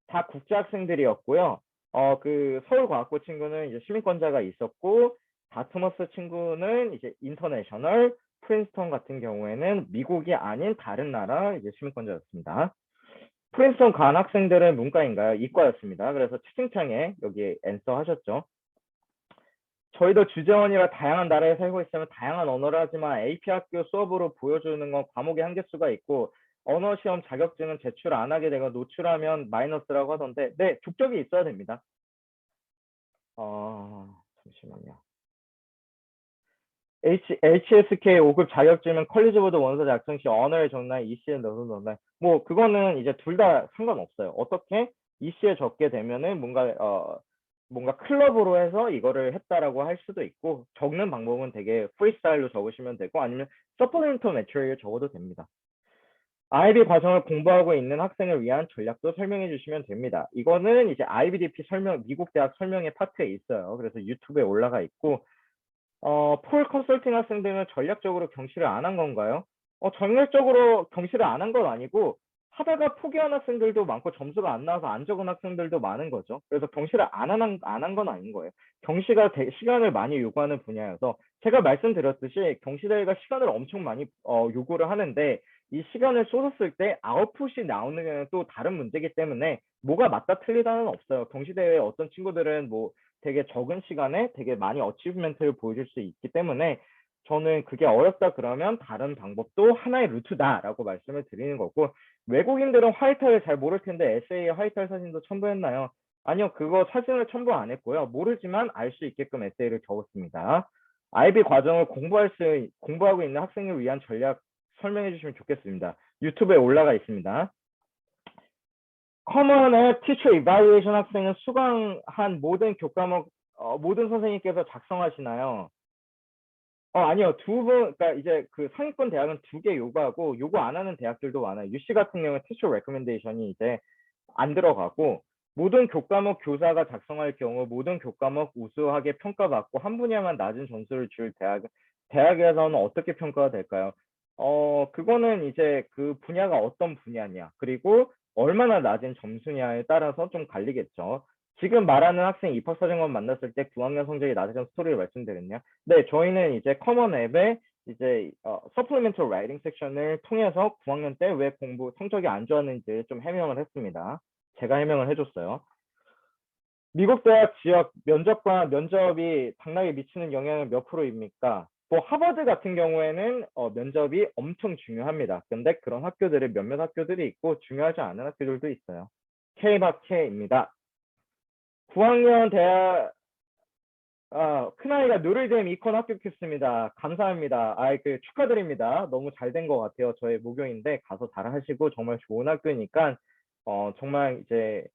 다 국제 학생들이었고요. 그 서울과학고 친구는 이제 시민권자가 있었고, 다트머스 친구는 이제 인터내셔널, 프린스턴 같은 경우에는 미국이 아닌 다른 나라 이제 시민권자였습니다. 프린스턴 간 학생들은 문과인가요? 이과였습니다. 그래서 채팅창에 여기 앤서 하셨죠. 저희도 주재원이라 다양한 나라에 살고 있으면 다양한 언어를 하지만 AP 학교 수업으로 보여주는 건 과목의 한계수가 있고 언어 시험 자격증은 제출 안 하게 되고 노출하면 마이너스라고 하던데 네, 족적이 있어야 됩니다. 잠시만요. HSK 5급 자격증은 컬리지보드 원서 작성 시 언어의 정말 EC에 넣어놓나 뭐 그거는 이제 둘 다 상관없어요. 어떻게 EC에 적게 되면은 뭔가 클럽으로 해서 이거를 했다라고 할 수도 있고 적는 방법은 되게 프리스타일로 적으시면 되고 아니면 서플리멘터 매트리얼 적어도 됩니다. IB 과정을 공부하고 있는 학생을 위한 전략도 설명해 주시면 됩니다. 이거는 이제 IBDP 설명, 미국 대학 설명의 파트에 있어요. 그래서 유튜브에 올라가 있고 폴 컨설팅 학생들은 전략적으로 경시를 안 한 건가요? 전략적으로 경시를 안 한 건 아니고 하다가 포기한 학생들도 많고 점수가 안 나와서 안 적은 학생들도 많은 거죠. 그래서 경시를 안 한 건 아닌 거예요. 경시가 시간을 많이 요구하는 분야여서 제가 말씀드렸듯이 경시대회가 시간을 엄청 많이 요구를 하는데 이 시간을 쏟았을 때 아웃풋이 나오는 게 또 다른 문제이기 때문에 뭐가 맞다 틀리다는 없어요. 경시대회 어떤 친구들은 뭐 되게 적은 시간에 되게 많이 어치브먼트를 보여줄 수 있기 때문에 저는 그게 어렵다 그러면 다른 방법도 하나의 루트다라고 말씀을 드리는 거고 외국인들은 화이트를 잘 모를 텐데 에세이에 화이트 사진도 첨부했나요? 아니요, 그거 사진을 첨부 안 했고요. 모르지만 알 수 있게끔 에세이를 적었습니다. IB 과정을 공부하고 있는 학생을 위한 전략 설명해 주시면 좋겠습니다. 유튜브에 올라가 있습니다. 커먼 앱 티처 이발리에이션 학생은 수강한 모든 교과목 모든 선생님께서 작성하시나요? 아니요. 그러니까 이제 그 상위권 대학은 2개 요구하고 요구 안 하는 대학들도 많아요. UC 같은 경우는 티처 레코멘데이션이 이제 안 들어가고 모든 교과목 교사가 작성할 경우 모든 교과목 우수하게 평가받고 한 분야만 낮은 점수를 줄 대학에서는 어떻게 평가가 될까요? 그거는 이제 그 분야가 어떤 분야냐 그리고 얼마나 낮은 점수냐에 따라서 좀 갈리겠죠. 지금 말하는 학생 입학사정관 만났을 때 9학년 성적이 낮은 스토리를 말씀드렸냐? 네, 저희는 이제 커먼 앱에 이제 서플리멘털 라이팅 섹션을 통해서 9학년 때 왜 성적이 안 좋았는지 좀 해명을 했습니다. 제가 해명을 해줬어요. 미국 대학 지역 면접이 당락에 미치는 영향은 몇 프로입니까? 뭐 하버드 같은 경우에는 면접이 엄청 중요합니다. 근데 그런 학교들이 몇몇 학교들이 있고 중요하지 않은 학교들도 있어요. K박K입니다. 9학년 대학 큰아이가 노르댐 이콘 합격했습니다. 감사합니다. 축하드립니다. 너무 잘 된 것 같아요. 저의 모교인데 가서 잘 하시고 정말 좋은 학교니까 정말 이제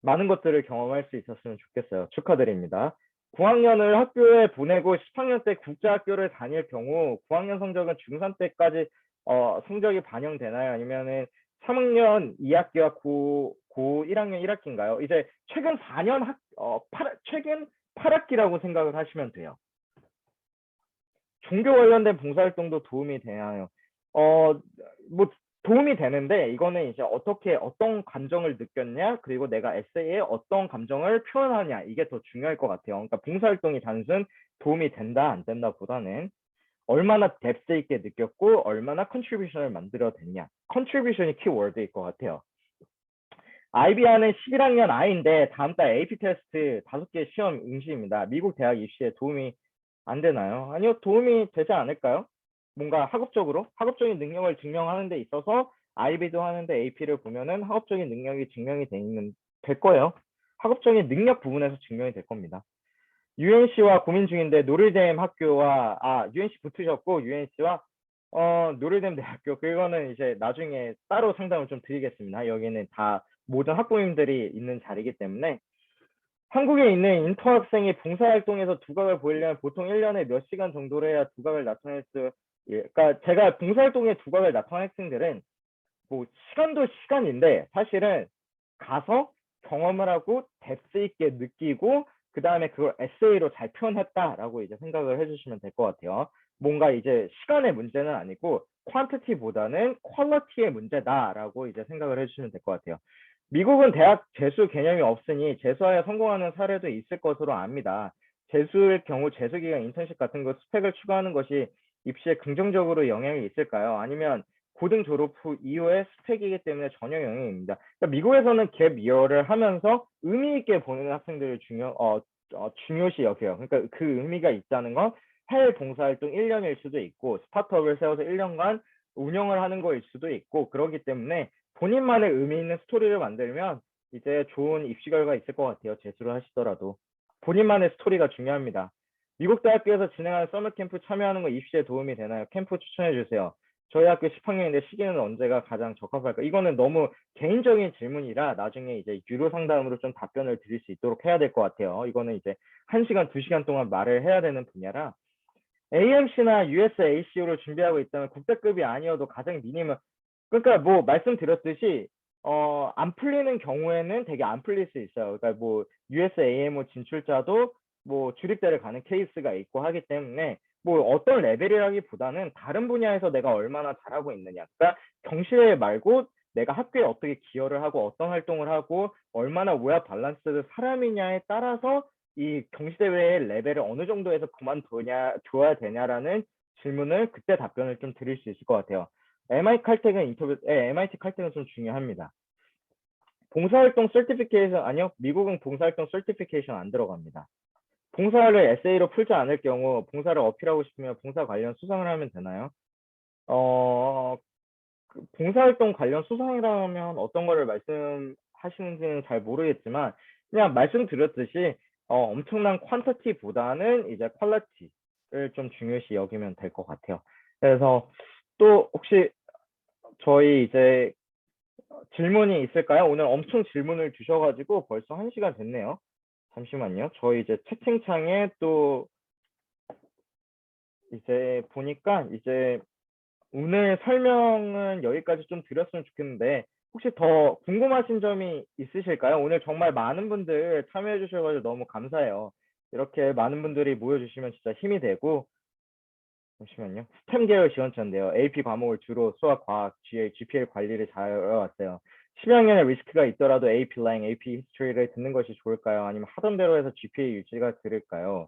많은 것들을 경험할 수 있었으면 좋겠어요. 축하드립니다. 9학년을 학교에 보내고 10학년 때 국제학교를 다닐 경우 9학년 성적은 중3 때까지 성적이 반영되나요? 아니면은 3학년 2학기와 고 1학년 1학기인가요? 이제 최근 4년 최근 8학기라고 생각을 하시면 돼요. 종교 관련된 봉사활동도 도움이 되나요? 뭐 도움이 되는데 이거는 이제 어떤 감정을 느꼈냐 그리고 내가 에세이에 어떤 감정을 표현하냐 이게 더 중요할 것 같아요. 그러니까 봉사활동이 단순 도움이 된다 안 된다 보다는 얼마나 뎁스 있게 느꼈고 얼마나 컨트리뷰션을 만들어냈냐. 컨트리뷰션이 키워드일 것 같아요. IB하는 11학년 아이인데 다음 달 AP 테스트 5개 시험 응시입니다. 미국 대학 입시에 도움이 안 되나요? 아니요, 도움이 되지 않을까요? 뭔가 학업적인 능력을 증명하는 데 있어서 IB도 하는데 AP를 보면은 학업적인 능력이 증명이 될 거예요. 학업적인 능력 부분에서 증명이 될 겁니다. UNC와 고민 중인데 노르뎀 학교와 UNC 붙으셨고 UNC와 노르뎀 대학교 그거는 이제 나중에 따로 상담을 좀 드리겠습니다. 여기는 다 모든 학부모님들이 있는 자리이기 때문에 한국에 있는 인터 학생이 봉사활동에서 두각을 보이려면 보통 1년에 몇 시간 정도를 해야 두각을 나타낼 수 그러니까 제가 봉사활동에 두각을 나타낸 학생들은 뭐 시간도 시간인데 사실은 가서 경험을 하고 뎁스 있게 느끼고 그 다음에 그걸 에세이로 잘 표현했다라고 이제 생각을 해주시면 될 것 같아요. 뭔가 이제 시간의 문제는 아니고 퀀티티보다는 퀄리티의 문제다라고 이제 생각을 해주시면 될 것 같아요. 미국은 대학 재수 개념이 없으니 재수하여 성공하는 사례도 있을 것으로 압니다. 재수의 경우 재수기간 인턴십 같은 거 스펙을 추가하는 것이 입시에 긍정적으로 영향이 있을까요? 아니면 고등 졸업 후 이후에 스펙이기 때문에 전혀 영향입니다. 그러니까 미국에서는 갭 이어를 하면서 의미 있게 보는 학생들을 중요시 여겨요. 그러니까 그 의미가 있다는 건 해외 봉사활동 1년일 수도 있고 스타트업을 세워서 1년간 운영을 하는 거일 수도 있고 그렇기 때문에 본인만의 의미 있는 스토리를 만들면 이제 좋은 입시 결과 있을 것 같아요. 재수를 하시더라도. 본인만의 스토리가 중요합니다. 미국 대학교에서 진행하는 서머 캠프 참여하는 거 입시에 도움이 되나요? 캠프 추천해 주세요. 저희 학교 10학년인데 시기는 언제가 가장 적합할까? 이거는 너무 개인적인 질문이라 나중에 이제 유료 상담으로 좀 답변을 드릴 수 있도록 해야 될 것 같아요. 이거는 이제 1시간, 2시간 동안 말을 해야 되는 분야라 AMC나 USACO를 준비하고 있다면 국대급이 아니어도 가장 미니멈 그러니까 뭐 말씀드렸듯이 안 풀리는 경우에는 되게 안 풀릴 수 있어요. 그러니까 뭐 USAMO 진출자도 뭐 주립대를 가는 케이스가 있고 하기 때문에 뭐 어떤 레벨이라기보다는 다른 분야에서 내가 얼마나 잘하고 있느냐. 그러니까 경실에 말고 내가 학교에 어떻게 기여를 하고 어떤 활동을 하고 얼마나 웨어 밸런스드 사람이냐에 따라서 이 경시대회의 레벨을 어느 정도에서 줘야 되냐라는 질문을 그때 답변을 좀 드릴 수 있을 것 같아요. MIT 칼텍은 좀 중요합니다. 봉사활동 서티피케이션 아니요, 미국은 봉사활동 서티피케이션 안 들어갑니다. 봉사를 에세이로 풀지 않을 경우 봉사를 어필하고 싶으면 봉사 관련 수상을 하면 되나요? 봉사활동 관련 수상이라면 어떤 거를 말씀하시는지는 잘 모르겠지만 그냥 말씀드렸듯이 엄청난 퀀티티보다는 이제 퀄리티를 좀 중요시 여기면 될 것 같아요. 그래서 또 혹시 저희 이제 질문이 있을까요? 오늘 엄청 질문을 주셔가지고 벌써 1시간 됐네요. 잠시만요. 저희 이제 채팅창에 또 이제 보니까 이제 오늘 설명은 여기까지 좀 드렸으면 좋겠는데 혹시 더 궁금하신 점이 있으실까요? 오늘 정말 많은 분들 참여해 주셔가지고 너무 감사해요. 이렇게 많은 분들이 모여주시면 진짜 힘이 되고 잠시만요. 스템 계열 지원자인데요. AP 과목을 주로 수학, 과학, GA, GPL 관리를 잘 해왔어요. 10학년에 리스크가 있더라도 AP 랭, AP 히스토리를 듣는 것이 좋을까요? 아니면 하던 대로 해서 GPA 유지가 들을까요?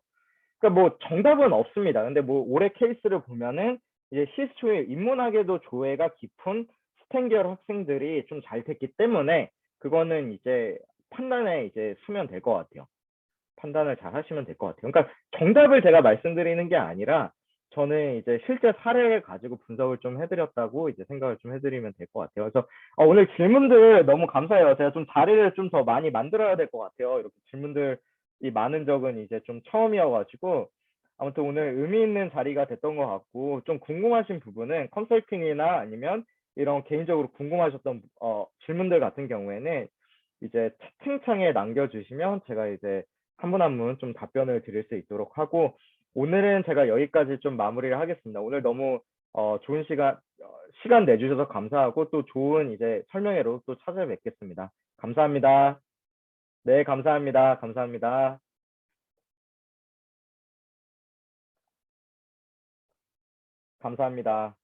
그러니까 뭐 정답은 없습니다. 근데 뭐 올해 케이스를 보면은 이제 히스토리 인문학에도 조예가 깊은 스템 계열 학생들이 좀 잘 됐기 때문에 그거는 이제 판단에 이제 서면 될 것 같아요. 판단을 잘 하시면 될 것 같아요. 그러니까 정답을 제가 말씀드리는 게 아니라 저는 이제 실제 사례를 가지고 분석을 좀 해드렸다고 이제 생각을 좀 해드리면 될 것 같아요. 그래서 오늘 질문들 너무 감사해요. 제가 좀 자리를 좀 더 많이 만들어야 될 것 같아요. 이렇게 질문들이 많은 적은 이제 좀 처음이어가지고 아무튼 오늘 의미 있는 자리가 됐던 것 같고 좀 궁금하신 부분은 컨설팅이나 아니면 이런 개인적으로 궁금하셨던 질문들 같은 경우에는 이제 채팅창에 남겨주시면 제가 이제 한 분 한 분 좀 답변을 드릴 수 있도록 하고 오늘은 제가 여기까지 좀 마무리를 하겠습니다. 오늘 너무 좋은 시간 내주셔서 감사하고 또 좋은 이제 설명회로 또 찾아뵙겠습니다. 감사합니다. 네, 감사합니다. 감사합니다. 감사합니다.